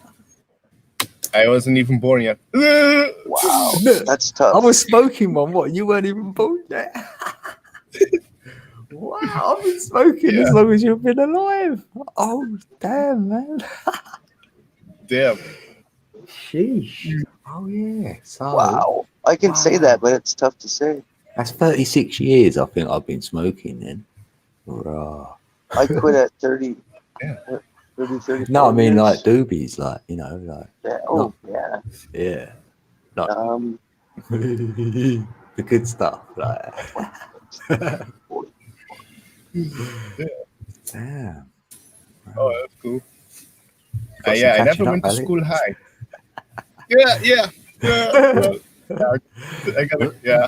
I wasn't even born yet. Wow, that's tough. I was smoking one. What? You weren't even born yet. Wow, I've been smoking as long as you've been alive. Oh, damn, man. Damn. Sheesh. Oh, yeah. So Wow, I can say that, but it's tough to say. that's 36 years, I think, I've been smoking then. Rah. I quit at 30. Yeah. 30, 34 No, I mean, years. like doobies, like, you know, like, Yeah. Oh, yeah. yeah. The good stuff, like. Damn. Oh, that's cool. Got some Yeah, I never catching up, went to Alex. school high. Yeah. Well, I got it. Yeah.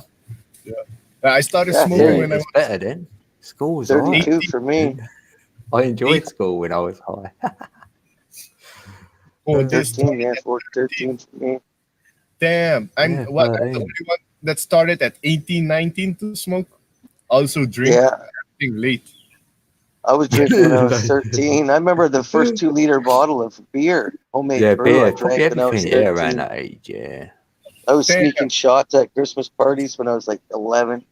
I started Yeah, smoking Yeah, when I it's was better then. School was alright. 32 for me. I enjoyed school when I was high. this 13, yeah, 13 for me. Damn. I'm Yeah, what? I'm the 13. only one that started at 18, 19 to smoke. Also drink Yeah, everything late. I was drinking when I was 13. I remember the first 2 liter bottle of beer, homemade Yeah, brew, I beer, probably drank when I was everything. Yeah, around 13. that age. Yeah. I was Damn. sneaking shots at Christmas parties when I was like 11.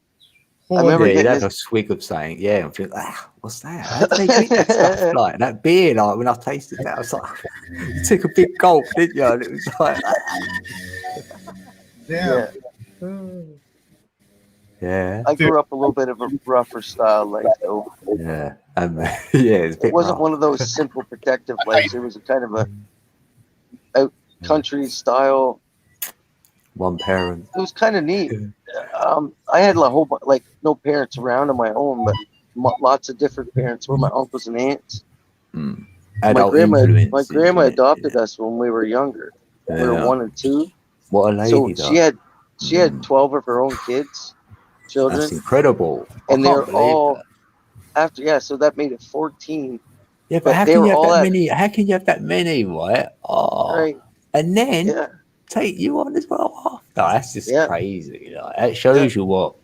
I Holy remember Yeah, you'd getting have this. a swig of something. Yeah, and think, what's that? How do they drink that stuff? Like that beer, like when I tasted that, I was like, you took a big gulp, didn't you? And it was like, damn. Yeah, yeah, I grew up a little bit of a rougher style life, though. yeah, yeah, it's a It bit wasn't rough. one of those simple protective lives. It was a kind of a out country style. One parent. It was kind of neat. I had a whole like no parents around on my own, but lots of different parents were my uncles and aunts. Mm. My Adult grandma influences, grandma innit? adopted Yeah. us when we were younger. We were Yeah. 1 and 2. What a lady, So though. she had 12 of her own kids, That's children, incredible. I and can't they're believe all that. after. Yeah, so that made it 14. Yeah, but But how they can were you have all that at many? How can you have that many, right? Oh, right. and then Yeah, take you on as well after. That's just Yeah. crazy. Like, it shows you what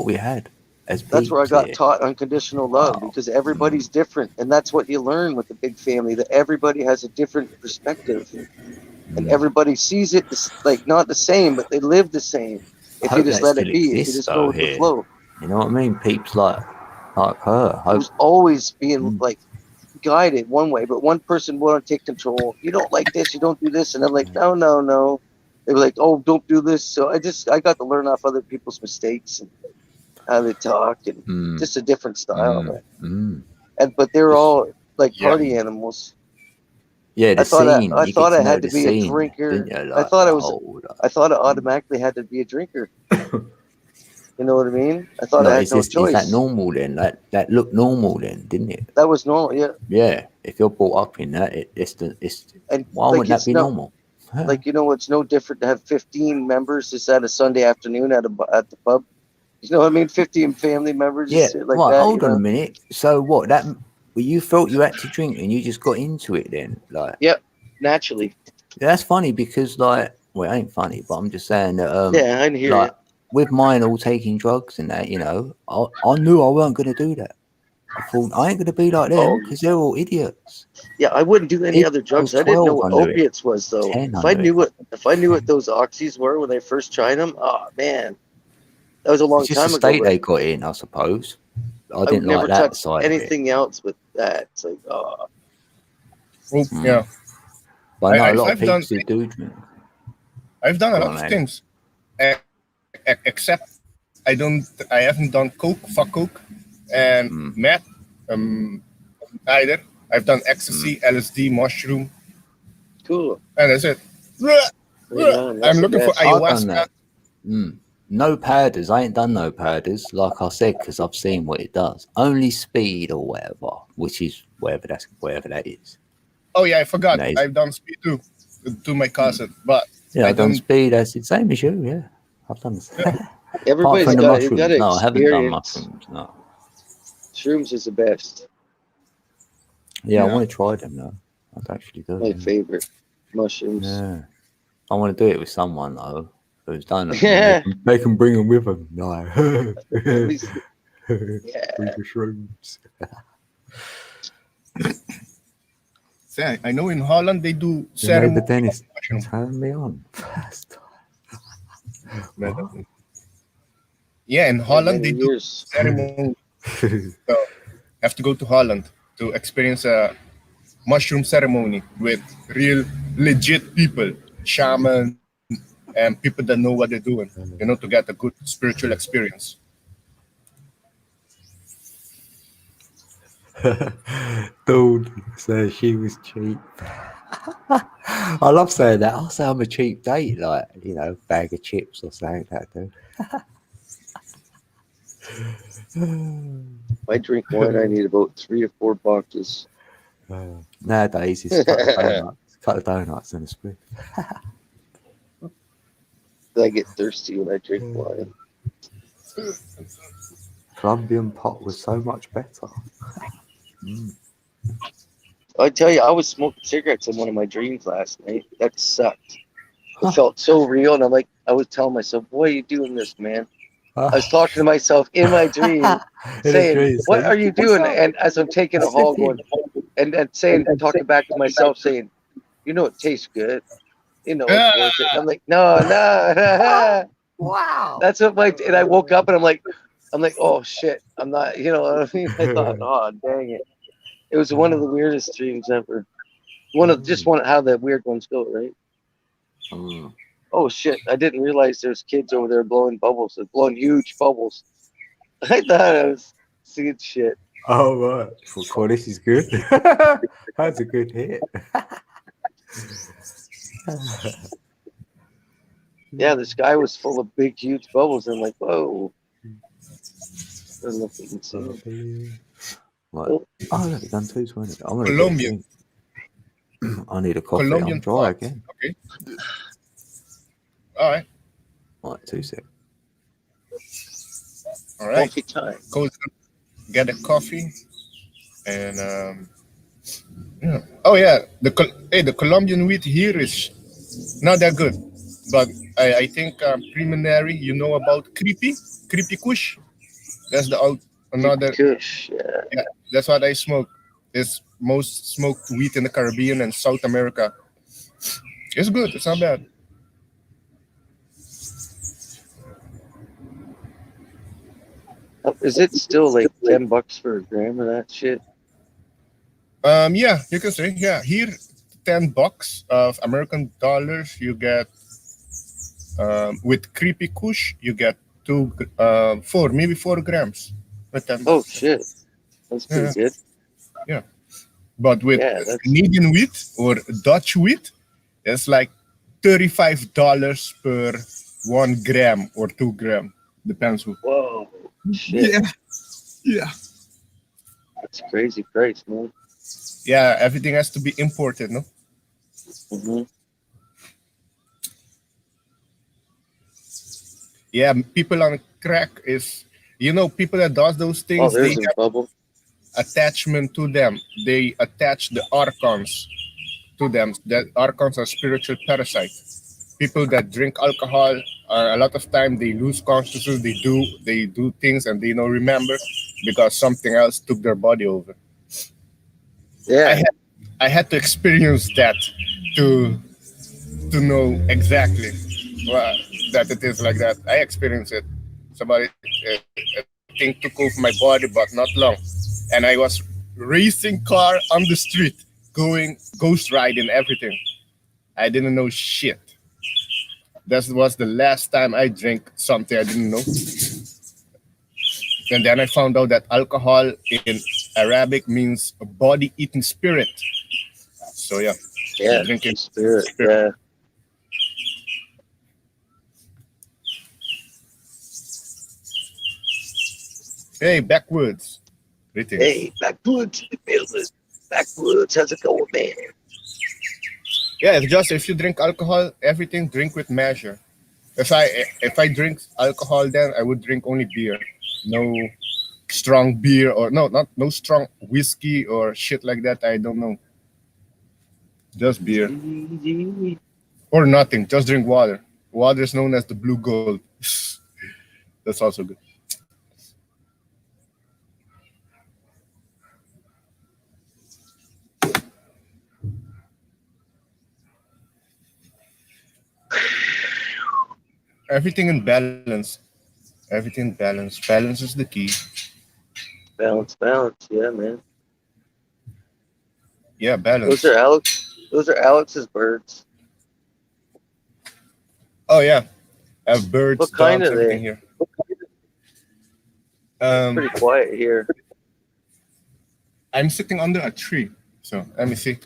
we had as that's where I peeps got here. taught unconditional love Wow. because everybody's different, and that's what you learn with the big family. That everybody has a different perspective, and everybody sees it like not the same, but they live the same. I If you hope just that let still it be, if you exists just go though with the here. flow. You know what I mean? Peeps like her. It was always being Mm. like guided one way, but one person want to take control. You don't like this, you don't do this, and I'm like, no. They were like, oh, don't do this. So I got to learn off other people's mistakes and how they talk, and just a different style. Man. But they were all like party animals. Yeah, the I thought scene. I You thought get to I know had to the be a scene, drinker. didn't you? I Like thought the I was. whole, I thought I automatically had to be a drinker. You know what I mean? I thought I like, had no is that choice. normal then? That looked normal then, didn't it? That was normal, yeah. Yeah. If you're brought up in that, And why like wouldn't that it's be no, normal? Huh. like it's no different to have 15 members just at a Sunday afternoon at the pub. You know what I mean? 15 family members Yeah, just sit like right. that. Hold on a minute. So what? Well, you felt you had to drink and you just got into it then, like. Yep, naturally. That's funny because, like, well, it ain't funny, but I'm just saying that, Yeah, I hear like, you. with mine all taking drugs and that, I knew I weren't gonna do that. I thought I ain't gonna be like them because they're all idiots. Yeah, I wouldn't do any Even other I was drugs. I didn't know 12, what I knew it. opiates was though. 10, If I I knew knew it. what those oxys were when I first tried them, oh man, that was a long It's just the time ago. state But they got in, I suppose. I I would didn't never like that touch side of it. anything else but that. It's like, oh, Yeah. But I know a lot of I've done people do drink. I've done a Go lot on, of Alex. things, except I haven't done fuck coke, and meth, either. I've done ecstasy, LSD, mushroom, cool. and that's it. Right on, that's I'm the looking for best. I've done ayahuasca. that. No powders. I ain't done no powders, like I said, because I've seen what it does. Only speed or whatever, which is whatever that is. Oh yeah, I forgot. That is- I've done speed too, to my cousin, but Yeah, I've done don't- speed. That's the same as you. Yeah, I've done this. Apart Everybody's from the got you mushrooms, got to no, I haven't done experience. mushrooms. No. Shrooms is the best. Yeah, I Yeah. want to try them though. I'd actually do My it. favorite mushrooms. Yeah, I want to do it with someone though who's done it. Yeah. They can bring them with them. No. At least, yeah. Bring the shrooms. say, I know in Holland they do You know, the ceremony. dentist mushroom. turned me on. Yeah, in Holland they Many do years. ceremony. So have to go to Holland to experience a mushroom ceremony with real legit people, shaman, and people that know what they're doing, to get a good spiritual experience. Dude, so she was cheap. I love saying that. I'll say I'm a cheap date, like, bag of chips or something like that, If I drink wine, I need about 3 or 4 boxes. Nowadays, it's cut of donuts and a spoon. I get thirsty when I drink wine. Colombian pot was so much better. I tell you, I was smoking cigarettes in one of my dreams last night. That sucked. It felt so real, and I was telling myself, "Boy, you doing this, man?" I was talking to myself in my dream, saying, "What are you doing?" And as I'm taking a haul, going, and talking back to myself, saying, "You know, it tastes good. You know, it's worth it." And I'm like, "No." Wow. That's what and I woke up and I'm like, "Oh shit, I'm not." You know what I mean? I thought, "Oh, dang it." It was one of the weirdest dreams ever. One how the weird ones go, right? Oh shit! I didn't realize there's kids over there blowing bubbles. They're blowing huge bubbles. I thought I was seeing shit. Oh, right. Well, this is good. That's a good hit. Yeah, the sky was full of big, huge bubbles. I'm like, whoa. I don't know if you can see it. Right. Oh, look, it's done 2:20. I'm gonna Colombian. I need a coffee. Colombian I'm dry pot. again. Okay. All right. Right, 2 seconds. All right. Coffee time. Go get a coffee, and yeah. Oh yeah, the Colombian wheat here is not that good, but I think preliminary. You know about creepy kush. That's another. Kush, yeah. Yeah, that's what I smoke. It's most smoked wheat in the Caribbean and South America. It's good. It's not bad. Is it still like $10 for a gram of that shit? Yeah, you can say, yeah. Here, $10 of American dollars. You get with creepy kush. You get 4 grams. With 10 Oh bucks. shit, that's pretty good. Yeah, but with Canadian wheat or Dutch wheat, it's like $35 per 1 gram or 2 gram. Depends who. Whoa, shit. Yeah. That's a crazy price, man. Yeah, everything has to be imported, no? Mm-hmm. Yeah, people on crack is, people that does those things, there's they a have bubble. attachment to them. They attach the archons to them. That archons are spiritual parasites. People that drink alcohol are a lot of time they lose consciousness. They do things and they don't remember because something else took their body over. Yeah, I had to experience that to know exactly that it is like that. I experienced it. Somebody a thing took over my body, but not long, and I was racing car on the street, going ghost riding everything. I didn't know shit. That was the last time I drank something I didn't know. And then I found out that alcohol in Arabic means a body eating spirit. So yeah, drinking spirit. Yeah. Hey, Backwoods. Greetings. Hey, Backwoods. Backwoods. How's it going, man? Yeah, if you drink alcohol, everything drink with measure. If I drink alcohol, then I would drink only beer. No strong beer or no strong whiskey or shit like that. I don't know. Just beer. Or nothing. Just drink water. Water is known as the blue gold. That's also good. Everything in balance. Everything in balance. Balance is the key. Balance. Yeah, man. Yeah, balance. Those are Alex's birds. Oh yeah, I have birds, What kind dogs, are everything they? here. Pretty quiet here. I'm sitting under a tree, so let me see.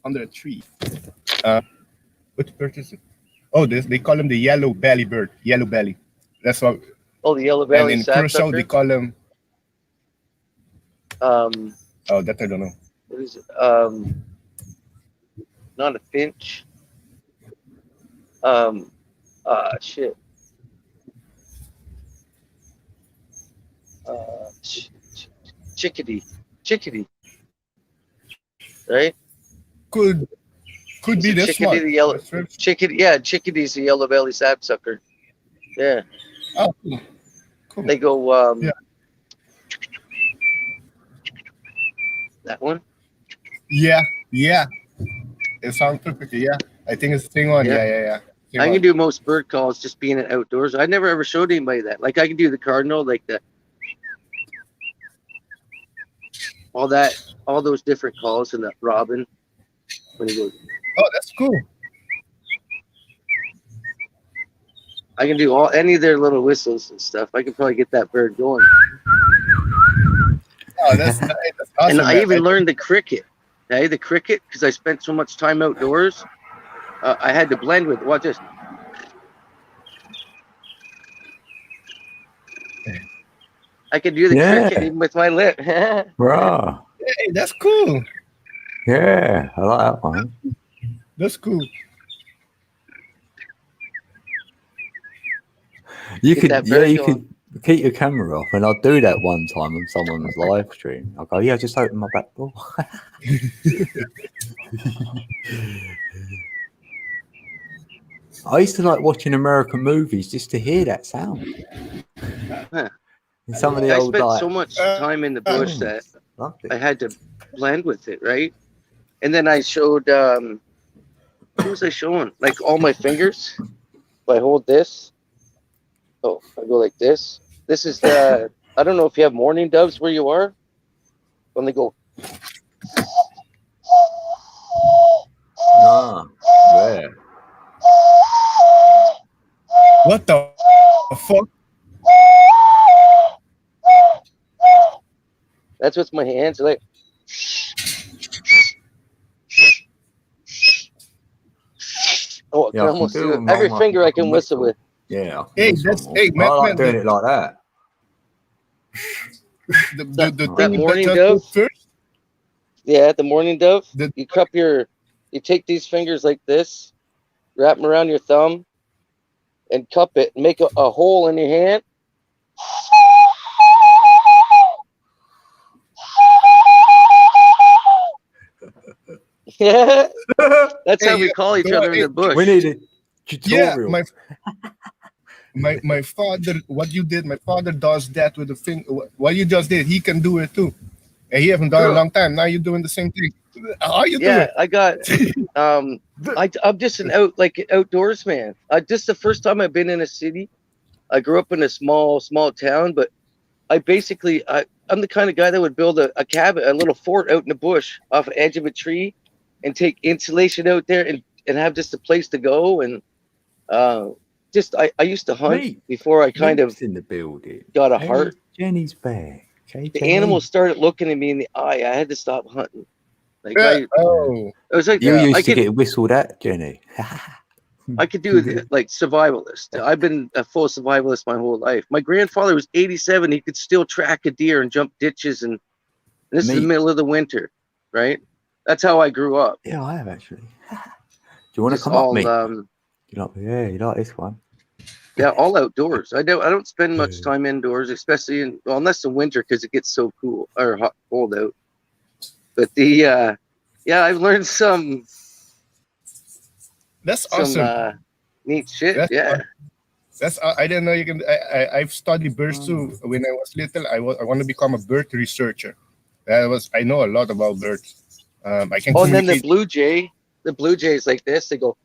Under a tree. Which bird is it? Oh, they call him the yellow belly bird. Yellow belly. That's what. Oh, the yellow And belly in Curacao, they sapsucker. call him. Um, Oh, that I don't know. what is it? Not a finch. Shit. Chickadee. Right? Could Is be it this chickadee one. the yellow That's right. chickadee? Yeah, chickadee's the yellow belly sapsucker. Yeah, Oh, cool. they go. Yeah. That one. Yeah. It sounds perfect. Yeah, I think it's the same one. Yeah. Yeah. Same I one. can do most bird calls just being outdoors. I never ever showed anybody that. Like I can do the cardinal, like the all those different calls, and the robin when he goes. Oh, that's cool. I can do any of their little whistles and stuff. I can probably get that bird going. Oh, that's nice. That's awesome. And I man. even learned the cricket. Okay, the cricket, because I spent so much time outdoors. I had to blend with. Watch this. I could do the Yeah. cricket even with my lip. Rah. Hey, that's cool. Yeah, I like that one. That's cool. You Get could, that yeah, bird you going. could keep your camera off, and I'll do that one time on someone's live stream. I'll go, yeah, just open my back door. I used to like watching American movies just to hear that sound. Huh. And some of the I old spent like, so much time in the bush that loved I it. had to blend with it, right? And then I showed. Who was I showing? Like all my fingers. If I hold this. Oh, I go like this. This is the. I don't know if you have mourning doves where you are. When they go. Ah, yeah. What the fuck? That's with my hands. Like. Oh, I Yeah, can I almost can do do it. it with my Every mouth. finger I I can can whistle with. Yeah. I can Hey, do that's some hey, more. I like man, doing it like that. the That thing morning that dove? just first. Yeah, the mourning dove. The- You take these fingers like this, wrap them around your thumb, and cup it, and make a hole in your hand. Yeah, that's Hey, how we yeah, call each go other on, in the bush. We need a Yeah, tutorial. my father. What you did, my father does that with the thing. What you just did, he can do it too. And he haven't done it in a True. long time. Now you're doing the same thing. How you do Yeah, it? I got. I'm just an outdoors man. Just the first time I've been in a city. I grew up in a small town, but I'm the kind of guy that would build a cabin, a little fort out in the bush off the edge of a tree, and take insulation out there and have just a place to go. And I used to hunt Mate, before I kind of Luke's in the building. got a Hey, heart. Jenny's back. Okay, The Jenny. animals started looking at me in the eye. I had to stop hunting. Like Oh, I was like, You Yeah. used to get whistled at, Jenny. I could do it like survivalist. I've been a full survivalist my whole life. My grandfather was 87. He could still track a deer and jump ditches, and this is the Me. middle of the winter, right? That's how I grew up. Yeah, I have actually. Do you want to Just come up, all mate? You like this one? yeah, all outdoors. I don't spend much time indoors, especially unless in winter because it gets so cool or hot, cold out. But I've learned some that's awesome. neat shit. That's Yeah. awesome. That's I didn't know you can. I've studied birds too. When I was little, I want to become a bird researcher. I know a lot about birds. I can Oh, and then the communicate. blue jays like this. They go.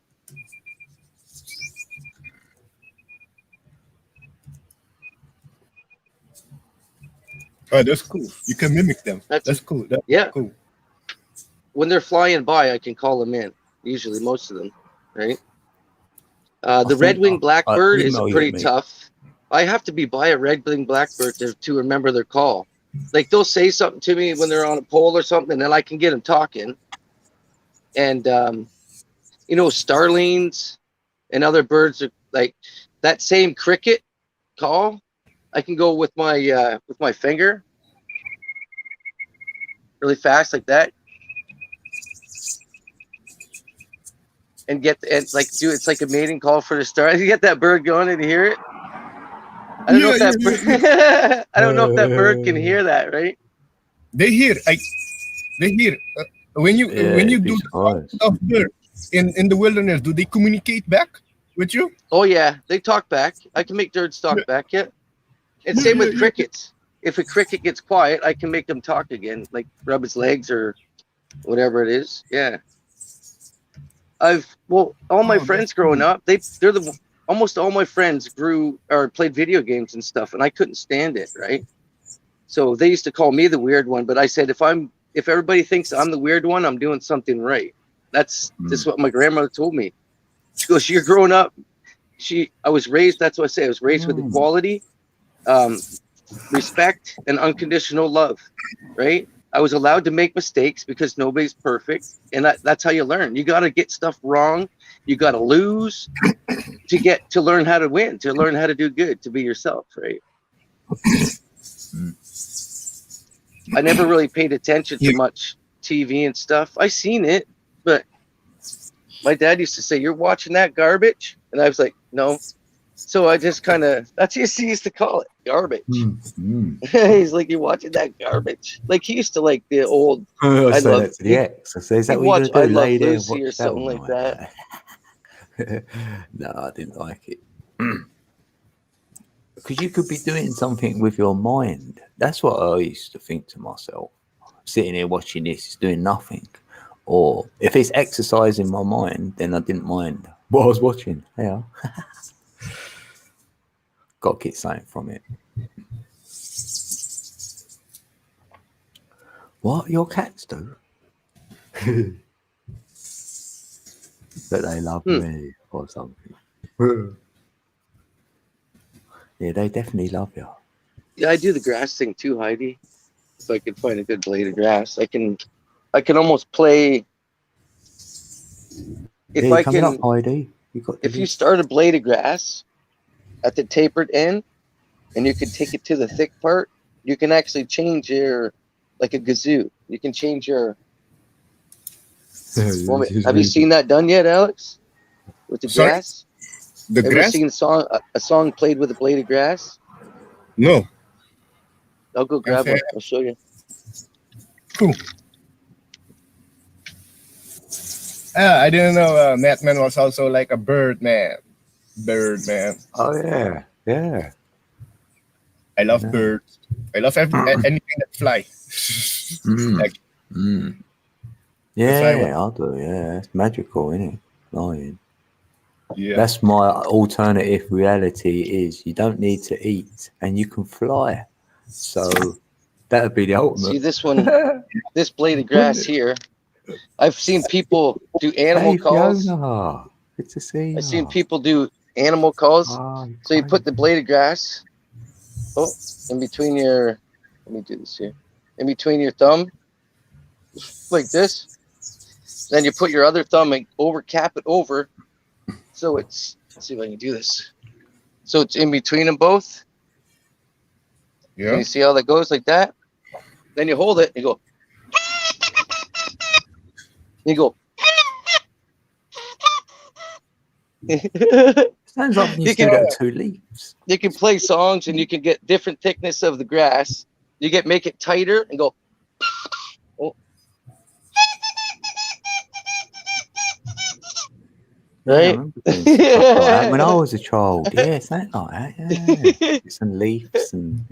Oh, that's cool. You can mimic them. That's- That's cool. That's Yeah. cool. When they're flying by, I can call them in. Usually, most of them, right? The think red-winged blackbird is email you, pretty mate. tough. I have to be by a red-winged blackbird to remember their call. Like they'll say something to me when they're on a pole or something, and then I can get them talking. And starlings, and other birds are like that same cricket call. I can go with my finger really fast like that, and it's like a mating call for the star. You get that bird going and you hear it. I don't know if that bird, I don't know if that bird can hear that, right? They hear. They hear. When you do the sound of bird in the wilderness, do they communicate back with you? Oh yeah, they talk back. I can make birds talk back. Yeah, and same with crickets. If a cricket gets quiet, I can make them talk again, like rub its legs or whatever it is. Yeah. All my friends growing up, almost all my friends grew or played video games and stuff, and I couldn't stand it, right? So they used to call me the weird one, but I said if everybody thinks I'm the weird one, I'm doing something right. That's just what my grandmother told me. She goes, "You're growing up." I was raised. That's what I say. I was raised with equality, respect, and unconditional love. Right? I was allowed to make mistakes because nobody's perfect, and that's how you learn. You got to get stuff wrong. You got to lose to learn how to win, to learn how to do good, to be yourself. Right? I never really paid attention to much TV and stuff. I seen it, but my dad used to say, "You're watching that garbage," and I was like, "No." So I just kind of, that's what he used to call it, garbage. He's like, "You're watching that garbage." Like he used to like the old. I say that to the ex. I say, "Is that what you're I gonna do, Love lady?" Lucy or something like that. No, I didn't like it. Because you could be doing something with your mind. That's what I used to think to myself. Sitting here watching this is doing nothing. Or if it's exercising my mind, then I didn't mind what I was watching. Yeah. Got to get something from it. What your cats do? That they love me or something. Yeah, they definitely love you. Yeah, I do the grass thing too, Heidi. If I can find a good blade of grass, I can almost play. If I coming can, up, Heidi. if you start a blade of grass at the tapered end, and you can take it to the thick part, you can actually change like a kazoo. You can change your. Have you seen that done yet, Alex? With the grass? The Ever grass? seen a song played with a blade of grass? No. I'll go grab one. I'll show you. Cool. I didn't know Mattman was also like a bird man. Bird man. Oh yeah, yeah. I love birds. I love anything that fly. Yeah, I do. Yeah, it's magical, isn't it? Flying. Yeah. That's my alternative reality. Is you don't need to eat and you can fly. So that would be the ultimate. See this one, this blade of grass here. I've seen people do animal calls. Fiona. Good to see you. I've seen people do animal calls. So you put the blade of grass, in between your. Let me do this here. In between your thumb, like this. Then you put your other thumb and cap it over. So it's, let's see if I can do this. So it's in between them both. Yeah. And you see how that goes like that? Then you hold it and you go. You go. Sounds like you still got 2 leaves. You can play songs and you can get different thickness of the grass. Make it tighter and go. Oh. Right? Yeah, when I was a child, something like that. Yeah, some leaves and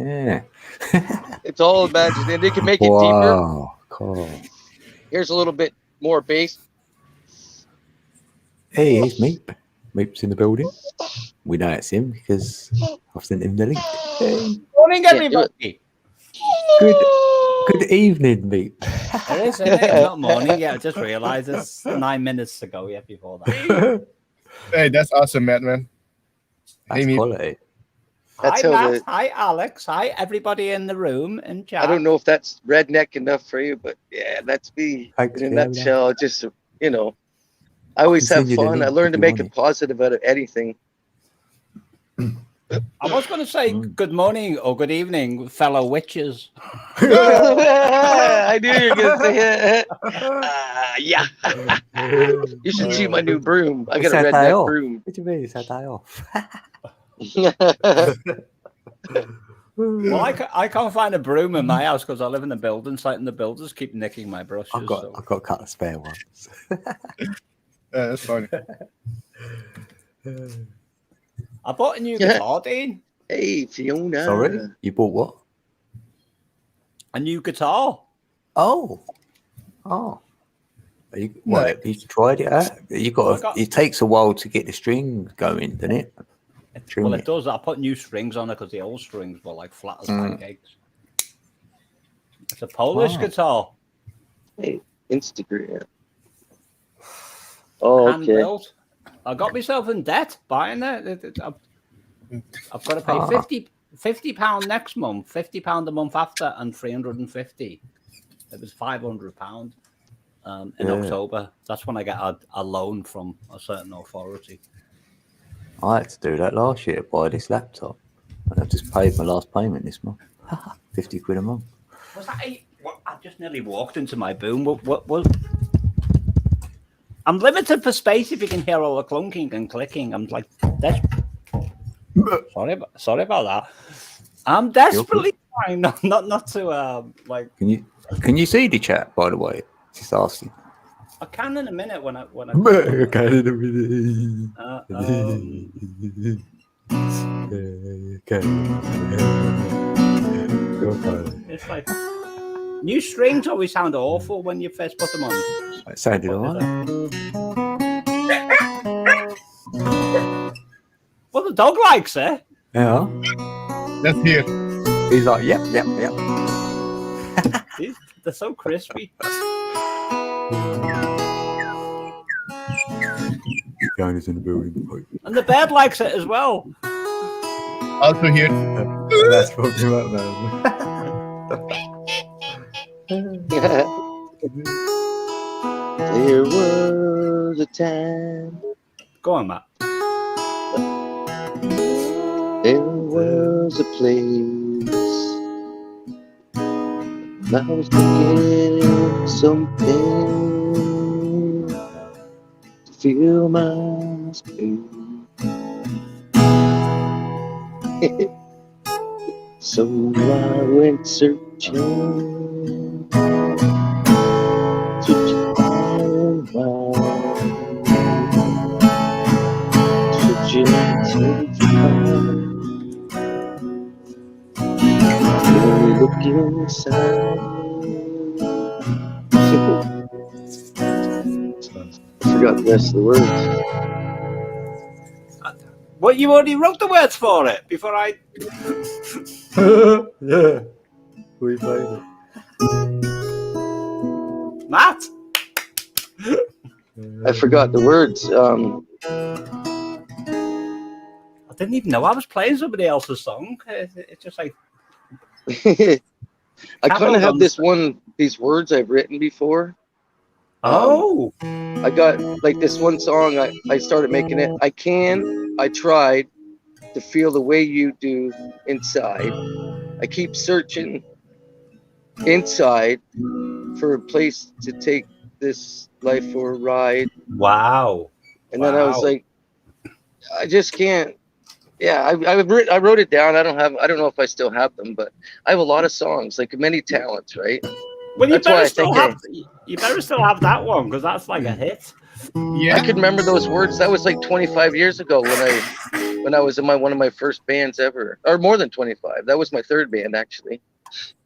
It's all imagined, and they can make it deeper. Cool. Here's a little bit more bass. Hey, here's Meep. Meep's in the building. We know it's him because I've sent him the link. Hey. Morning, everybody. Good evening, Meep. It is, isn't it? It's not morning yet. I just realized it's 9 minutes to go yet before that. Hey, that's awesome, Mattman. That's quality. That's hi, Matt. Hi, Alex. Hi, everybody in the room and chat. I don't know if that's redneck enough for you, but yeah, that's me in a nutshell. Just, I always have send you the fun. I link learned to if you make want it it. positive out of anything. I was going to say good morning or good evening, fellow witches. I knew you were gonna say it. Yeah. You should see my new broom. I It's got a our day redneck off. broom. What do you mean? It's our day off. Well, I can't find a broom in my house because I live in the building site and the builders keep nicking my brushes. I've got so. a couple of spare ones. That's funny. I bought a new guitar, Dean. Hey, Fiona. Sorry, you bought what? A new guitar. Oh. What? You tried it out? It takes a while to get the strings going, doesn't it? Well, it does. I put new strings on it because the old strings were like flat as pancakes. It's a Polish guitar. Hey, Instagram. Oh, Hand okay. built. I got myself in debt buying it. I've got to pay £50 next month, £50 a month after, and £350. It was £500 in October. That's when I get a loan from a certain authority. I had to do that last year to buy this laptop, and I've just paid my last payment this month. 50 quid a month. Was that I just nearly walked into my boom. What? I'm limited for space. If you can hear all the clunking and clicking, I'm like, sorry about that. I'm desperately trying not to like. Can you see the chat, by the way? Just asking. I can in a minute when I. Okay, in a minute. It's like new strings always sound awful when you first put them on. It sounded alright. Well, the dog likes it. Yeah. That's here. He's like, yep. They're so crispy. Going in the building. And the bed likes it as well. Also here. That's fucking up, man. There was a time. Go on, Matt. There was a place. I was looking something to feel my space. So I went searching far and wide, searching looking inside. I forgot the rest of the words. Well, you already wrote the words for it before I. Yeah. We played it. Matt. I forgot the words. I didn't even know I was playing somebody else's song. It's just like. I kind of have these words I've written before. Oh. I got like this one song. I started making it. I tried to feel the way you do inside. I keep searching inside for a place to take this life for a ride. Wow. And then I was like, I just can't. Yeah, I wrote it down. I don't know if I still have them, but I have a lot of songs, like many talents, right? Well, you better still have that one because that's like a hit. Yeah. I could remember those words. That was like 25 years ago when I was in one of my first bands ever, or more than 25. That was my third band actually.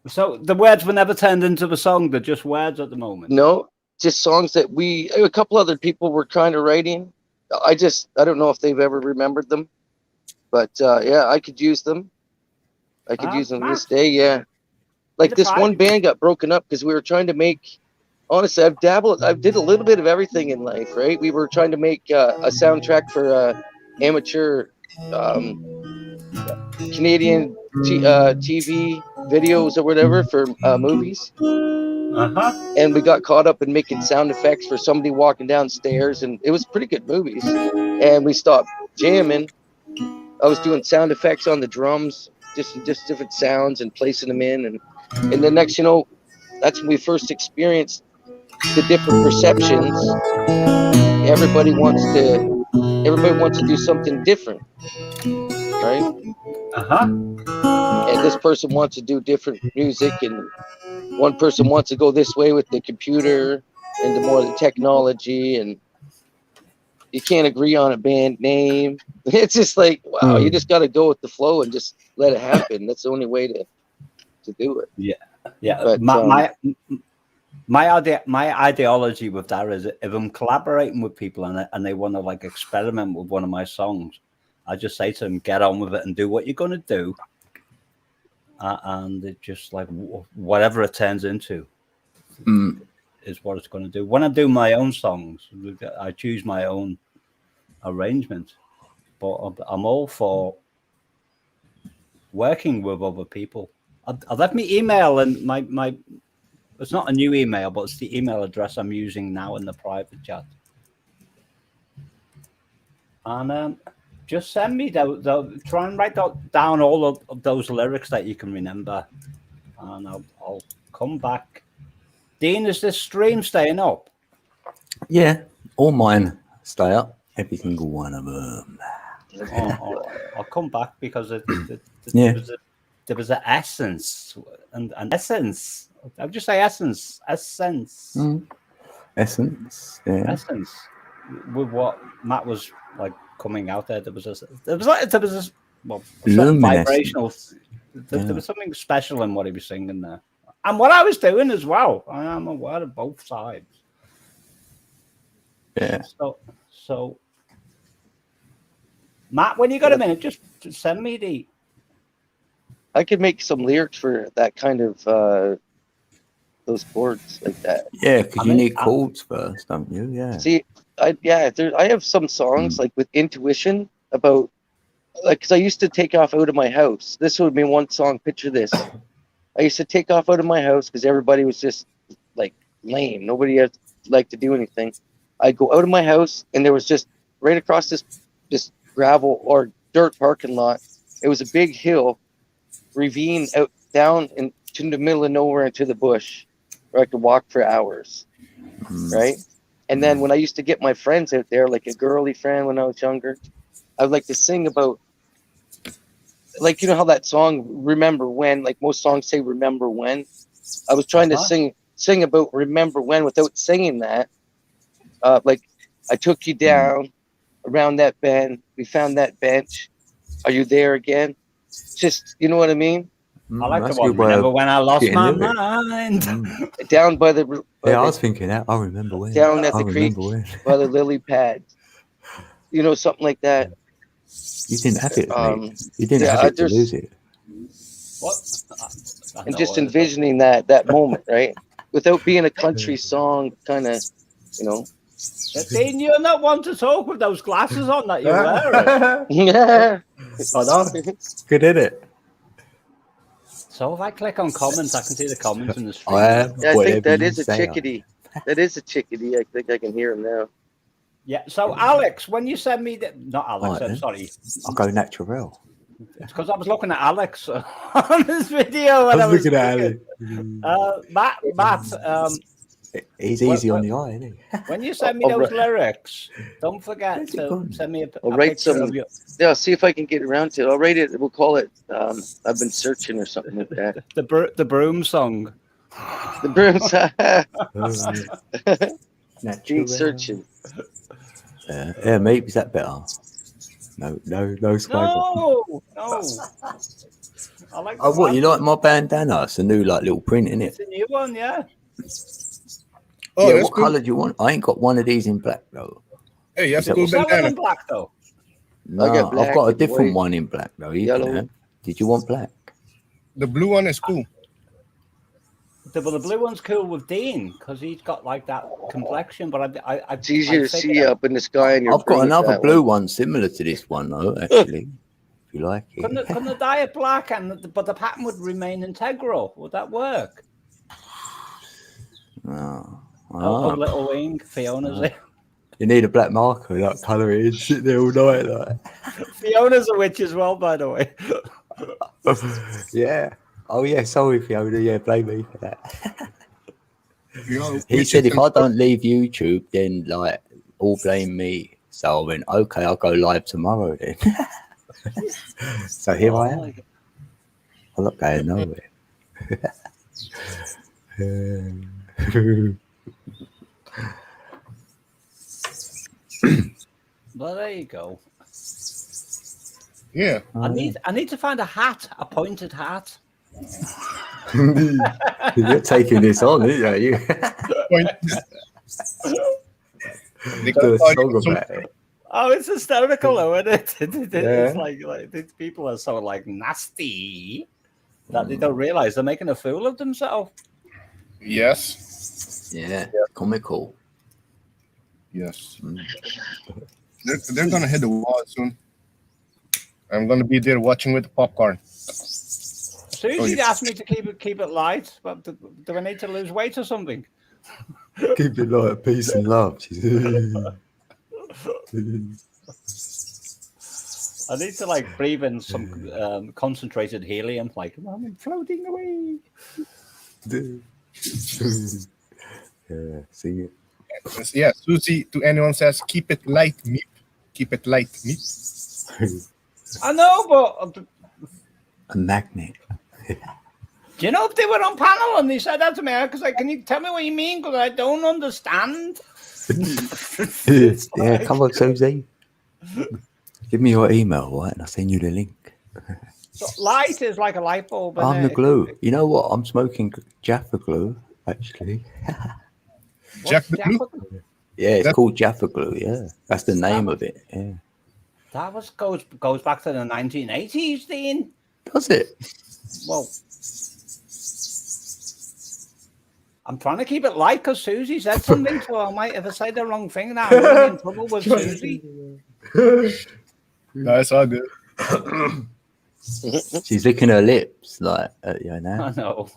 So the words were never turned into the song. They're just words at the moment. No, just songs that a couple other people were kind of writing. I don't know if they've ever remembered them, but yeah, I could use them. I could use them this day. Yeah, like this one band got broken up because we were trying to make. Honestly, I did a little bit of everything in life, right? We were trying to make a soundtrack for amateur Canadian TV videos or whatever for movies. and we got caught up in making sound effects for somebody walking downstairs, and it was pretty good movies. And we stopped jamming. I was doing sound effects on the drums, just different sounds and placing them in, and then next, that's when we first experienced the different perceptions. Everybody wants to do something different, right? And this person wants to do different music, and one person wants to go this way with the computer and the more the technology, and you can't agree on a band name. It's just like, wow, you just got to go with the flow and just let it happen. That's the only way to do it. Yeah. But, my ideology with that is, if I'm collaborating with people and they want to like experiment with one of my songs, I just say to them, get on with it and do what you're going to do. And it just like whatever it turns into is what it's going to do. When I do my own songs, I choose my own arrangement, but I'm all for working with other people. I left me email, and my it's not a new email, but it's the email address I'm using now in the private chat. And just send me try and write down all of those lyrics that you can remember, and I'll come back. Dean, is this stream staying up? Yeah, all mine stay up. Every single one of them. I'll come back because there was an essence and an essence. I would just say essence. Essence. Yeah. Essence. With what Matt was like coming out there, there was a vibrational. There was something special in what he was singing there, and what I was doing as well. I am aware of both sides. Yeah. So, Matt, when you got a minute, just send me the. I could make some lyrics for that kind of those chords like that. Yeah, because you need chords first, don't you? Yeah. See, I have some songs like with intuition about, like, because I used to take off out of my house. This would be one song. Picture this. I used to take off out of my house because everybody was just like lame. Nobody had like to do anything. I'd go out of my house, and there was just right across this gravel or dirt parking lot. It was a big hill, ravine out down into the middle of nowhere into the bush, where I could walk for hours, right? And then when I used to get my friends out there, like a girly friend when I was younger, I would like to sing about, like, you know how that song "Remember When," like most songs say "Remember When." I was trying to sing about "Remember When" without singing that. Like, I took you down around that bend. We found that bench. Are you there again? Just, you know what I mean? I like the one. Remember when I lost my mind? Down by the. I was thinking that. I remember when. Down at the creek by the lily pad. You know, something like that. You didn't have it, mate. You didn't have it to lose it. What? I'm just envisioning that moment, right? Without being a country song, kind of, you know. Dean, you're not one to talk with those glasses on that you're wearing. Yeah. I know. Good, isn't it? So if I click on comments, I can see the comments in the stream. I think that is a chickadee. That is a chickadee. I think I can hear him now. Yeah. So Alex, when you send me not Alex, I'm sorry. I'll go natural. It's because I was looking at Alex on this video. When I was looking at Alex. Matt. He's easy on the eye, isn't he? When you send me those lyrics, don't forget to send me I'll write some. Yeah, see if I can get around to it. I'll write it. We'll call it. I've been searching or something like that. The broom song. The broom song. Been searching. Yeah, maybe is that better? No. No. I like. What you like my bandana? It's a new little print, isn't it? It's a new one, yeah. Oh, yeah, that's what color do you want? I ain't got one of these in black though. Hey, you have to You go sell them bandana. in black though. No, I've got a different one in black though. Yellow. Did you want black? The blue one is cool. The blue one's cool with Dean because he's got like that complexion. But it's easier to see up in the sky. And I've got another blue one similar to this one though. Actually, if you like it. Couldn't the dye it black but the pattern would remain integral? Would that work? Oh. Oh, Ah. little wing. Fiona's there. You need a black marker, like colour it in, sit there all night, like. Fiona's a witch as well, by the way. Yeah. Oh yeah, sorry Fiona, yeah, blame me for that. You He said if I don't leave YouTube, then like all blame me. So I went, okay, I'll go live tomorrow then. So here I am. I'm not going nowhere. Well, there you go. Yeah. I need to find a hat, a pointed hat. You're taking this on, aren't you? Point. They Do a can't song find about it. Oh, it's hysterical, though, isn't it? It's Yeah. like these people are so like nasty that they don't realize they're making a fool of themselves. Yes. Yeah, comical. Yes. Mm. They're gonna hit the wall soon. I'm gonna be there watching with the popcorn. Susie Oh, yeah. asked me to keep it light, but do I need to lose weight or something? Keep it like peace and love. I need to like breathe in some concentrated helium, like I'm floating away. Yeah, see it. Yeah, Susie to anyone says keep it light, meep. Keep it light, meep. I know, but A magnet. do you know if they were on panel and they said that to me? Because like, can you tell me what you mean? Because I don't understand. Yeah, come on, Susie. Give me your email, right? And I'll send you the link. So light is like a light bulb. I'm isn't the it? glue. You know what? I'm smoking Jaffa glue, actually. What's Jack the Glue? Jaffa? Yeah, it's That- called Jaffa glue. Yeah, that's the name of it. Yeah. That goes back to the 1980s, Dean. Does it? Well, I'm trying to keep it light because Susie said something, so I might, if I say the wrong thing, now I'm really in trouble with Susie. No, it's all good. She's licking her lips like at you now. I know.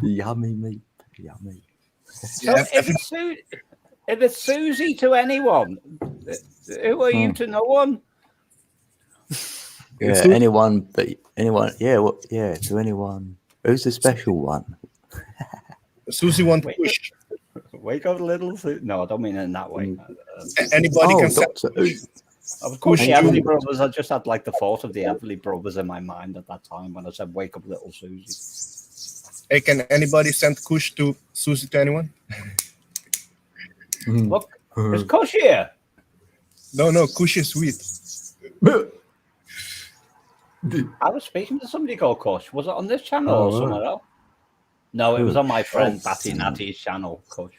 Yummy meat. Yummy. So if it's Susie to anyone, who are you to no one? Yeah, Susie? anyone, yeah, well, yeah, to anyone. Who's the special one? Susie want to Wait. push. Wake up, little Susie. No, I don't mean it in that way. Anybody Oh, can send Doctor Who. I was calling Push the Everly you. Brothers. I just had like the thought of the Everly Brothers in my mind at that time when I said, "Wake up, little Susie." Hey, can anybody send Kush to Susie to anyone? Look, it's Kush here. No, Kush is sweet. I was speaking to somebody called Kush. Was it on this channel Oh, or somewhere else? No, it was on my friend Oh. Batty Natty's channel, Kush.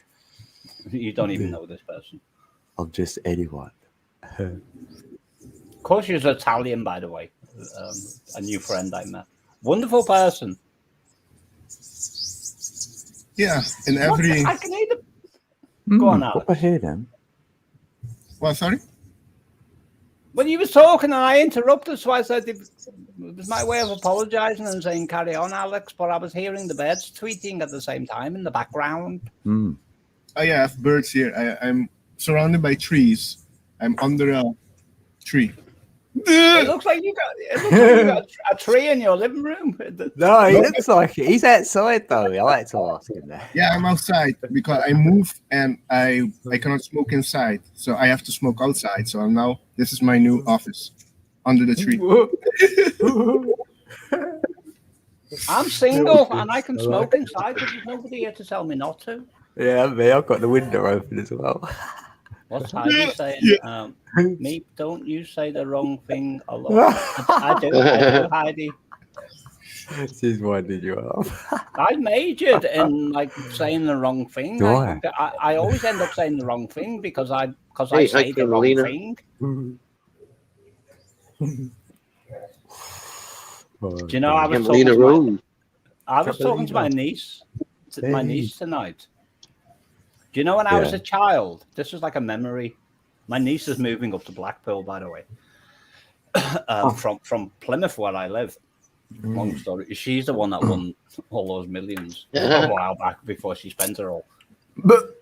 You don't even know this person. I'm just anyone. Kush is Italian, by the way. A new friend I met. Wonderful person. Yeah, in every. I can hear the... Go on, Alex. What I hear them? Well, sorry. When you was talking and I interrupted, so I said it was my way of apologising and saying carry on, Alex, but I was hearing the birds tweeting at the same time in the background. Mm. Oh yeah, I have birds here. I'm surrounded by trees. I'm under a tree. It looks like you got a tree in your living room. No, he looks like it. He's outside though. I like to ask him that. Yeah, I'm outside because I moved and I cannot smoke inside, so I have to smoke outside. So now this is my new office under the tree. I'm single and I can smoke inside because there's nobody here to tell me not to. Yeah, me. I've got the window open as well. What's Heidi saying? Me, don't you say the wrong thing a lot. I do, Heidi. She's winding you up. I majored in like saying the wrong thing. Why? I always end up saying the wrong thing because I Hey, say hi, the wrong Carolina. thing. Do Do you know I was Carolina Rose. talking to my niece, Hey. tonight. Do you know when I was Yeah. a child? This is like a memory. My niece is moving up to Blackpool, by the way, from Plymouth, where I live. Long story. She's the one that won all those millions a while back before she spent it all. But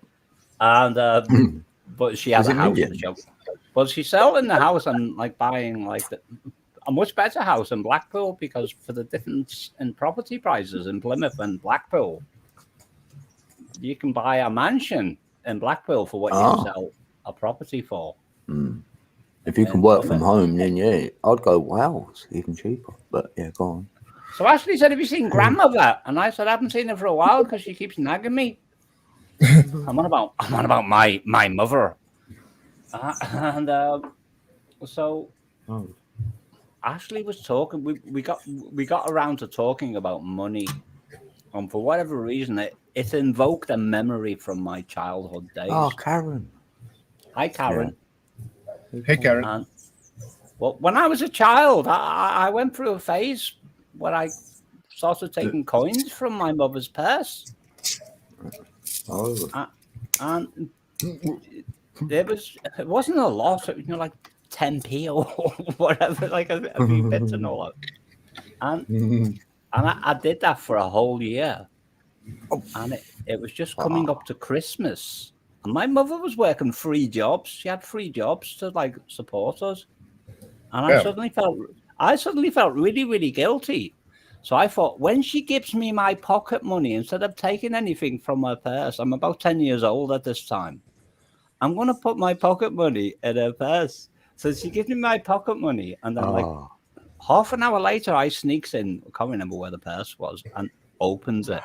And but she has Was a it house. millions? Well, she's selling the house and like buying like a much better house in Blackpool because for the difference in property prices in Plymouth and Blackpool, you can buy a mansion in Blackpool for what you sell a property for. If you can work from home, then yeah, I'd go Wales, even cheaper. But yeah, go on. So Ashley said, "Have you seen grandmother?" And I said, "I haven't seen her for a while because she keeps nagging me." I'm on about my mother, so Ashley was talking. We got around to talking about money, and for whatever reason, it invoked a memory from my childhood days. Oh, Karen. Hi, Karen. Hey, Karen. And, well, when I was a child, I went through a phase where I started taking coins from my mother's purse. Oh. And it wasn't a lot, like 10p or whatever, like a few bits and all that. And I did that for a whole year. And it was just coming up to Christmas. And my mother was working 3 jobs. She had 3 jobs to like support us. And I suddenly felt really, really guilty. So I thought, when she gives me my pocket money, instead of taking anything from her purse, I'm about 10 years old at this time, I'm going to put my pocket money in her purse. So she gives me my pocket money. And then like half an hour later, I sneaks in, I can't remember where the purse was, and opens it.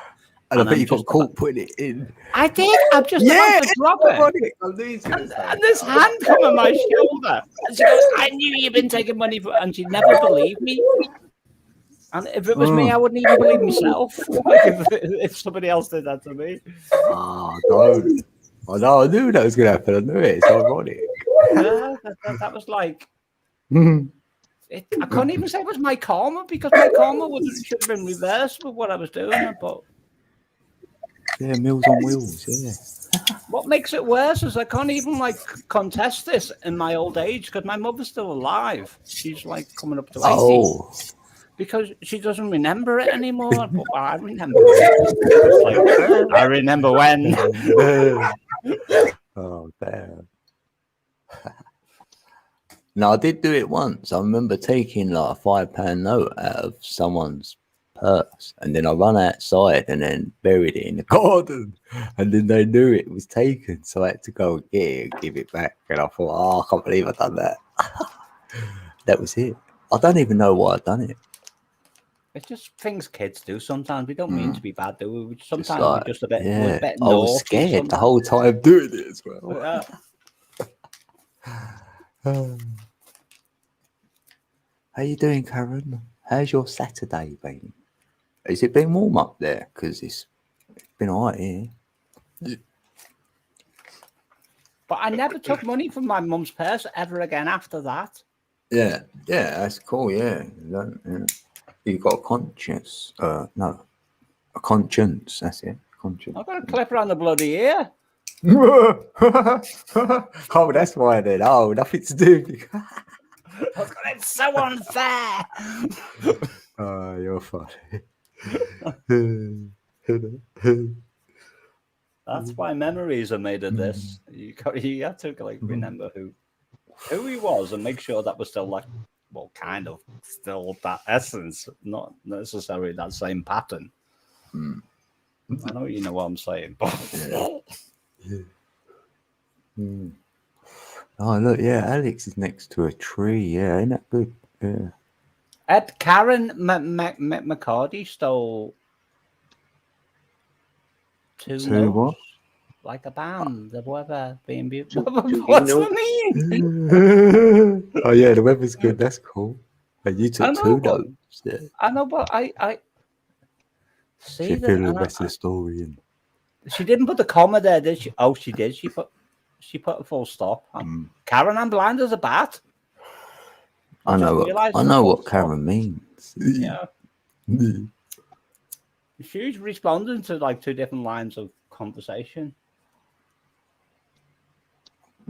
And I bet you got caught putting it in. I did. I'm just about to drop it. And this hand come on my shoulder. And she goes, "I knew you'd been taking money for," and she never believed me. And if it was me, I wouldn't even believe myself. Like if somebody else did that to me. Oh, don't. Oh, no, I knew that was going to happen. I knew it. It's ironic. Yeah, that was like... I couldn't even say it was my karma, because my karma should have been reversed with what I was doing. But yeah, Meals on Wheels, yeah. What makes it worse is I can't even like contest this in my old age because my mother's still alive. She's like coming up to 80. Oh. Because she doesn't remember it anymore. But I remember it. Like, I remember when. Oh, damn. No, I did do it once. I remember taking like a £5 note out of someone's purse, and then I run outside and then buried it in the garden, and then they knew it was taken, so I had to go and get it and give it back. And I thought, oh, I can't believe I've done that. That was it. I don't even know why I've done it. It's just things kids do sometimes. We don't mean to be bad, do we? Sometimes Like, we're just a bit, yeah, we're a bit I was naughty scared sometimes. the whole time doing it as well. How you doing, Karen? How's your Saturday been? Has it been warm up there? Because it's been alright here. But I never took money from my mum's purse ever again after that. Yeah, that's cool. Yeah, you got a conscience. No, a conscience. That's it. Conscience. I've got a clip around the bloody ear. Oh, that's why then. Oh, nothing to do. It's so unfair. Oh, you're funny. That's why memories are made of this. You have to like remember who he was and make sure that was still like, well, kind of still that essence, not necessarily that same pattern. I know you know what I'm saying, but Oh, look, yeah, Alex is next to a tree. Yeah, ain't that good? Yeah. Ed Karen McCarty stole two notes, what? like a band, the weather being beautiful. What's the mean? Oh, yeah, the weather's good. That's cool. And you took know, 2 but- notes. Yeah. I know, but I see She that. filled the and rest of the story in. She didn't put the comma there, did she? Oh, she did. She put a full stop. Karen, I'm blind as a bat. I know realised what the full what stop. Karen means. Yeah. She's responding to like 2 different lines of conversation.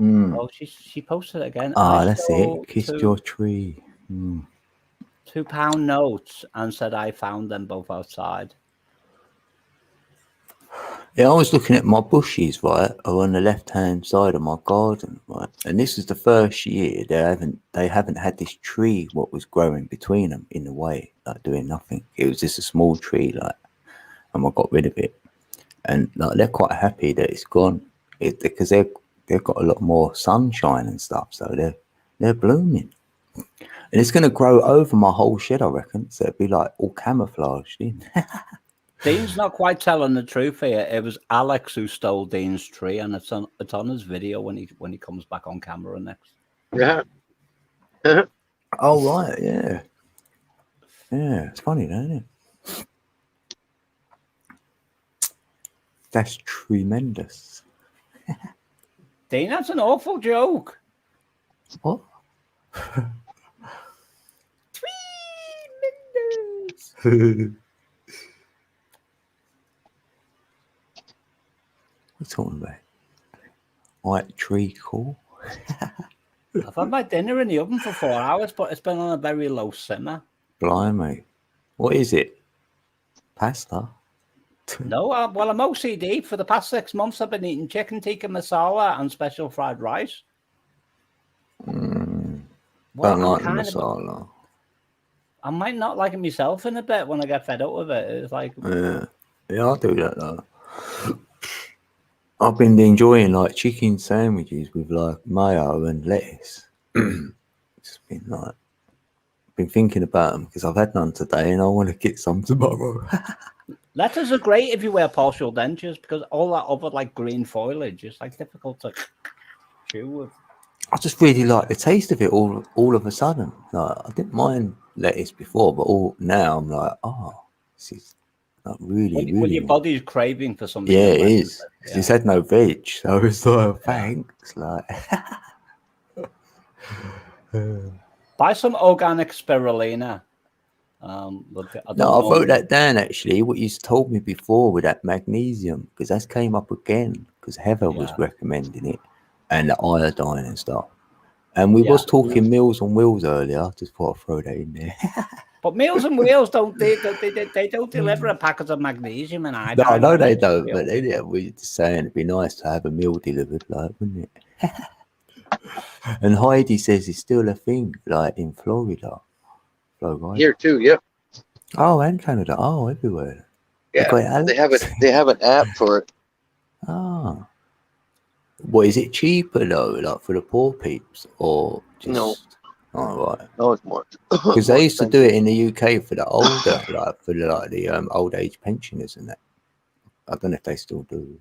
Oh, she posted it again. Ah, I that's stole it. Kissed 2 your tree. £2 notes and said I found them both outside. Yeah, I was looking at my bushes, right, are on the left-hand side of my garden, right, and this is the first year they haven't had this tree what was growing between them in the way, like doing nothing. It was just a small tree, like, and I got rid of it, and like they're quite happy that it's gone, because they've got a lot more sunshine and stuff, so they're blooming, and it's going to grow over my whole shed, I reckon. So it'd be like all camouflaged in. Dean's not quite telling the truth here. It was Alex who stole Dean's tree, and it's on his video when he comes back on camera next. Yeah. Oh right, yeah, it's funny, isn't it? That's tremendous. Dean, that's an awful joke. What? Tremendous. What's talking about? White tree cool. I've had my dinner in the oven for 4 hours, but it's been on a very low simmer. Blimey. What is it? Pasta? No, well, I'm OCD. For the past 6 months, I've been eating chicken tikka masala and special fried rice. Don't I'm like the kind of- masala. I might not like it myself in a bit when I get fed up with it. It's like, Yeah, I do that though. I've been enjoying like chicken sandwiches with like mayo and lettuce. It's been like, been thinking about them because I've had none today and I want to get some tomorrow. lettuce are great if you wear partial dentures because all that other like green foliage is like difficult to chew with. I just really like the taste of it all of a sudden. Like I didn't mind lettuce before, but now I'm like, oh, this is like really, Well, really. your body's craving for something. Yeah, that it lets is. it, It's had no veg, so it's like thanks. Like buy some organic spirulina. Look, I wrote that down actually. What you told me before with that magnesium, because that came up again because Heather was recommending it, and the iodine and stuff. And we was talking Meals on Wheels earlier. I just thought I'd throw that in there. But Meals on Wheels don't deliver a packet of magnesium and iodine. No, they don't. But we're just saying it'd be nice to have a meal delivered, like, wouldn't it? And Heidi says it's still a thing, like in Florida. Here too, yep. Oh, and Canada. Oh, everywhere. Yeah, they have an app for it. Ah. What, is it cheaper though, like for the poor peeps, or just? No. Oh, right. No, it's more. Because they used to do it in the UK for the older, like for the old age pensioners and that. I don't know if they still do.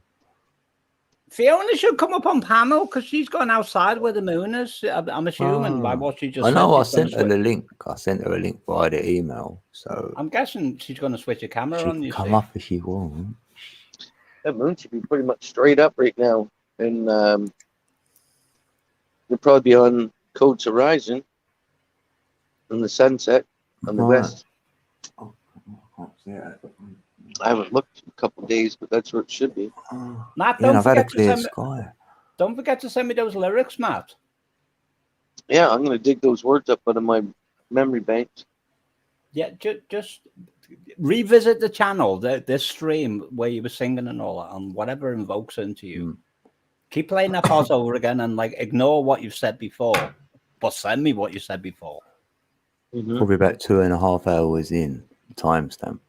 Fiona should come up on panel because she's gone outside where the moon is. I'm assuming by what she just I know. I said. sent her the link. I sent her a link via the email. So I'm guessing she's going to switch her camera she on. can You come see. up if she wants. That moon should be pretty much straight up right now. And you'll probably be on Codes Horizon in the sunset on the west. Oh, I can't see it. I haven't looked in a couple of days, but that's where it should be. Matt, Yeah, don't I've had a forget to clear send me, sky. don't forget to send me those lyrics, Matt. Yeah, I'm going to dig those words up out of my memory banks. Yeah, just revisit the channel, this stream where you were singing and all that, and whatever invokes into you. Keep playing that part over again and like ignore what you've said before, but send me what you said before. Probably about 2.5 hours in timestamp.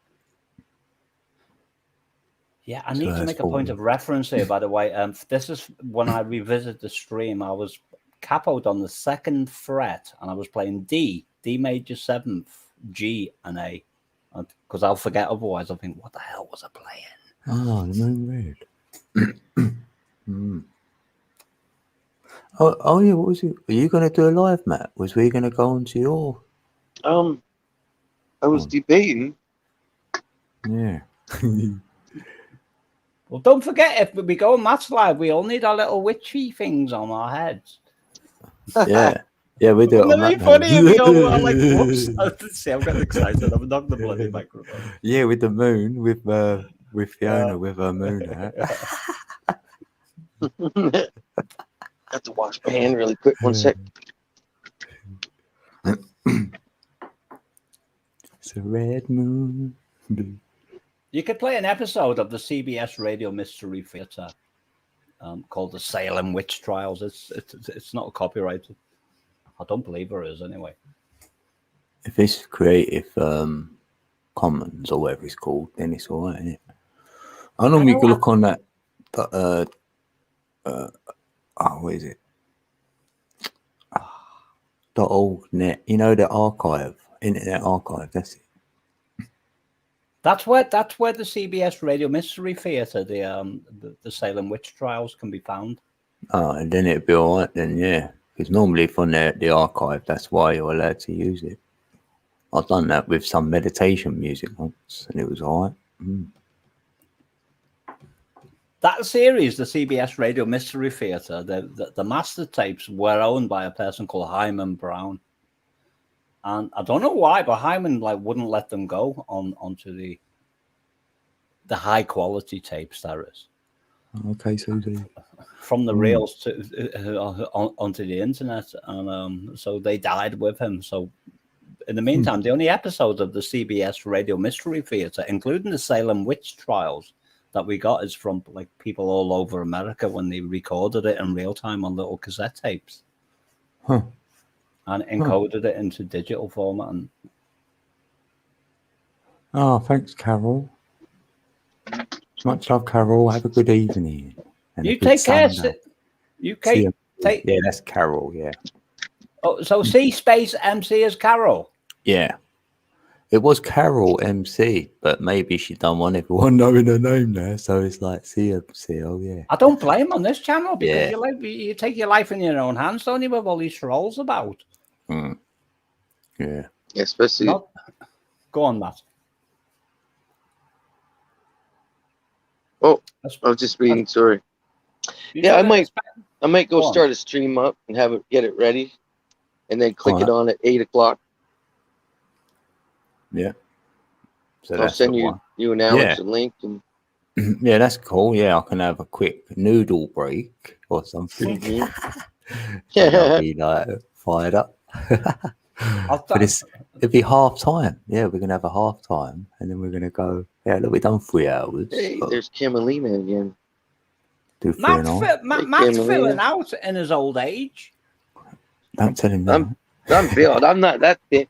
Yeah, I need to that's make a point of reference here, by the way. This is when I revisit the stream. I was capoed on the 2nd fret, and I was playing D major 7th, G, and A, because I'll forget otherwise. I'll think, what the hell was I playing? Oh, the moon red. Oh, yeah. What was it? Are you going to do a live, Matt? Was we going to go on to your? I was debating. Yeah. Well, don't forget, if we go on Matt's live, we all need our little witchy things on our heads. Yeah. Yeah, we do it. Wouldn't it be funny if we all were like, whoops. See, I'm getting excited. I've knocked the bloody microphone. Yeah, with the moon, with Fiona, with her moon hat. Have to wash my hand really quick. 1 sec. It's a red moon. You could play an episode of the CBS Radio Mystery Theater called the Salem Witch Trials. It's not copyrighted. I don't believe it is anyway. If it's Creative Commons or whatever it's called, then it's all right, isn't it? I normally know look on that. What is it? .org.net. You know, the archive, Internet Archive. That's it. That's where the CBS Radio Mystery Theater, the Salem Witch Trials, can be found. Oh, and then it'd be all right then, yeah. Because normally from the archive, that's why you're allowed to use it. I've done that with some meditation music once, and it was all right. That series, the CBS Radio Mystery Theater, the master tapes were owned by a person called Hyman Brown. And I don't know why, but Hyman wouldn't let them go onto the high quality tapes there is. Okay, Susie. From the rails to onto the internet, and so they died with him. So in the meantime, the only episode of the CBS Radio Mystery Theater, including the Salem Witch Trials, that we got is from people all over America when they recorded it in real time on little cassette tapes, and encoded it into digital format. And oh, thanks, Carol. Much love, Carol. Have a good evening. And you take care. You take. Yeah, that's Carol. Yeah. Oh, so C space MC is Carol. Yeah. It was Carol MC, but maybe she don't want everyone knowing her name now, so it's like CMC. Oh yeah. I don't blame on this channel because Yeah. you take your life in your own hands, don't you, with all these trolls about. Yeah. Yeah, especially. Go on, Matt. Oh, I was just reading. Sorry. Yeah, I might go Go on. start a stream up and get it ready, and then click Alright. it on at 8:00. Yeah. So I'll that's send the you one. and Alex Yeah. a link. And Yeah, that's cool. Yeah, I can have a quick noodle break or something. So I'll be fired up. But it'll be half time. Yeah, we're gonna have a half time, and then we're gonna go. Yeah, look, we've done 3 hours. hey, so there's Camelina again. do 3.5. Matt's filling out in his old age. Don't tell him that. I'm built. I'm not that big.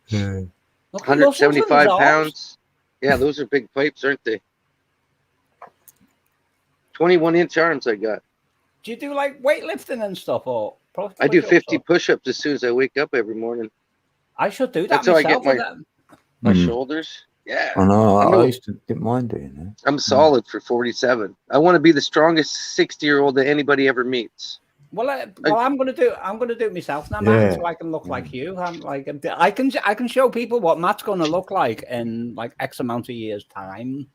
Yeah. Look at the muscles in his 175 arms. pounds. Yeah, those are big pipes, aren't they? 21-inch arms I got. Do you do weightlifting and stuff, or I do push-ups, 50 or- push-ups as soon as I wake up every morning. I should do that That's how I myself. get my Mm. shoulders. Yeah, I know. I know. I used to didn't mind doing that. I'm solid for 47. I want to be the strongest 60-year-old that anybody ever meets. Well, I'm gonna do it myself now, Matt, Yeah. so I can look like you. I'm I can show people what Matt's gonna look like in X amount of years time.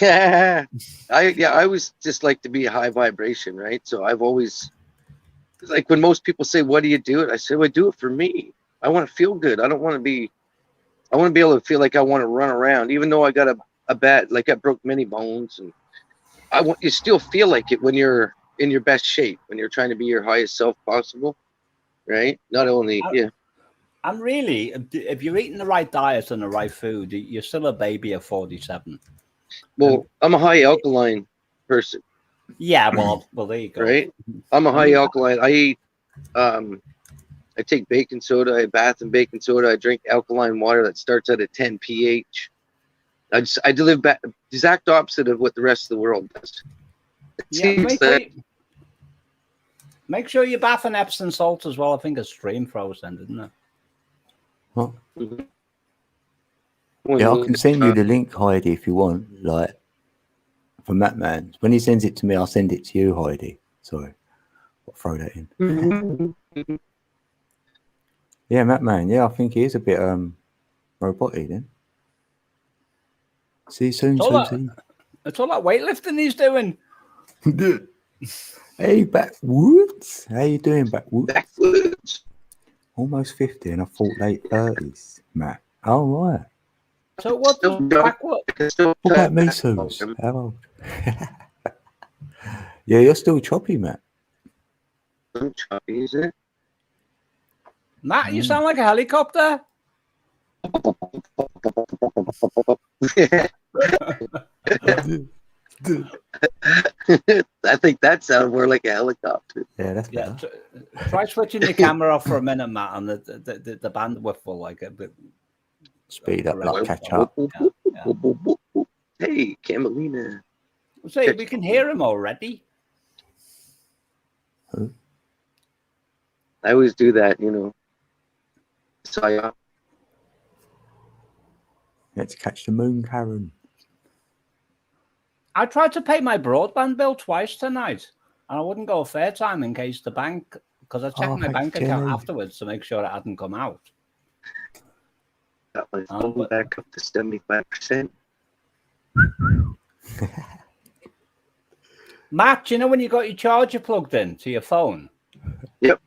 Yeah, I always just like to be a high vibration, right? So I've always, when most people say, "What do you do it?" I say, "Well, I do it for me. I want to feel good. I want to be able to feel like I want to run around, even though I got a bad, I broke many bones, and you still feel like it when you're in your best shape, when you're trying to be your highest self possible, right? Not only, I'm really, if you're eating the right diet and the right food, you're still a baby at 47. Well, I'm a high alkaline person. Yeah, well, there you go. Right? I'm a high alkaline. I eat, I take baking soda. I bath in baking soda. I drink alkaline water that starts at a 10 pH. I live back exact opposite of what the rest of the world does. It seems that make sure you bath in Epsom salt as well. I think a stream froze then, didn't it? What? Yeah, I can send you the link, Heidi, if you want. From that man. When he sends it to me, I'll send it to you, Heidi. Sorry, I'll throw that in. Yeah, Matt Man. Yeah, I think he is a bit robotic then. See you soon, Susie. It's all that weightlifting he's doing. Hey, Backwoods. How you doing, Backwoods? Backwoods. Almost 50, and I thought late 30s, Matt. Oh, right. So what does backward? What about me, Suze? How old? Yeah, you're still choppy, Matt. Choppy, is it? Matt, you sound like a helicopter. I think that sounded more like a helicopter. Yeah, that's Yeah, better. try switching your camera off for a minute, Matt, and the bandwidth will like a bit Speed up, like correct. catch up. Yeah. Hey, Camelina. See, we can hear him already. I always do that, you know. So I Let's catch the moon, Karen. I tried to pay my broadband bill twice tonight, and I wouldn't go fair time in case the bank, because I checked my bank account afterwards to make sure it hadn't come out. got my phone back up to 75%. Matt, do you know when you got your charger plugged in to your phone? Yep.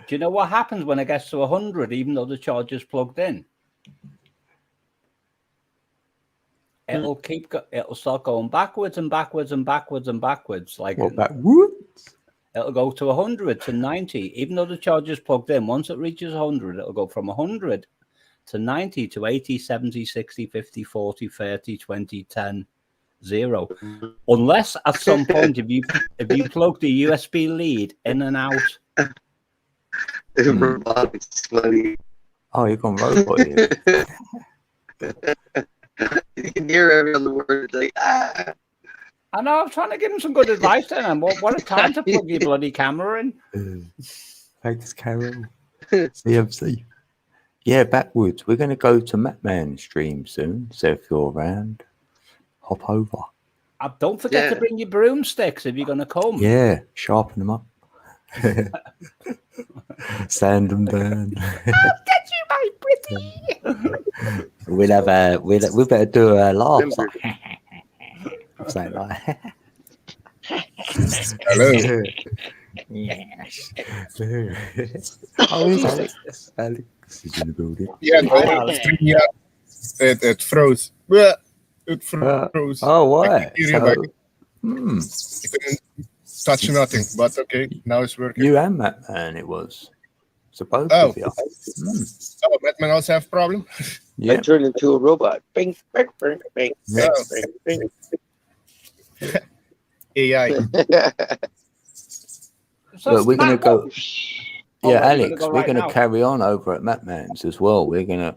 Do you know what happens when it gets to 100, even though the charger's plugged in? It'll it'll start going backwards and backwards and backwards and backwards. Like what, backwards? It'll go to 100 to 90, even though the charger's plugged in. Once it reaches 100, it'll go from 100 to 90 to 80, 70, 60, 50, 40, 30, 20, 10, 0. Unless at some point, if you plug the USB lead in and out. Robotics funny. Oh, you're going robot here. You can hear every other word. It's like, ah. I know, I'm trying to give him some good advice then. And what a time to plug your bloody camera in. Thanks, Carol. CMC. Yeah, backwards. We're going to go to Matman stream soon. So if you're around, hop over. Don't forget to bring your broomsticks if you're going to come. Yeah, sharpen them up. Sand them down. I'll get you, my pretty. We better do a laugh. Something like Hello. yes. Oh, it's Alex. Alex is in the building. Yeah, it froze. Yeah, it froze. Oh, why? I couldn't touch nothing, but okay, now it's working. You and Matman, it was. So both of you. Oh, Batman also have problem? I turned into a robot. Bing, bing, bing, bing, Yeah. bing, bing, AI. But we're going to go. Yeah, we're Alex, gonna go we're right going to now. carry on over at Matman's as well. We're going to,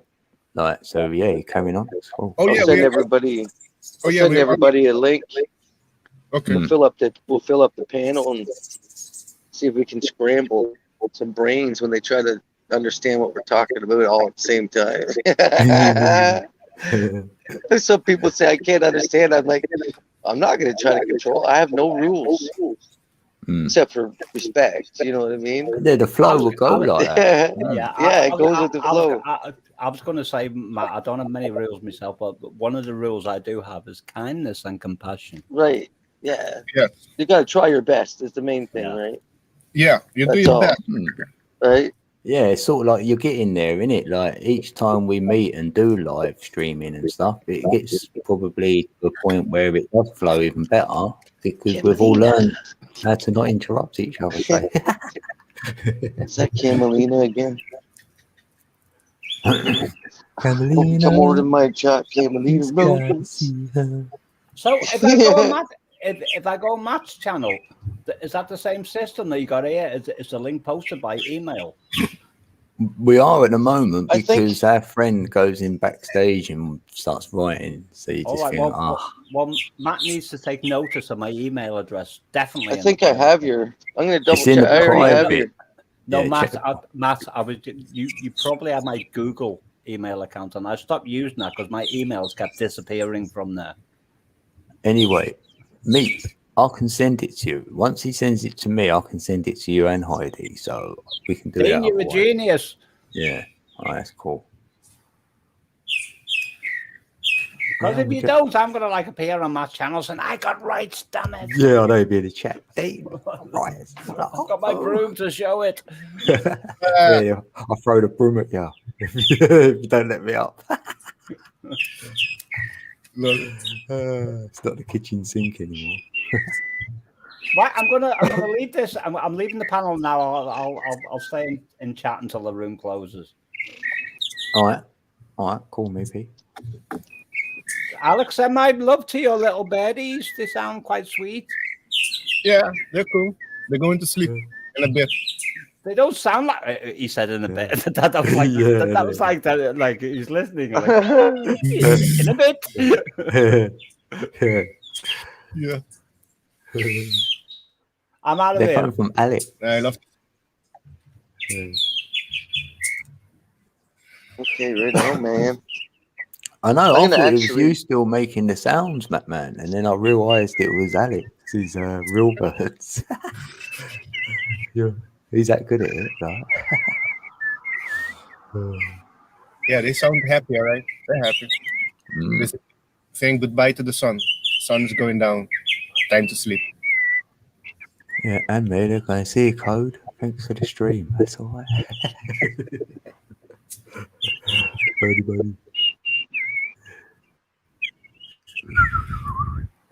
you're carrying on. It's cool. Oh, I'll yeah, send everybody. Oh, yeah, Send everybody a link. Okay. We'll fill up the panel and see if we can scramble some brains when they try to understand what we're talking about all at the same time. Some people say I can't understand. I'm like, I'm not going to try to control. I have no rules except for respect. You know what I mean? Yeah, the flow will go like that. It goes with the flow. I was going to say, Matt, I don't have many rules myself, but one of the rules I do have is kindness and compassion. Right. Yeah. Yeah. You got to try your best. Is the main thing, right? Yeah, you do That's your all. best. Right. Yeah, it's sort of like you get in there, innit? Like each time we meet and do live streaming and stuff, it gets probably to a point where it does flow even better because we've all learned how to not interrupt each other. So. Is that Camelina again? Camelina, Come over to my chat, Camelina. Rose. So if I go on Matt, if I go on Matt's channel, is that the same system that you got here? Is the link posted by email? We are at the moment I think- because our friend goes in backstage and starts writing. So you All just right, think, well, Matt needs to take notice of my email address. Definitely. I think I have your. I'm going to double It's in check. the I already have private. your. No, Yeah, Matt. check Matt, I was you probably have my Google email account, and I stopped using that because my emails kept disappearing from there. Anyway, I can send it to you. Once he sends it to me, I can send it to you and Heidi. So we can do Dean, it. you're a otherwise. genius. Yeah. Oh, that's cool. Because Yeah, if we you can- don't, I'm gonna appear on Matt's channels and I got rights, damn it. Yeah, I know you'd be in the chat. Dean, right. I've got my broom to show it. Yeah, I'll throw the broom at you if you don't let me up. It's not the kitchen sink anymore. Right, I'm gonna leave this. I'm leaving the panel now. I'll stay in chat until the room closes. All right. All right, call me, P. Alex, send my love to your little birdies. They sound quite sweet. Yeah, they're cool. They're going to sleep in a bit. They don't sound like he said in a bit. that was like that was like that. Like he's listening. Like, in a bit. Yeah. I'm out of They're here. coming from Alex. I love. Okay, right on, man. I know. I I'm thought gonna it was actually- you still making the sounds, Batman, and then I realised it was Alex. His real birds. Yeah, he's that good at it, though. Yeah, they sound happy, all right? They're happy. Mm. They're saying goodbye to the sun. Sun's going down. Time to sleep. Yeah, and me, they're going to see a code. Thanks for the stream. That's all right. Buddy.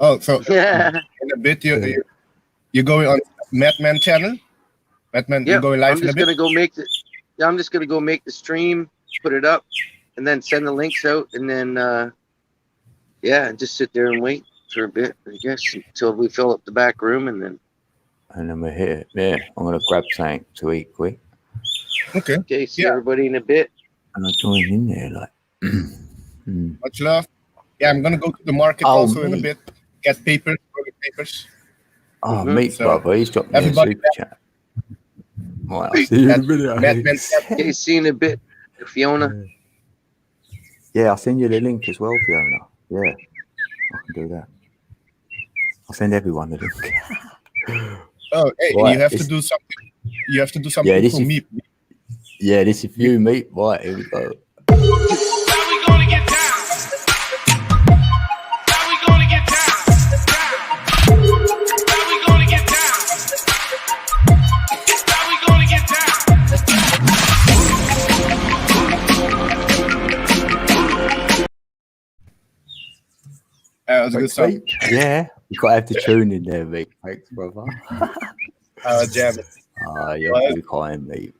Oh, so Yeah. in a bit you're going on Madman channel? Madman, you're going live I'm in a just bit? gonna go make the. Yeah, I'm just gonna go make the stream, put it up, and then send the links out, and then just sit there and wait for a bit, I guess, until we fill up the back room, and then. And then we're here. Yeah, I'm going to grab something to eat quick. Okay. Okay, see Yeah. everybody in a bit. And I'll join in there, like. Much love. Yeah, I'm gonna go to the market Oh, also in a mate. bit. Get papers, toilet papers. Oh, Mhm. mate, So, brother, he's dropped me a everybody- super chat. Right, I'll see you in a minute. Madman Alex. Okay, see you in a bit, Fiona. Yeah, I'll send you the link as well, Fiona. Yeah, I can do that. I'll send everyone the link. Oh, hey, Right, you have to it's- do something. You have to do something this for is- me. Yeah, this is you, mate. Right, here we go. How we gonna get down? How we gonna get down? How we gonna get down? How we gonna get down? That was a good Thanks, song. mate. Yeah, you got to have the tune in there, mate. Thanks, brother. Jam it. You're Right. too kind, mate.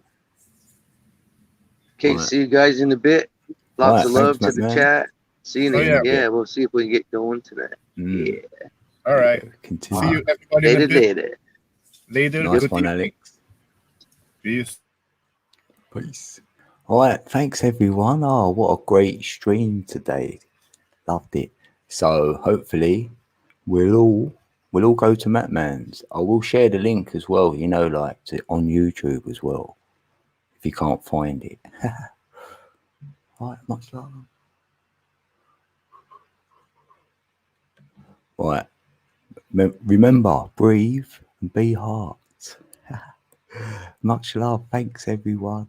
Okay, Right. see you guys in a bit. Lots Right, of love thanks, to the man. chat. See you in Oh, a yeah. yeah. We'll see if we can get going tonight. Mm. Yeah, All right. Continue. See you everybody in a later, bit. later. Later. Nice Good one, evening. Alex. Peace. Peace. All right, thanks everyone. Oh, what a great stream today. Loved it. So hopefully we'll all go to Matman's. I will share the link as well, you know, like on YouTube as well, if you can't find it. All right, much love. All right. Remember, breathe and be heart. Much love. Thanks everyone.